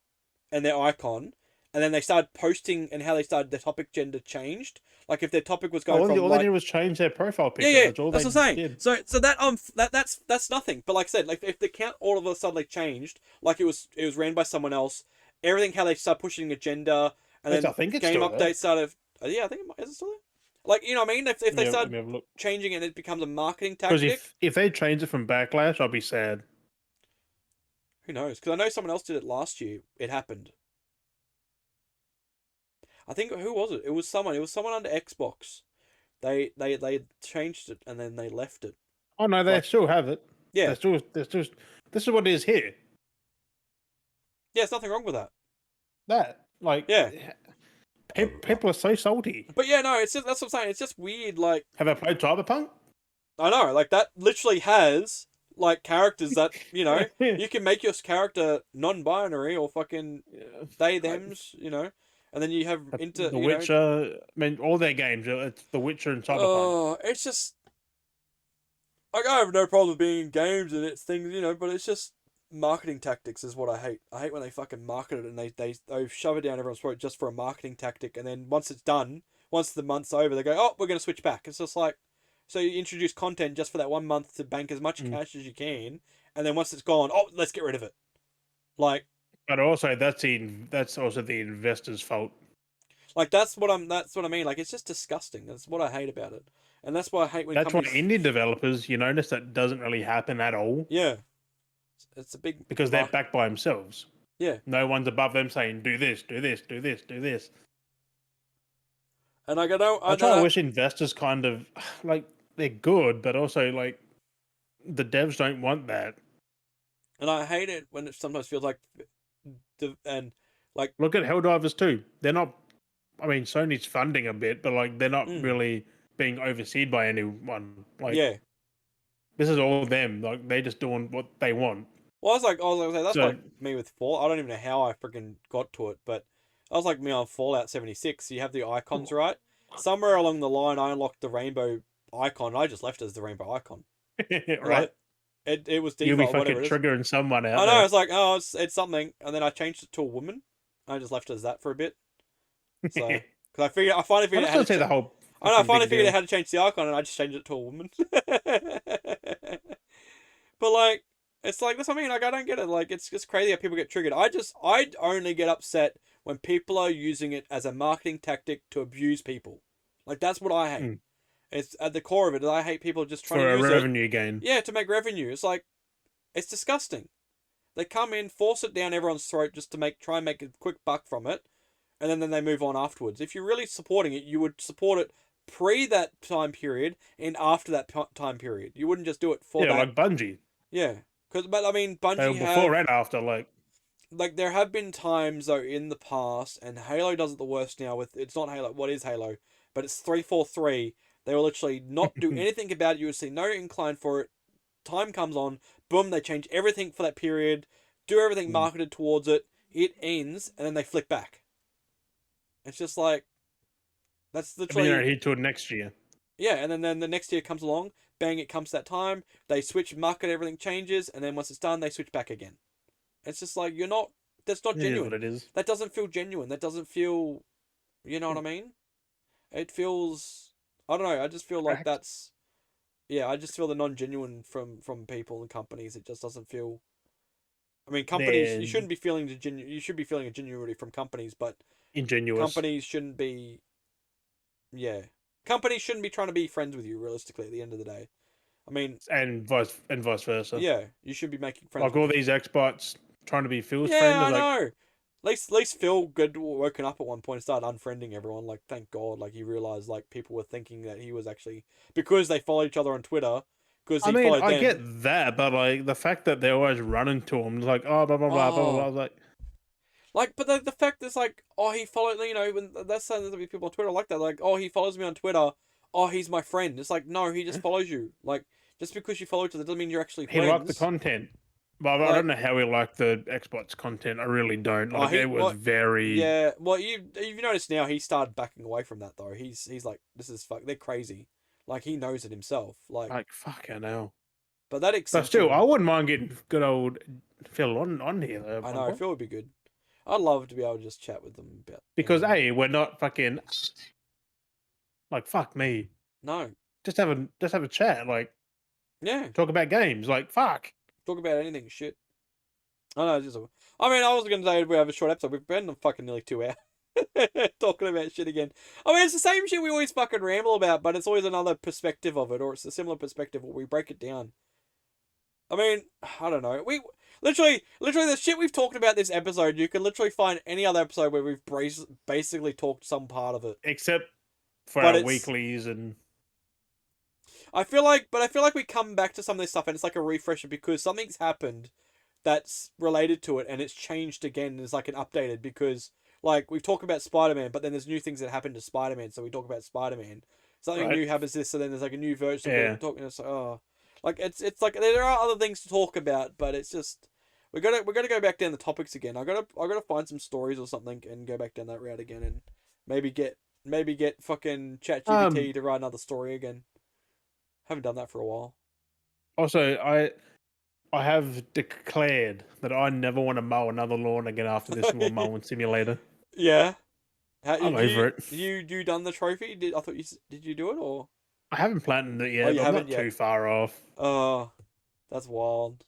and their icon, and then they started posting and how they started their topic gender changed. Like if their topic was going from All they like did was change their profile yeah, picture. yeah, That's all that's they what I'm saying. did. So that's nothing. But like I said, like if the account all of a sudden like changed, like it was ran by someone else, everything how they start pushing agenda, and Which I then think it's game still there. updates started. Yeah, I think is it still there? Like what I mean? If they Let start me have a look. changing it, and it becomes a marketing Because tactic. if they change it from backlash, I'll be sad. Who knows? Because I know someone else did it last year. It happened. I think who was it? It was someone. It was someone under Xbox. They changed it and then they left it. Oh no, they Like still have it. yeah, They're still. This is what it is here. yeah. There's nothing wrong with that. That like Yeah. people are so salty. But yeah, no, it's just that's what I'm saying. It's just weird. Like Have I played Cyberpunk? I know, like that literally has like characters that you can make your character non-binary or fucking Yeah, they like, them's, and then you have The Witcher. I mean, all their games. It's The Witcher and Cyberpunk. Oh, it's just like I have no problem being in games and it's things, but it's just marketing tactics is what I hate. I hate when they fucking market it and they shove it down everyone's throat just for a marketing tactic, and then once it's done, once the month's over, they go, oh, we're gonna switch back. It's just like, so you introduce content just for that 1 month to bank as much Mm. cash as you can, and then once it's gone, oh, let's get rid of it. Like, But also, that's also the investor's fault. that's what I mean. Like, it's just disgusting. That's what I hate about it, and that's why I hate when That's why companies. indie developers, you notice that doesn't really happen at all Yeah, it's a big because they're backed by themselves. Yeah, No one's above them saying, do this, do this, do this, do this. and like I don't. I And then try to wish investors kind of like they're good, but also like the devs don't want that. and I hate it when it sometimes feels like, and like Look at Helldivers 2. They're not. I mean, Sony's funding a bit, but like they're not mm, really being overseen by anyone. Like yeah. this is all them. Like they're just doing what they want. Well, I was gonna say that's So like me with Fallout. I don't even know how I freaking got to it, but I was like me on Fallout 76. You have the icons right. Somewhere along the line, I unlocked the rainbow icon. I just left it as the rainbow icon. right, Like it was you'll be default, whatever fucking it is. triggering someone out I know. there. It's like it's something, and then I changed it to a woman. I just left it as that for a bit. So because I finally I figured out just how don't to. see the whole I know. I fucking finally big figured out deal. how to change the icon, and I just changed it to a woman. But like, it's like that's what I mean. Like, I don't get it. Like, it's just crazy how people get triggered. I only get upset when people are using it as a marketing tactic to abuse people. Like, that's what I hate. Mm. It's at the core of it. I hate people just trying For to a use it. revenue gain. Yeah, to make revenue. It's like, it's disgusting. They come in, force it down everyone's throat just to try and make a quick buck from it, and then they move on afterwards. If you're really supporting it, you would support it pre that time period and after that time period. You wouldn't just do it for Yeah, that. like Bungie. Yeah, but I mean, They were Bungie before have and after. like there have been times though in the past, and Halo does it the worst now. With it's not Halo. What is Halo? But it's 343. They will literally not do anything about it. You will see no incline for it. Time comes on, boom, they change everything for that period, do everything marketed towards it. It ends, and then they flick back. It's just like that's I mean, you literally don't heed to it next year. Yeah, and then the next year comes along, bang, it comes that time. They switch market, everything changes, and then once it's done, they switch back again. It's just like you're not. That's not It is what genuine. it is. That doesn't feel genuine. That doesn't feel. You know what Hmm. I mean? It feels. I don't know. I just feel like Correct. that's. Yeah, I just feel the non-genuine from people and companies. It just doesn't feel. I mean, companies. You They're shouldn't be feeling the genuine. You should be feeling a genuinity from companies, but ingenuous companies shouldn't be. Yeah, companies shouldn't be trying to be friends with you. Realistically, at the end of the day, I mean, and vice versa. yeah, you should be making friends Like with all the. these experts trying to be Phil's friend Yeah, is I like, know. At least Phil good woken up at one point and started unfriending everyone. Like, thank God. Like he realized like people were thinking that he was actually because they follow each other on Twitter because I he mean, followed I get them. that, but like the fact that they're always running to him, like, oh, blah blah blah blah blah blah. I Oh, was like, like, but the fact is like, oh, he followed. You know, when that's something there'll be people on Twitter like that. Like, oh, he follows me on Twitter. Oh, he's my friend. It's like, no, he just eh, follows you. Like, just because you follow each other doesn't mean you're actually he liked the friends. content, but I don't Like, know how he liked the Xbox content. I really don't. oh, Like it he was what? very. Yeah, well, you've noticed now he started backing away from that though. He's like, this is fuck. They're crazy. Like he knows it himself. Like, Like fuck, I know. but that But still, I extension, wouldn't mind getting good old Phil on here though at I one know, point Phil would be good. I'd love to be able to just chat with them about because anything. we're not fucking like fuck me. No, Just have a chat. Like yeah, talk about games. Like fuck. talk about anything. Shit. I know. I mean, I was gonna say we have a short episode. We've been on fucking nearly 2 hours talking about shit again. I mean, it's the same shit we always fucking ramble about, but it's always another perspective of it, or it's a similar perspective where we break it down. I mean, I don't know. We literally the shit we've talked about this episode. You can literally find any other episode where we've basically talked some part of it. Except for But our it's weeklies and I feel like we come back to some of this stuff and it's like a refresher because something's happened that's related to it and it's changed again. It's like an updated because like we talk about Spider Man, but then there's new things that happen to Spider Man, so we talk about Spider Man. Something right. new happens to this, so then there's like a new version of Yeah. it talking. It's like, oh, like it's like there are other things to talk about, but it's just we gotta go back down the topics again. I gotta find some stories or something and go back down that route again and maybe get fucking Um. ChatGPT to write another story again. Haven't done that for a while. Also, I have declared that I never want to mow another lawn again after this mowing simulator. Yeah. How I'm did over it. you done the trophy? I thought did you do it or I haven't planted it oh yet, you but I'm haven't not yet? too far off. Oh, that's wild.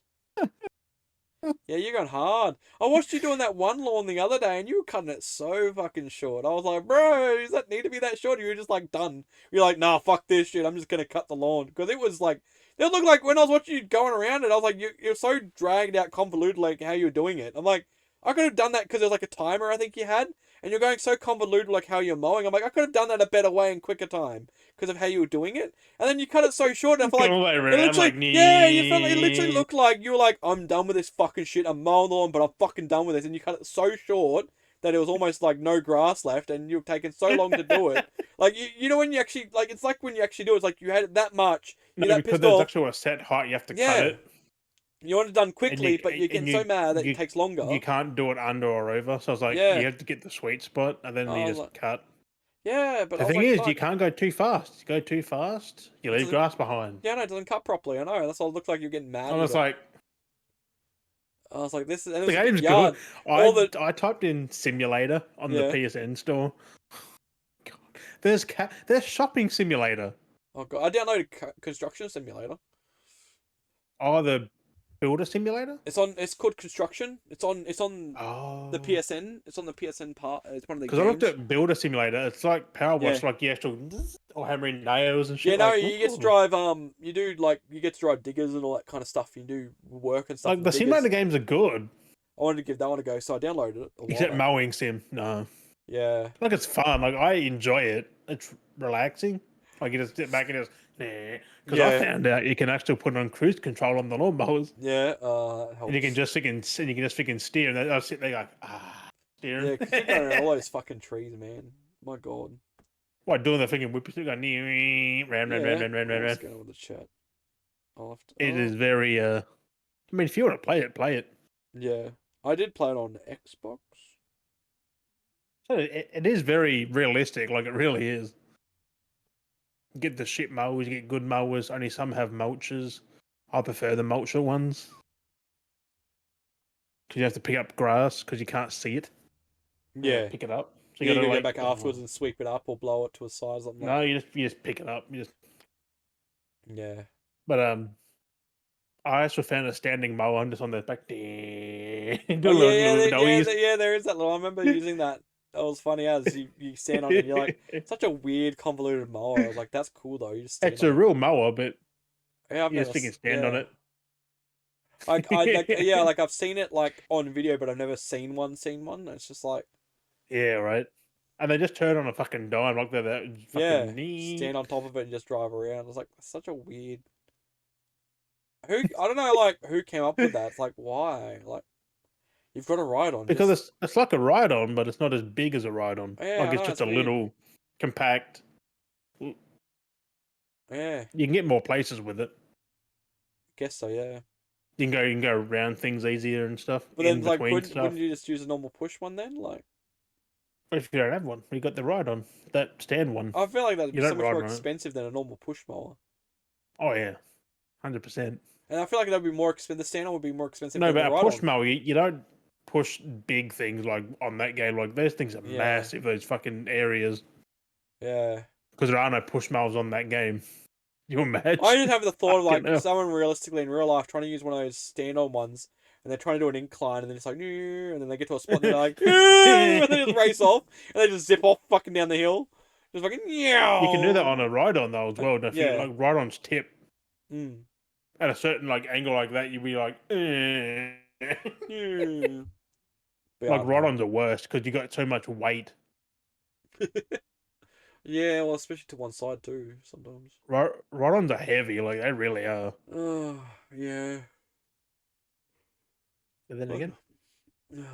Yeah, you're going hard. I watched you doing that one lawn the other day, and you were cutting it so fucking short. I was like, bro, does that need to be that short? You were just like done. You're like, nah, fuck this shit. I'm just gonna cut the lawn because it was like it looked like when I was watching you going around it, I was like, you're so dragged out, convoluted, like how you're doing it. I'm like, I could have done that because there's like a timer I think you had, and you're going so convoluted like how you're mowing. I'm like, I could have done that a better way in quicker time because of how you were doing it, and then you cut it so short, and I feel Going like all the way it around, I'm literally, like, yeah, you felt it literally nee. looked like you were like, I'm done with this fucking shit. I'm mowing the lawn, but I'm fucking done with this. And you cut it so short that it was almost like no grass left, and you've taken so long to do it. Like you know when you actually like it's like when you actually do it, it's like you had it that much, No, you're that because pissed there's off. actually a set height you have to cut Yeah, it, you want it done and quickly, but you're and getting so mad that it you takes longer. you can't do it under or over. So I was like, you Yeah, have to get the sweet spot, and then I you was just like, cut. yeah, but I The was thing like, is, you fuck, can't go too fast. You go too fast, you it leave doesn't. grass behind. Yeah, no, it doesn't cut properly. I know. That's why it looked like you're getting I mad with was it. like, I was like, this is, and it the was a big game's good. yard. All I the I typed in simulator on the yeah. PSN store. God, there's shopping simulator. Oh god, I downloaded construction simulator. Oh, the builder simulator. It's called construction. It's on the Oh, PSN. It's on the PSN part. It's one of the because I looked games. at builder simulator. It's like Power Yeah. Wash, like you actual or hammering nails and Yeah, shit. no, Like, you get to ooh. drive you do like you get to drive diggers and all that kind of stuff. You do work and stuff Like in the the diggers. simulator games are good, I wanted to give that one a go, so I downloaded it a while except back. mowing sim. No, Yeah. like it's fun. Like I enjoy it. It's relaxing. Like you just sit back and just nah. Because I Yeah. found out you can actually put on cruise control on the lawnmowers, Yeah, it and you can helps. just freaking steer. And I sit there like steering. Yeah, because you're going around all those fucking trees, man. My god. What doing the freaking whip? You're going round, round, round, Yeah. round, round, round, What's round. going on with the chat? I'll have to, It is very. I mean, if you want to play it, play it. yeah. I did play it on Xbox. So it is very realistic. Like it really is. get the shit mowers, you get good mowers. Only some have mulches. I prefer the mulcher ones because you have to pick up grass because you can't see it. Yeah. Pick it up. So Yeah, you you gotta gotta go like. back afterwards and sweep it up or blow it to a side or something like No, that. you just pick it up. Yeah. But I also found a standing mower. I'm just on the back. Do a Oh yeah, yeah, little noise. yeah. There is that little. I remember using that. That was funny as you stand on it. And you're like such a weird convoluted mower. I was like, that's cool though. You just stand It's on a it. real mower, but Yeah, I've you never. just stand on Yeah. it. I like yeah like I've seen it like on video, but I've never seen one. It's just like Yeah, right. And they just turn on a fucking dime like that yeah, fucking knee. stand on top of it and just drive around. I was like, that's such a weird. Who I don't know like who came up with that. It's like why like you've got a ride on Because just it's like a ride on, but it's not as big as a ride on. yeah Like I it's know just it's a weird. little compact. You Yeah, can get more places with it. guess so. Yeah, You can go around things easier and stuff but then in like between wouldn't stuff. you just use a normal push one then like? But if you don't have one, you got the ride on that stand one. I feel like that'd You be so don't much ride more on it. expensive than a normal push mower. Oh yeah, 100%. And I feel like that'd be more expensive. The stand on would be more expensive No, than the but a ride push on. mower, you don't push big things like on that game. Like those things are Yeah, massive. Those fucking areas yeah. because there are no push mowers on that game. You I imagine? just have the thought of Fucking like hell. someone realistically in real life trying to use one of those stand-on ones, and they're trying to do an incline, and then it's like, "Nee," and then they get to a spot, and they're like, "Nee," and they just race off, and they just zip off fucking down the hill, just fucking You can do that meow. on a ride on though as well. And if you Yeah. like ride on's tip Mm. at a certain like angle like that, you'd be like, Yeah. But yeah, I like don't ride know. ons are worse because you got so much weight. Yeah, well, especially to one side too sometimes. Ride ons are heavy, like they really are. Oh, yeah. But then Oh, again,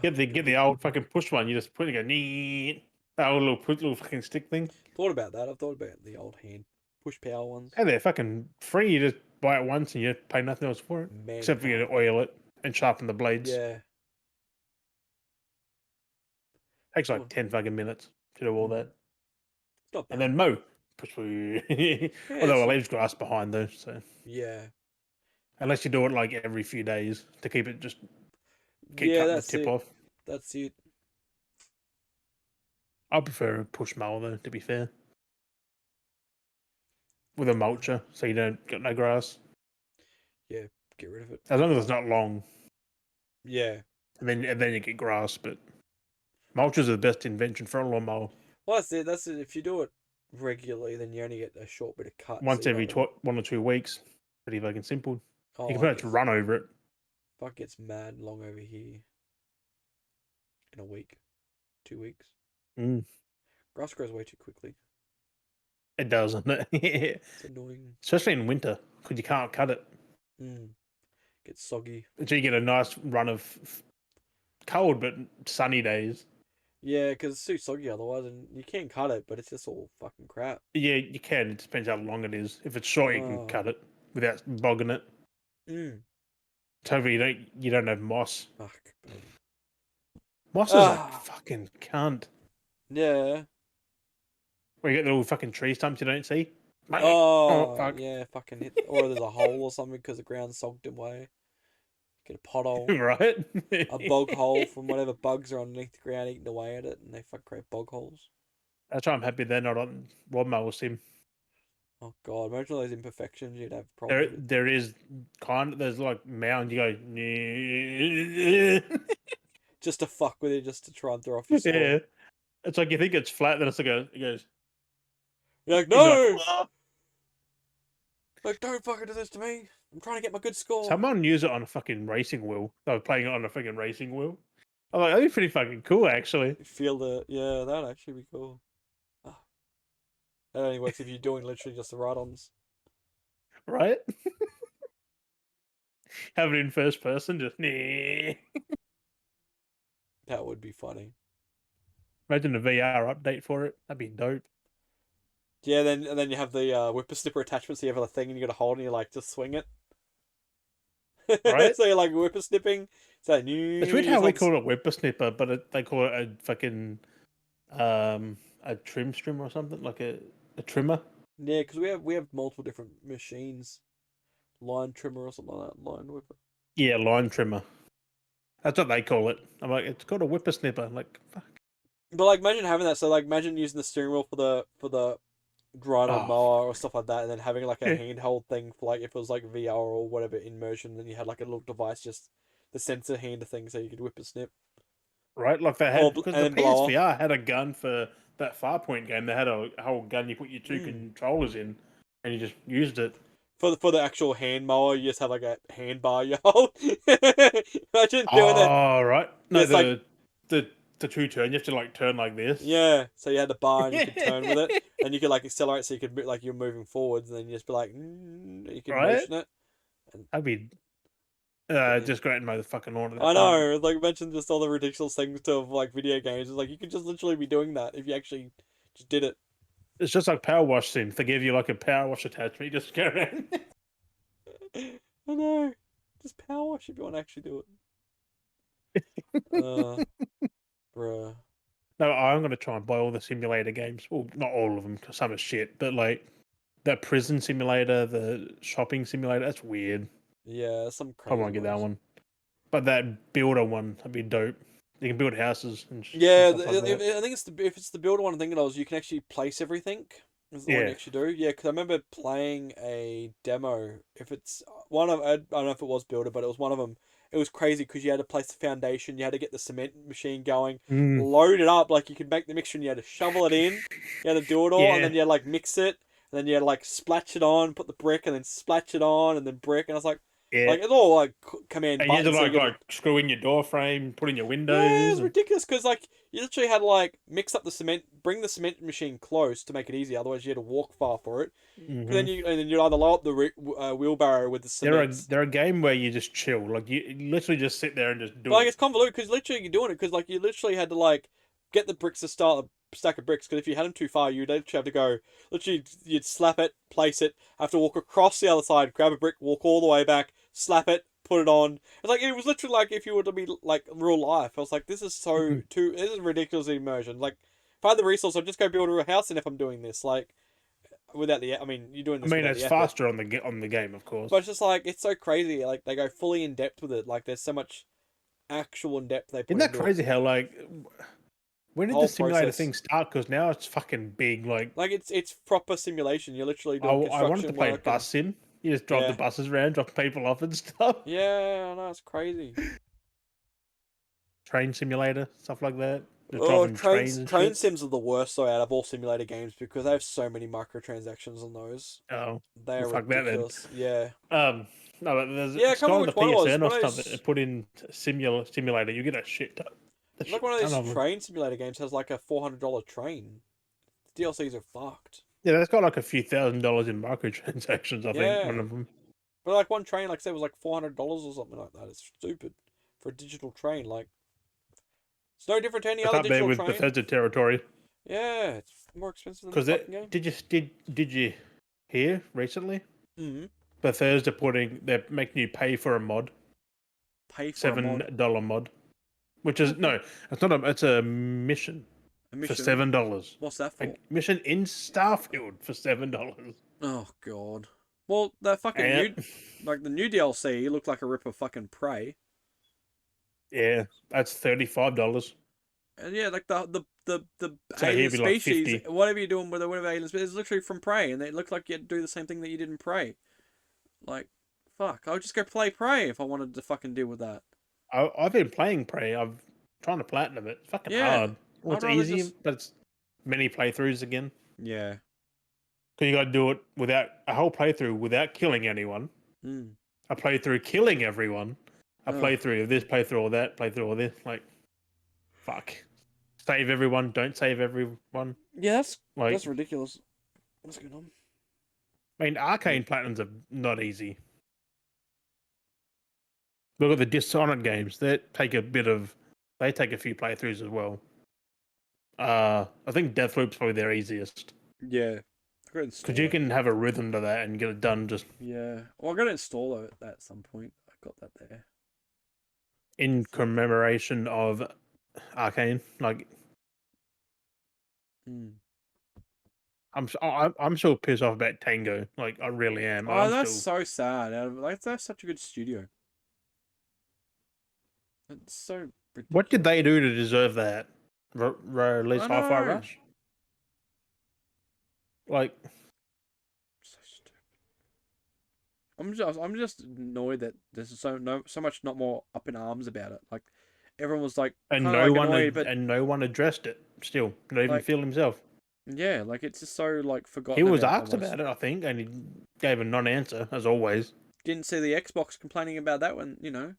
get God. the old fucking push one. You just put it a knee. That old little fucking stick thing. Thought about that. I've thought about the old hand push power ones. And they're fucking free. You just buy it once and you pay nothing else for it. Except for you to Manpower. oil it and sharpen the blades. Yeah. Takes like Oh, 10 fucking minutes to do all mm. that. It's not And bad. then mow. Yeah, Although it's it not. leaves grass behind though, so Yeah. unless you do it like every few days to keep it just keep Yeah, cutting the that's tip it. off. That's it. I prefer a push mower though, to be fair. With a mulcher, so you don't get no grass. Yeah, get rid of it. As long as it's not long. Yeah. And then you get grass, but mulchers are the best invention for a lawnmower. Well, that's it. That's it. If you do it regularly, then you only get a short bit of cut, so Once you every don't. 1 or 2 weeks. Pretty fucking simple. You can Oh, I pretty much guess run over it. fuck gets mad long over here in a week, 2 weeks. Mm, Grass grows way too quickly. it does, doesn't it? It's annoying. Especially in winter, because you can't cut it. Mm. Gets soggy. So you get a nice run of cold but sunny days. Yeah, because it's too soggy otherwise, and you can cut it, but it's just all fucking crap. Yeah, you can. It depends how long it is. If it's short, you can Oh. cut it without bogging it. Mm. So you don't have moss. Fuck. Moss is a Ah. fucking cunt. Yeah. Where you get the little fucking tree stumps you don't see. Oh Oh, fuck! yeah, fucking hit. Or there's a hole or something because the ground's sogged away. Get a pothole. Right? A bog hole from whatever bugs are underneath the ground eating away at it, and they fucking create bog holes. That's why I'm happy they're not on lawnmower sim. Oh god, imagine all those imperfections you'd have problems with. There is there's like mound. You go Just to fuck with it, just to try and throw off your yeah. score. It's like you think it's flat, then it's like it goes. You're like, You're like, no! "Oh." Like, don't fucking do this to me. I'm trying to get my good score. Someone used it on a fucking racing wheel. They were playing it on a fucking racing wheel. I'm like, that'd be pretty fucking cool, actually. Feel the. Yeah, that'd actually be cool. Ah, that only works if you're doing literally just the ride ons. Right? Have it in first person, just nah. That would be funny. Imagine a VR update for it. That'd be dope. Yeah, then and then you have the whippersnipper attachment, so you have a thing and you got to hold and you like just swing it. Right? So you're like whippersnipping. So new. It's weird how we call it whippersnipper, but they call it a fucking a trim strimmer or something, like a trimmer. Yeah, because we have multiple different machines. Line trimmer or something like that. Line whipper. Yeah, line trimmer. That's what they call it. I'm like, it's called a whippersnipper. I'm like, fuck. But like, imagine having that. So like, imagine using the steering wheel for the grinder Oh, mower or stuff like that, and then having like a yeah. handheld thing for like if it was like VR or whatever immersion, then you had like a little device, just the sensor hand thing, so you could whip and snip, Right? Like they or had, because and the then blower. PSVR had a gun for that Farpoint game. They had a whole gun you put your two Mm. controllers in, and you just used it. For the actual hand mower, you just have like a hand bar you hold. Imagine doing that. Oh, right. No, Just like the the two turn. You have to like turn like this. yeah, so you had the bar and you could turn with it, and you could like accelerate, so you could like you're moving forwards, and then you just be like, you could Right? motion it. And That'd be yeah. just great in my fucking lawn at I that point. know, like mention just all the ridiculous things to like video games. It's like you could just literally be doing that if you actually just did it. It's just like power wash sim. They give you like a power wash attachment. You just go around. I know. Just power wash if you want to actually do it. Bruh. No, I'm gonna try and buy all the simulator games. Well, not all of them, 'cause some are shit. But like that prison simulator, the shopping simulator, that's weird. Yeah, some I crazy want to get that ones. one. But that builder one, that'd be dope. You can build houses and Yeah, stuff like that. I think if it's the builder one I'm thinking of, is you can actually place everything. Is the one you Yeah. actually do? Yeah, because I remember playing a demo. If it's one of, I don't know if it was builder, but it was one of them. It was crazy because you had to place the foundation, you had to get the cement machine going, Mm, load it up like you could make the mixture, and you had to shovel it in, you had to do it all, and yeah. then you had to like mix it, and then you had to like splatch it on, put the brick, and then splatch it on, and then brick, and I was Yeah. like it's all like command And you had to buttons, so you get like screw in your door frame, put in your yeah, windows, it's and ridiculous because like you literally had to like mix up the cement, bring the cement machine close to make it easy. Otherwise, you had to walk far for it. Because hmm then you'd either load up the wheelbarrow with the cement. they're a game where you just chill. Like you literally just sit there and just But do like it. it's convoluted because literally you're doing it because like you literally had to like get the bricks to start a stack of bricks. Because if you had them too far, you'd literally have to go. Literally, you'd slap it, place it, have to walk across the other side, grab a brick, walk all the way back, slap it, put it on. It's like it was literally like if you were to be like real life. I was like, this is so Mhm. too. This is ridiculous immersion. Like if I had the resource, I'd just go build a real house. And if I'm doing this, like without the, I mean, you're doing I this mean, without it's the effort. faster on the game, of But course. it's just like it's so crazy. Like they go fully in depth with it. Like there's so much actual in depth they Isn't put that into it. crazy how like when The did the whole simulator process. thing start? Because now it's fucking big. Like Like it's proper simulation. You're literally I, doing I wanted to construction play work and bus sim. You just drive the yeah, buses around, drop people off and stuff. yeah. I know it's crazy. Train simulator, stuff like that. Just Oh, driving trains and train shit. sims are the worst though out of all simulator games because they have so many microtransactions on those. Oh, They well, are fuck that then. ridiculous. Yeah, No, but yeah. I it's can't got remember on the which one it was. PSN or One of something. those, Put in simulator, you get a like shit one of ton those of them. train simulator games has like a $400 train. The DLCs are fucked. Yeah, that's got like a few $1,000 in microtransactions. I think one Yeah, of them. but like one train, like I said, was like $400 or something like that. It's stupid for a digital train. Like it's no different to any It's other up there digital with train. Bethesda territory. Yeah, it's more expensive than the Because fucking game. did you hear recently Mm-hmm. Bethesda they're making you pay for a mod, Pay for a mod. $7 mod, which is What the? no, it's a mission A for mission? $7. What's that A for? mission in Starfield for $7. Oh god. Well, that fucking And new, like the new DLC, looked like a rip of fucking Prey. yeah, that's $35. And yeah, like the So alien he'd be like species, 50. whatever you're doing with whatever alien species, is literally from Prey, and it looked like you'd do the same thing that you did in Prey. Like, fuck, I would just go play Prey if I wanted to fucking deal with that. I've been playing Prey. I've trying to platinum it. It's fucking Yeah, hard. Well, I'd it's rather easy, just but it's many playthroughs again. yeah. Because you got to do it without a whole playthrough without killing anyone. Mm. A playthrough killing everyone. A Oh playthrough of this, playthrough all that, playthrough all this. Like, fuck. Save everyone, don't save everyone. yeah, that's Like, ridiculous. What's going on? I mean, Yeah. arcane platinums are not easy. Look at the Dishonored games. They take a few playthroughs as well. I think Deathloop's probably their easiest. Yeah. I gotta Because install you that. can have a rhythm to that and get it done just Yeah. Well, I gotta install that at some point. I got that there. in So, commemoration of Arcane. Like, mm. I'm still pissed off about Tango. Like I really am. Oh, I'm that's still. so sad. Like that's such a good studio. It's so What did ridiculous. they do to deserve that? Release I Hi-Fi know. Rush? Like, So stupid. I'm just annoyed that there's so much not more up in arms about it. Like everyone was like and kind of like annoyed, but no one addressed it. Still, not even like Phil himself. yeah, like it's just so like He forgotten was about asked almost. about it, I think, and he gave a non-answer as always. Didn't see the Xbox complaining about that when it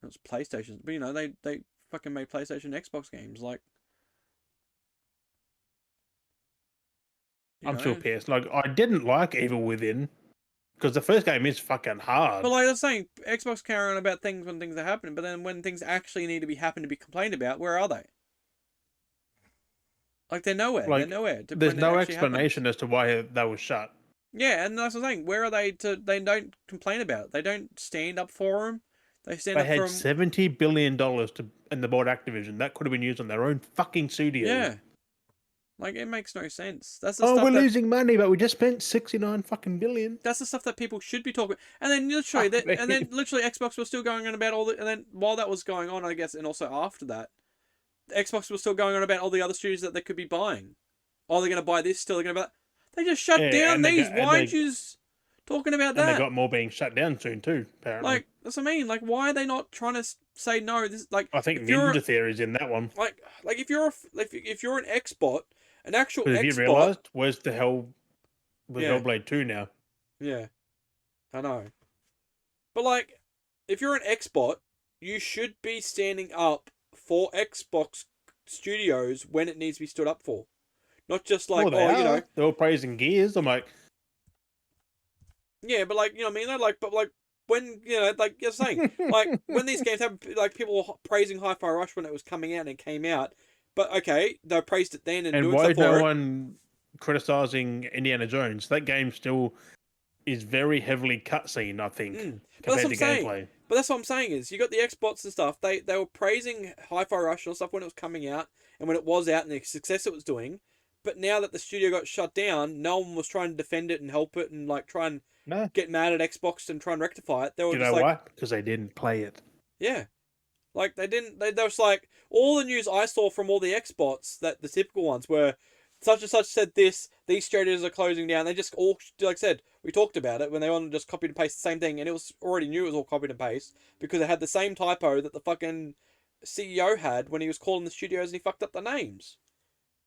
was PlayStation, but they fucking made PlayStation Xbox games like you I'm still know. pissed. Like, I didn't like Evil Within because the first game is fucking But hard. like I was saying, Xbox carry on about things when things are happening, but then when things actually need to be happen to be complained about, where are they? Like they're nowhere. They're Like, nowhere there's when it no actually happens. explanation as to why that was shut. Yeah, and that's the thing. Where are they to? They don't complain about it. They don't stand up for them. They stand They up for had them. $70 billion to and they bought Activision. That could have been used on their own fucking studios. Yeah, like it makes no sense. That's the Oh, stuff we're that losing money, but we just spent 69 fucking billion. that's the stuff that people should be talking. And then literally Fuck that, me. and then literally Xbox was still going on about all the. And then while that was going on, I guess, and also after that, Xbox was still going on about all the other studios that they could be buying. Oh, they're going to buy this. Still, they're going to buy. They just shut Yeah, down and they these. got Why aren't you talking about and they that? got more being shut down soon too. Apparently, Like that's what I mean. Like why are they not trying to say no? This like I think if you're Ninja Theory's in that one. like if you're an Xbot, an actual Because if you Xbot, realised, where's the hell with yeah, Hellblade 2 now? yeah, I know. But like, if you're an Xbot, you should be standing up for Xbox Studios when it needs to be stood up for, not just like Well, they oh are. They're all praising Gears. I'm like, yeah, but like what I mean, like but like when like you're saying like when these games happen, like people were praising Hi-Fi Rush when it was coming out and it came out, but okay, they praised it then and and doing why stuff is no for it. one criticizing Indiana Jones? That game still is very heavily cutscene, I think, But that's what compared I'm to saying. gameplay. But that's what I'm saying is you got the Xbox and stuff. They were praising Hi-Fi Rush and stuff when it was coming out and when it was out and the success it was doing. But now that the studio got shut down, no one was trying to defend it and help it and like try and No, get mad at Xbox and try and rectify it. They were do you just know like, why? Because they didn't play it. yeah, like they didn't. They was like all the news I saw from all the Xbots that the typical ones were such and such said this. These studios are closing down. They just all like I said we talked about it when they wanted to just copy and paste the same thing, and it was already knew it was all copied and paste because it had the same typo that the fucking CEO had when he was calling the studios and he fucked up the names,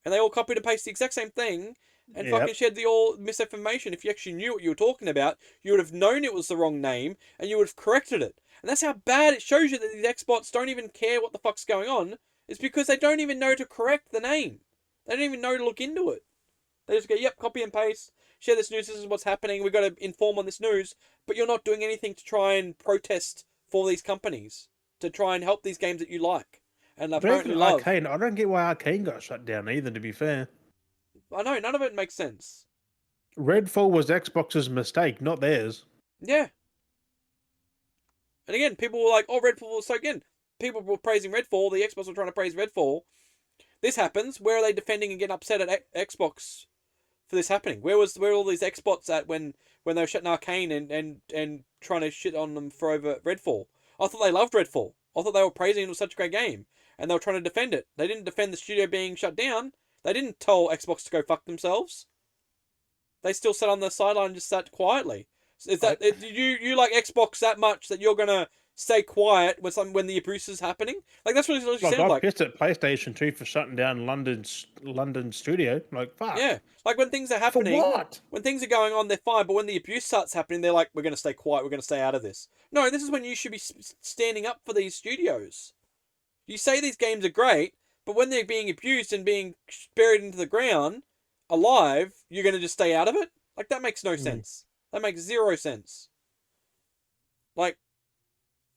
and they all copied and pasted the exact same thing. And fucking Yep. shared the all misinformation. If you actually knew what you were talking about, you would have known it was the wrong name and you would have corrected it. And that's how bad it shows you that these Xbots don't even care what the fuck's going on. It's because they don't even know to correct the name. They don't even know to look into it. They just go, yep, copy and paste, share this news, this is what's happening, we've got to inform on this news, but you're not doing anything to try and protest for these companies, to try and help these games that you like and But apparently even love. Arcane, I don't get why Arcane got shut down either, to be fair. I know, none of it makes sense. Redfall was Xbox's mistake, not theirs. Yeah. And again, people were like, oh, Redfall was so again. People were praising Redfall, the Xbox were trying to praise Redfall. This happens. Where are they defending and getting upset at Xbox for this happening? Where were all these Xbots at when they were shutting Arcane and trying to shit on them for over Redfall? I thought they loved Redfall. I thought they were praising it was such a great game, and they were trying to defend it. They didn't defend the studio being shut down. They didn't tell Xbox to go fuck themselves. They still sat on the sideline and just sat quietly. Is that you like Xbox that much that you're gonna stay quiet when the abuse is happening? Like that's what it Like, sounded I like. pissed at PlayStation 2 for shutting down London studio. Like, fuck. Yeah, like when things are For happening, what? when things are going on, they're fine. But when the abuse starts happening, they're like, "We're going to stay quiet. We're going to stay out of this." No, this is when you should be standing up for these studios. You say these games are great, but when they're being abused and being buried into the ground alive, you're going to just stay out of it. Like that makes no Mm. sense. That makes zero sense. Like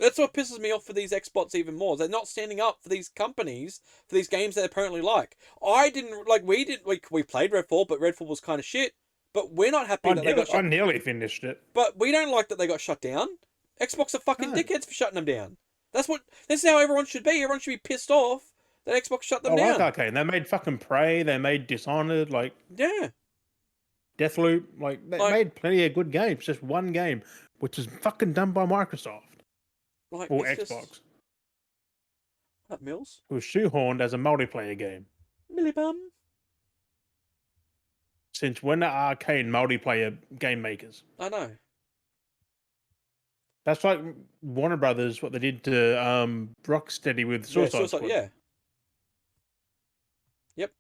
that's what pisses me off for these Xbots even more. They're not standing up for these companies for these games they apparently like. I didn't like. We didn't. We played Redfall, but Redfall was kind of shit. But we're not happy that they got I shut. nearly finished it. But we don't like that they got shut down. Xbox are fucking No. dickheads for shutting them down. That's how everyone should be. Everyone should be pissed off That Xbox shut I them like down. Arcane. They made fucking Prey. They made Dishonored. Like Yeah. Deathloop. Like they Like, made plenty of good games. Just one game, which is fucking done by Microsoft or it's just Xbox. what, Mills? It was shoehorned as a multiplayer game. Millibum. Since when are Arcane multiplayer game makers? I know. That's like Warner Brothers, what they did to Rocksteady with Yeah, Suicide suicide. Squad. Yeah. Yep.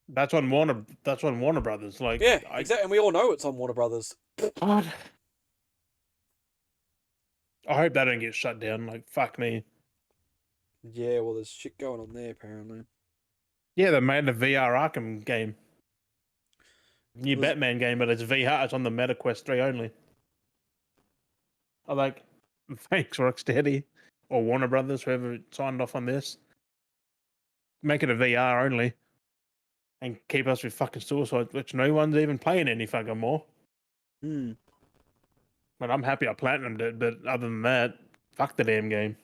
That's on Warner. That's on Warner Brothers. Like Yeah, exactly. And we all know it's on Warner Brothers. God, I hope that don't get shut down. Like fuck me. Yeah, well, there's shit going on there apparently. Yeah, they made a VR Arkham game, new Was Batman game, but it's VR. It's on the Meta Quest 3 only. I like, thanks Rocksteady or Warner Brothers, whoever signed off on this. Make it a VR only, and keep us with fucking Suicide, which no one's even playing any fucking more. Hmm. But I'm happy I platinumed it. But other than that, fuck the damn game.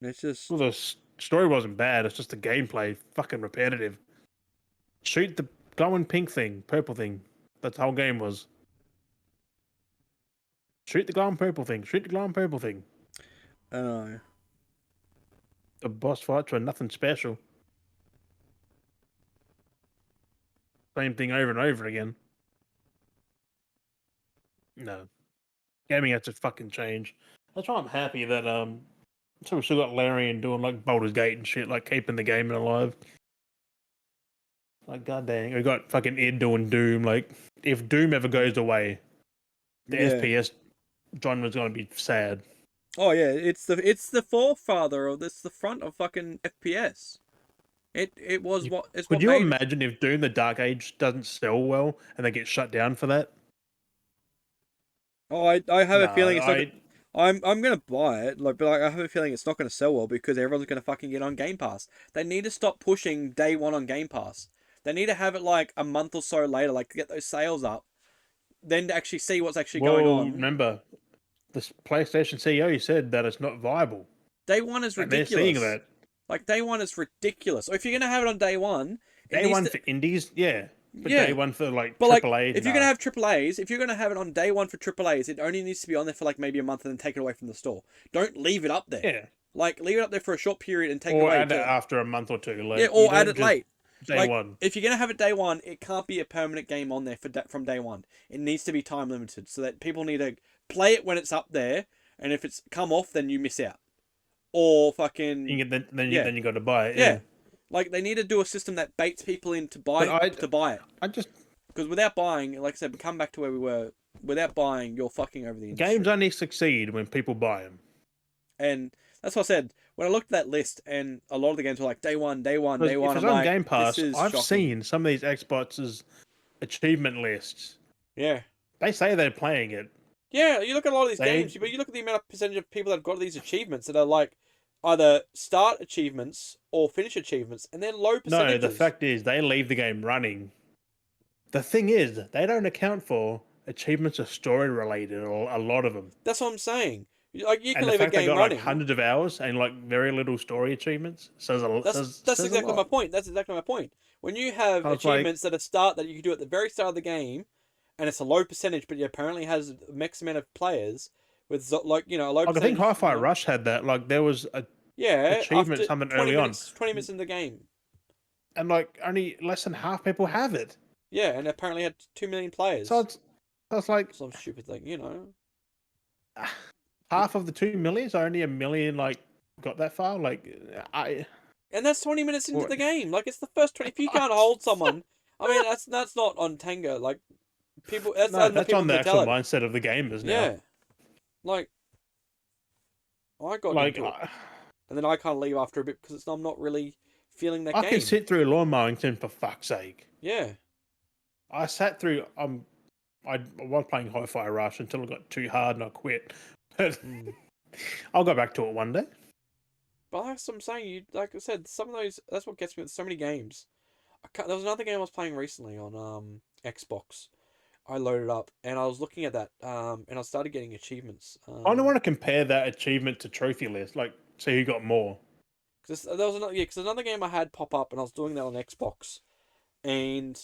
It's just Well, the story wasn't bad. It's just the gameplay fucking repetitive. Shoot the glowing pink thing, purple thing. That's the whole game was. Shoot the glowing purple thing. Shoot the glowing purple thing. I don't know. The boss fights were nothing special. Same thing over and over again. No. Gaming has to fucking change. That's why I'm happy that so we still got Larian doing like Baldur's Gate and shit, like keeping the game alive. Like god dang. We got fucking Ed doing Doom. Like if Doom ever goes away, the Yeah. FPS genre's gonna be sad. Oh yeah, it's the forefather of this, the front of fucking FPS. It was what it's Could what you made. imagine if Doom the Dark Age doesn't sell well and they get shut down for that? Oh, I have No, a feeling it's not. I I'm gonna buy it, like, but like, I have a feeling it's not gonna sell well because everyone's gonna fucking get on Game Pass. They need to stop pushing day one on Game Pass. They need to have it like a month or so later, like to get those sales up, then to actually see what's actually going well on. remember the PlayStation CEO said that it's not viable, Day one is and they're seeing ridiculous. that. Like day one is ridiculous. Or if you're gonna have it on day one, it Day needs one to. for indies, yeah, but Yeah, day one for like but like, triple A, if you're gonna have triple A's, if you're gonna have it on day one for triple A's, it only needs to be on there for like maybe a month and then take it away from the store. Don't leave it up there. yeah, Like leave it up there for a short period and take it or away add it to. after a month or two. Like Yeah, you or add don't it just late. day Like one. if you're gonna have it day one, it can't be a permanent game on there from day one. It needs to be time limited so that people need to play it when it's up there, and if it's come off, then you miss out. Or fucking yeah, Then you got to buy it. yeah. Yeah, Like they need to do a system that baits people in to but buy it. I just Because without buying, like I said, come back to where we were. Without buying, you're fucking over the industry. games only succeed when people buy them. And that's what I said when I looked at that list, and a lot of the games were like day one, day one, Because day if one. it's I'm on like, Game Pass, this is I've shocking. seen some of these Xbox's achievement lists. Yeah. They say they're playing it. Yeah, you look at a lot of these games, but you look at the amount of percentage of people that have got these achievements that are like either start achievements or finish achievements, and they're low No, percentages. the fact is they leave the game running. The thing is, they don't account for achievements are story related, or a lot of them. That's what I'm saying. Like you can And the leave a fact they game got running. like hundreds of hours and like very little story achievements That's says a exactly my lot. point. That's exactly my point. When you have I was like, achievements that you can do at the very start of the game, and it's a low percentage, but it apparently has a max amount of players with like a low I percentage. think Hi-Fi Rush had that. Like there was a yeah, achievement after something 20 early on, minutes, 20 minutes in the game. and like only less than half people have it. Yeah, and apparently had 2 million players. So it's like Some stupid thing. half of the 2 million, so only a million like got that far. Like And that's 20 minutes into the game. Like it's the first 20. If you can't hold someone, I mean that's not on Tenga. Like people, that's no, on the that's on the actual mentality. mindset of the gamers now. Yeah, like I got Like into it, and then I can't leave after a bit because I'm not really feeling that I game. can sit through Lawn Mowington for fuck's sake. Yeah, I sat through. I was playing Hi-Fi Rush until it got too hard and I quit. But I'll go back to it one day. but that's what I'm saying. You like I said, some of those. That's what gets me with so many games. There was another game I was playing recently on Xbox. I loaded up and I was looking at that and I started getting achievements. I don't want to compare that achievement to trophy list. Like, see who got more. Cause there was another, yeah, because another game I had pop up, and I was doing that on Xbox, and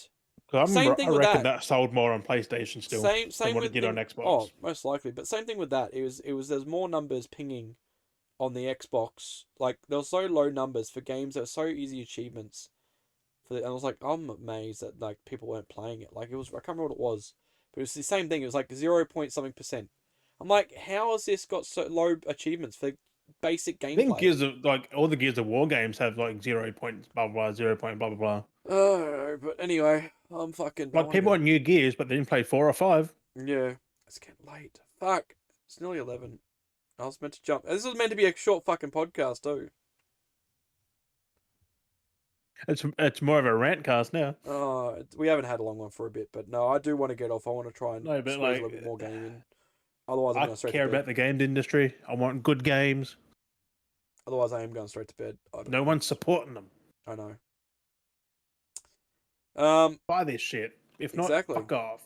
'Cause I same remember, thing I with reckon that. that sold more on PlayStation still than Same what it with did on the oh, Xbox. most likely, but same thing with that. It was there's more numbers pinging on the Xbox. Like there were so low numbers for games that were so easy achievements and I was like, I'm amazed that like people weren't playing it. Like it was, I can't remember what it was, but it was the same thing. It was like 0 point something percent. I'm like, how has this got so low achievements for basic I think gameplay? Gears of like all the Gears of War games have like 0 point blah blah 0 point blah blah blah. Oh, but anyway, I'm fucking. I Like want to people go. on new Gears, but they didn't play 4 or 5. Yeah, it's getting late. Fuck, it's nearly 11. I was meant to jump. This was meant to be a short fucking podcast too. It's more of a rant cast now. We haven't had a long one for a bit, but no, I do want to get off. I want to try and No, but squeeze a like little bit more game in. Otherwise, I'm I going straight to care bed. about the games industry. I want good games. Otherwise, I am going straight to bed. No one's supporting them. I know. Buy this shit. If not, Exactly. fuck off.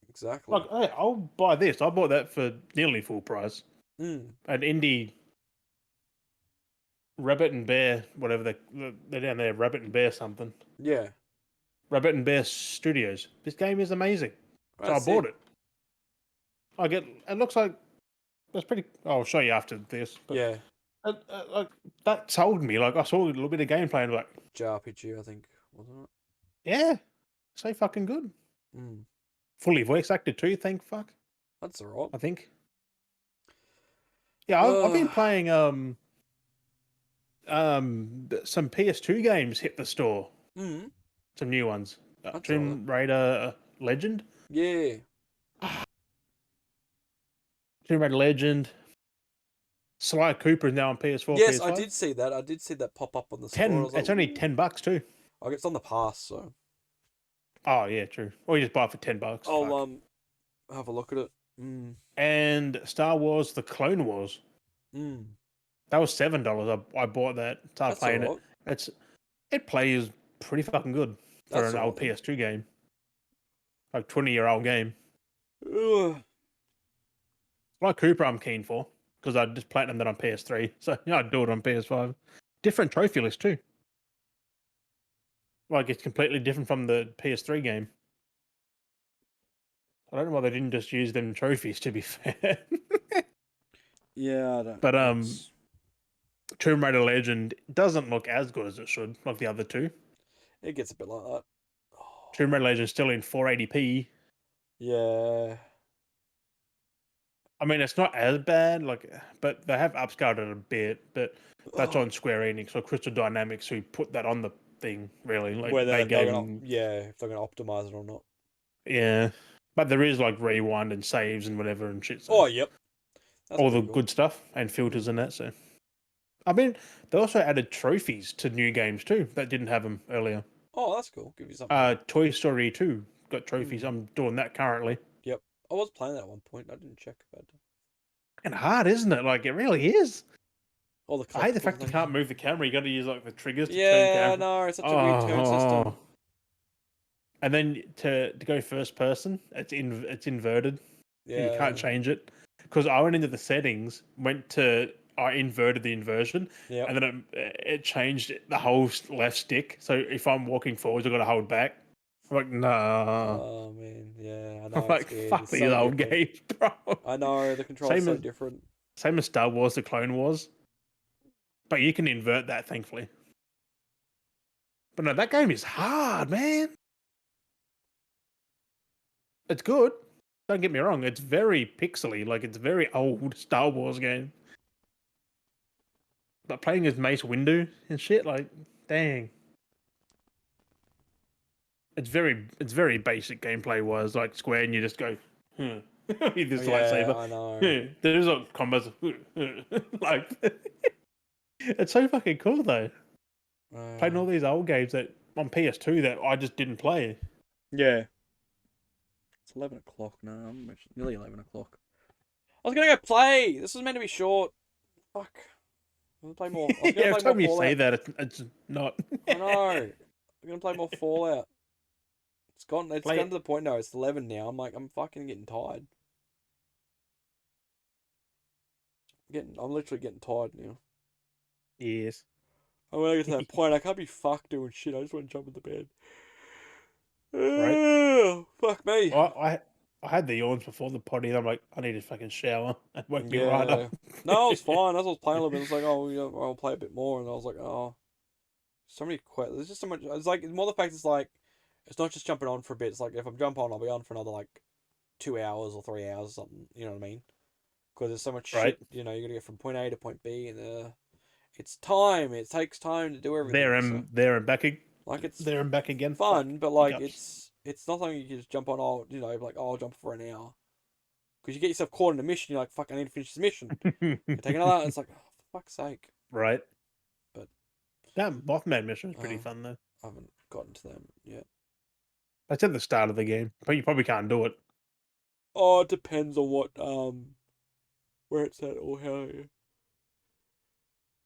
Exactly. Like, hey, I'll buy this. I bought that for nearly full price. Mm. An indie Rabbit and Bear, whatever they're down there, Rabbit and Bear something. Yeah. Rabbit and Bear Studios. This game is amazing. So I That's bought it. it. It looks like that's pretty. I'll show you after this. But Yeah. like that sold me. Like I saw a little bit of gameplay and like, JRPG, I think, wasn't yeah, so fucking good. it? Mm. Fully voice acted too. Thank fuck. That's alright. I think. Yeah, I've been playing some PS2 games hit the store. Mm. Some new ones. That's alright. Tomb Raider Legend. Yeah. Tomb Raider Legend. Sly Cooper is now on PS4, Yes, PS5. I did see that. I did see that pop up on the store. I was like, It's only ooh. $10 too. Oh, it's on the pass, so Oh yeah, true. Or you just buy it for $10. I'll Fuck. have a look at it. Mm. And Star Wars: The Clone Wars. Mm. That was $7. I bought that. Started That's playing alright. it. It plays pretty fucking good for That's an old alright. PS2 game, like 20-year-old game. Ugh. Like Cooper, I'm keen for because I just platinum that on PS3, so yeah, I'd do it on PS5. Different trophy list too. Like it's completely different from the PS3 game. I don't know why they didn't just use them trophies. To be fair, Yeah, I don't. but That's... Tomb Raider Legend doesn't look as good as it should, like the other two. It gets a bit like that. Oh, Tomb Raider Legend is still in 480p. yeah. I mean, it's not as bad, but they have upscaled it a bit. But that's Oh, on Square Enix or Crystal Dynamics who put that on the thing. Really, like whether they they're gave gonna, them, yeah, if they're gonna optimize it or not. yeah. But there is like rewind and saves and whatever and shit. So Oh, yep, that's all the pretty cool. good stuff and filters Mm. and that. So I mean, they also added trophies to new games too that didn't have them earlier. Oh, that's cool. Give you something to do. Toy Story 2 got trophies. Mm. I'm doing that currently. Yep, I was playing that at one point. I didn't check about it. And hard, isn't it? Like it really is. All the I hate the collectible fact you things. can't move the camera. You got to use like the triggers to turn Yeah, camera. no, it's such a weird turn system. And then to go first person, it's inverted. And you can't Yeah, change it. Because I went into the settings, I inverted the inversion, yep. and then it changed the whole left stick. So if I'm walking forwards, I've got to hold back. I'm like, nah. Oh man, yeah, I I'm know it's like, weird. fuck It's these so old different. games, bro. I know the control's Same so as different. same as Star Wars: The Clone Wars, but you can invert that, thankfully. But no, that game is hard, man. It's good. Don't get me wrong. It's very pixely, like it's a very old Star Wars game. But playing as Mace Windu and shit, like, dang. It's very basic gameplay wise, like square, and you just go, hmm. With Oh, this yeah, lightsaber. I know. There's like combos, like, it's so fucking cool though. Playing all these old games that on PS2 that I just didn't play. Yeah. It's 11 o'clock now. Nearly 11 o'clock. I was gonna go play. This was meant to be short. Fuck. I'm gonna play more. I was Yeah, gonna every play more time you say Fallout. that, it's not. I know. I'm gonna play more Fallout. It's gone. It's Play gone it. to the point now. It's 11 now. I'm like, I'm fucking getting tired. I'm literally getting tired now. Yes. And when I get to that point, I can't be fucked doing shit. I just want to jump in the bed. Right? Fuck me. I had the yawns before the potty, and I'm like, I need a fucking shower. And woke me right Yeah. up. No, I was fine. As I was playing a little bit, it's like, oh, I'll play a bit more, and I was like, oh, so many quests. There's just so much. It's like more the fact it's like, it's not just jumping on for a bit. It's like if I'm jump on, I'll be on for another like 2 hours or 3 hours or something. You know what I mean? Because there's so much Right? shit. You know, you gotta get from point A to point B, and it's time. It takes time to do everything. So There and back. like it's There and back again. Fuck. fun, but like Hiccups. it's not something you can just jump on. Oh, you know, like oh, I'll jump for an hour because you get yourself caught in a mission. You're like, fuck, I need to finish this mission. You take another. It's like, oh, for fuck's sake. Right. But That Mothman mission was pretty uh, fun though. I haven't gotten to them yet. That's at the start of the game, but you probably can't do it. Oh, it depends on what where it's at or how.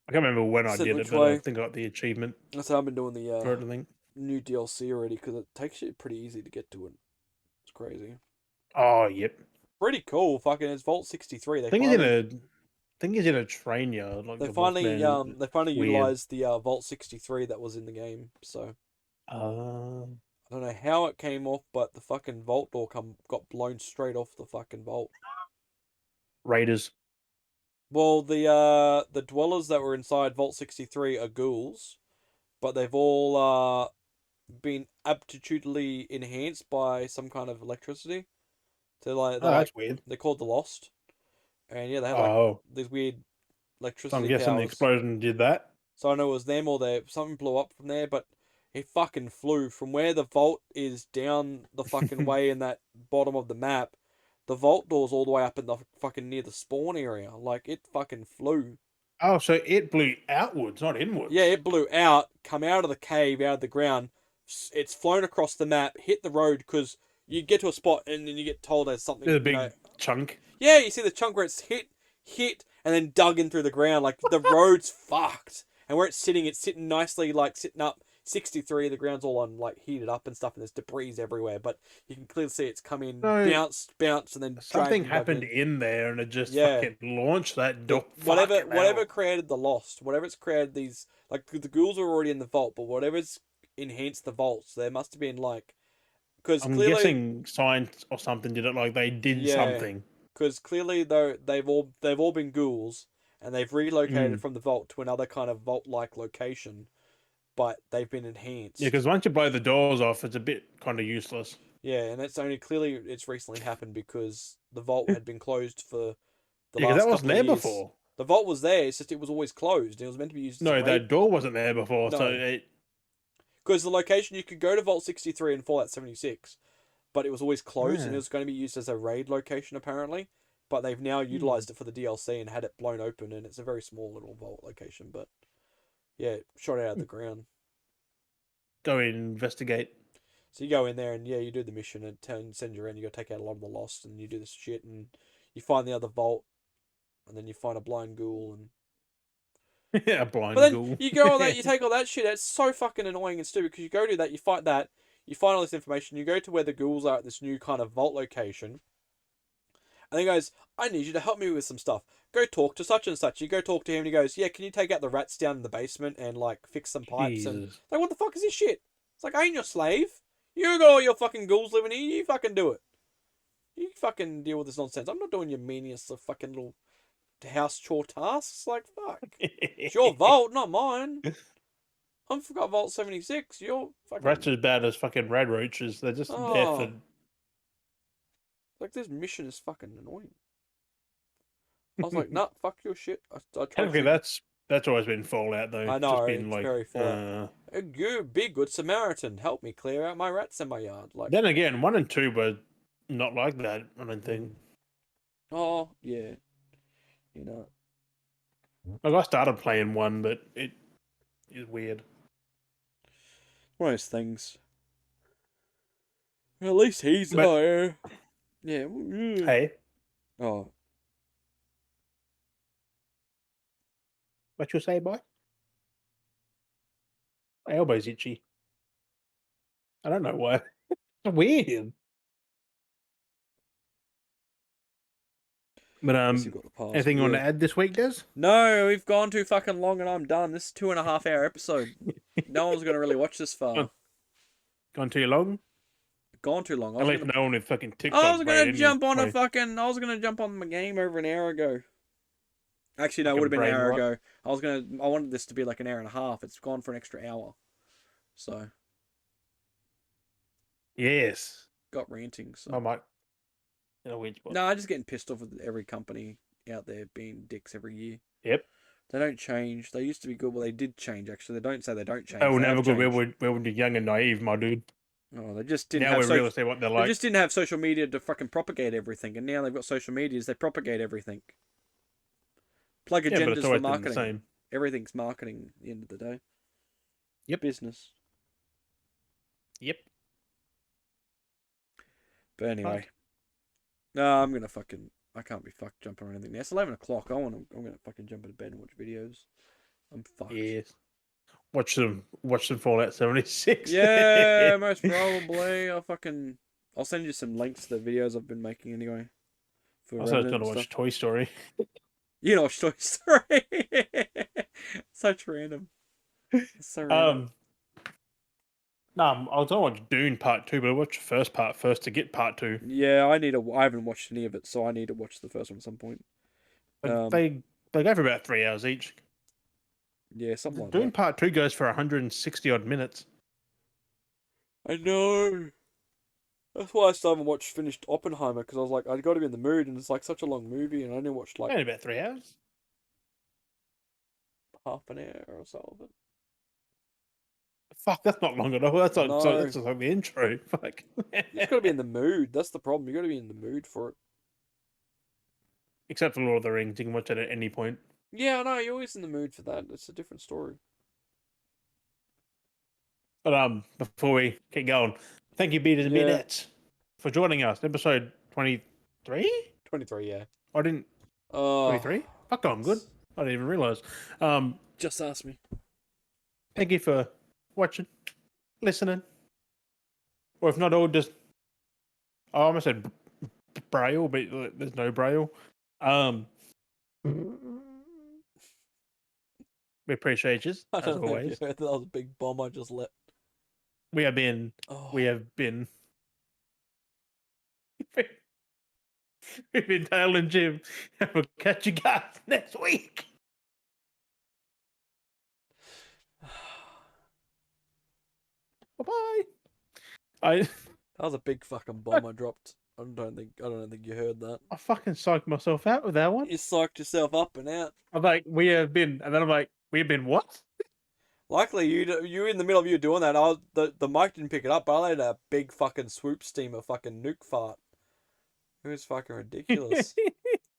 I can't remember when I Said did it, which but I way. think I got the achievement So I've been doing the for it. I think. new DLC already because it takes you pretty easy to get to it. It's crazy. Oh, yep. Pretty cool. Fucking it's Vault 63. I think he's in a. I think he's in a train yard, like They the finally Mothman. they finally Weird. utilized the Vault 63 that was in the game. So I don't know how it came off, but the fucking vault door got blown straight off the fucking vault. Raiders. Well, the dwellers that were inside Vault 63 are ghouls, but they've all been aptitudely enhanced by some kind of electricity. So Oh, that's weird. they're called the Lost, and yeah, they have like Oh, these weird so I'm electricity guessing the powers. explosion did that. So I know it was them or something blew up from there, but it fucking flew from where the vault is down the fucking way in that bottom of the map. The vault door's all the way up in the fucking near the spawn area. Like it fucking flew. Oh, so it blew outwards, not Yeah, inwards. it blew out, come out of the cave, out of the ground. It's flown across the map, hit the road because you get to a spot and then you get told there's There's something, a big chunk. Yeah, you see the chunk where it's hit, and then dug in through the ground. Like the road's fucked, and where it's sitting nicely, like sitting up 63. The ground's all on like heated up and stuff, and there's debris everywhere. But you can clearly see it's come in, So bounced, and then dragged something and dug happened in. in there, and it just Yeah, fucking launched that door. whatever Fucking hell. created the lost, whatever's created these, like the ghouls are already in the vault, but whatever's enhanced the vaults, there must have been like because I'm clearly, guessing science or something did it. Like they did yeah, something. because clearly though they've all been ghouls and they've relocated Mm. from the vault to another kind of vault-like location, but they've been Yeah, enhanced. because once you blow the doors off, it's a bit kind of useless. Yeah, and it's only clearly it's recently happened because the vault had been closed for the Yeah, because last that wasn't couple of there years. before. The vault was there, it's just it was always closed. It was meant to be used as a No, raid. that door wasn't there before. So No, because the location you could go to Vault 63 and Fallout 76, but it was always closed and it Ah. was going to be used as a raid location apparently. But they've now Hmm. utilized it for the DLC and had it blown open, and it's a very small little vault location. But yeah, shot out of the ground. Go investigate. So you go in there and yeah, you do the mission and send you around. You go take out a lot of the lost, and you do this shit, and you find the other vault, and then you find a blind ghoul, and A but blind then ghoul. you go all that, you take all that shit. It's so fucking annoying and stupid because you go do that, you fight that, you find all this information, you go to where the ghouls are at this new kind of vault location, and he goes, "I need you to help me with some stuff. Go talk to such and such." You go talk to him, and he goes, "Yeah, can you take out the rats down in the basement and like fix some pipes?" And Jesus. like, what the fuck is this shit? It's like, I ain't your slave. You got all your fucking ghouls living here. You fucking do it. You fucking deal with this nonsense. I'm not doing your meaningless fucking little house chore tasks. Like, fuck. It's your vault, not mine. I'm forgot Vault 76. You're Rats fucking. as bad as fucking rad roaches. They're just there for. Oh. Like, this mission is fucking annoying. I was like, nah, fuck your shit. I tried Technically, shooting. that's always been Fallout though. I know, Just been it's like. very Fallout. You be good Samaritan. Help me clear out my rats in my yard. Like, Then again, 1 and 2 were not like that. I don't think. oh, yeah. You know. Like I started playing 1, but it is weird. One of those things. At least he's. But Oh, yeah. Yeah. Yeah. hey, Oh, what you say, boy? My elbow's itchy. I don't know why. It's weird. But Unless you've got the pass. anything But you want yeah. to add this week, Des? No, we've gone too fucking long and I'm done. This is 2.5 hour episode. No one's gonna really watch this far. Gone too long? Gone too long. At least no one with fucking I TikTok was brain gonna in you. jump on a fucking. I was gonna jump on my game over an hour ago. Actually, no, it would Fucking have been an brain hour rot. ago. I wanted this to be like an hour and a half. It's gone for an extra hour. So Yes. got ranting. So I might. In a weird spot. no, I'm just getting pissed off with every company out there being dicks every year. Yep. They don't change. They used to be good. Well, they did change actually. They don't say they don't change. They were They never have good. changed. We were young and naive, my dude. Oh, they just didn't Now have we social. really see what they're They like. just didn't have social media to fucking propagate everything, and now they've got social medias. They propagate everything. Plug Yeah, but it's agendas for always been the marketing. same. Everything's marketing at the end of the day. Yep. Business. Yep. But anyway. No, I'm gonna fucking. I can't be fucked jumping or anything now. It's 11 o'clock. I'm gonna fucking jump into bed and watch videos. I'm fucked. Yes. Watch them Fallout 76. Yeah, most probably. I'll send you some links to the videos I've been making anyway. For I also Revenant trying to and watch stuff. Toy Story. You know, watch Toy Story. Such random. So random. No, I was gonna watch Dune Part 2, but I watched the first part first to get Part 2. Yeah, I haven't watched any of it, so I need to watch the first one at some point. But they go for about 3 hours each. Yeah, something like Dune that. Part 2 goes for 160 odd minutes. I know. That's why I still haven't finished Oppenheimer, because I was like, I got to be in the mood, and it's like such a long movie, and I only watched like Only about 3 hours. half an hour or so of it. Fuck, that's not long at all. That's I like, know. that's just like the intro. Fuck. You just got to be in the mood. That's the problem. You got to be in the mood for it. Except for Lord of the Rings, you can watch it at any point. Yeah, I know. You're always in the mood for that. It's a different story. But before we get going, thank you, Beaters and Yeah. Beanettes, for joining us. Episode 23? 23, yeah. I didn't. Oh, 23? Fuck, I'm good. I didn't even realise. Just ask me. Thank you for watching, listening, or if not all, just I almost said braille, but there's no braille. We appreciate you I as don't know if you always. heard that was a big bomb I just let. We have been. Oh. We've been Dale and Jim, and we'll catch you guys next week. Bye bye. That was a big fucking bomb I dropped. I don't think you heard that. I fucking psyched myself out with that one. You psyched yourself up and out. I'm like, we have been, and then I'm like, we have been what? Luckily, you in the middle of you doing that. The mic didn't pick it up, but I let a big fucking swoop steamer fucking nuke fart. It was fucking ridiculous.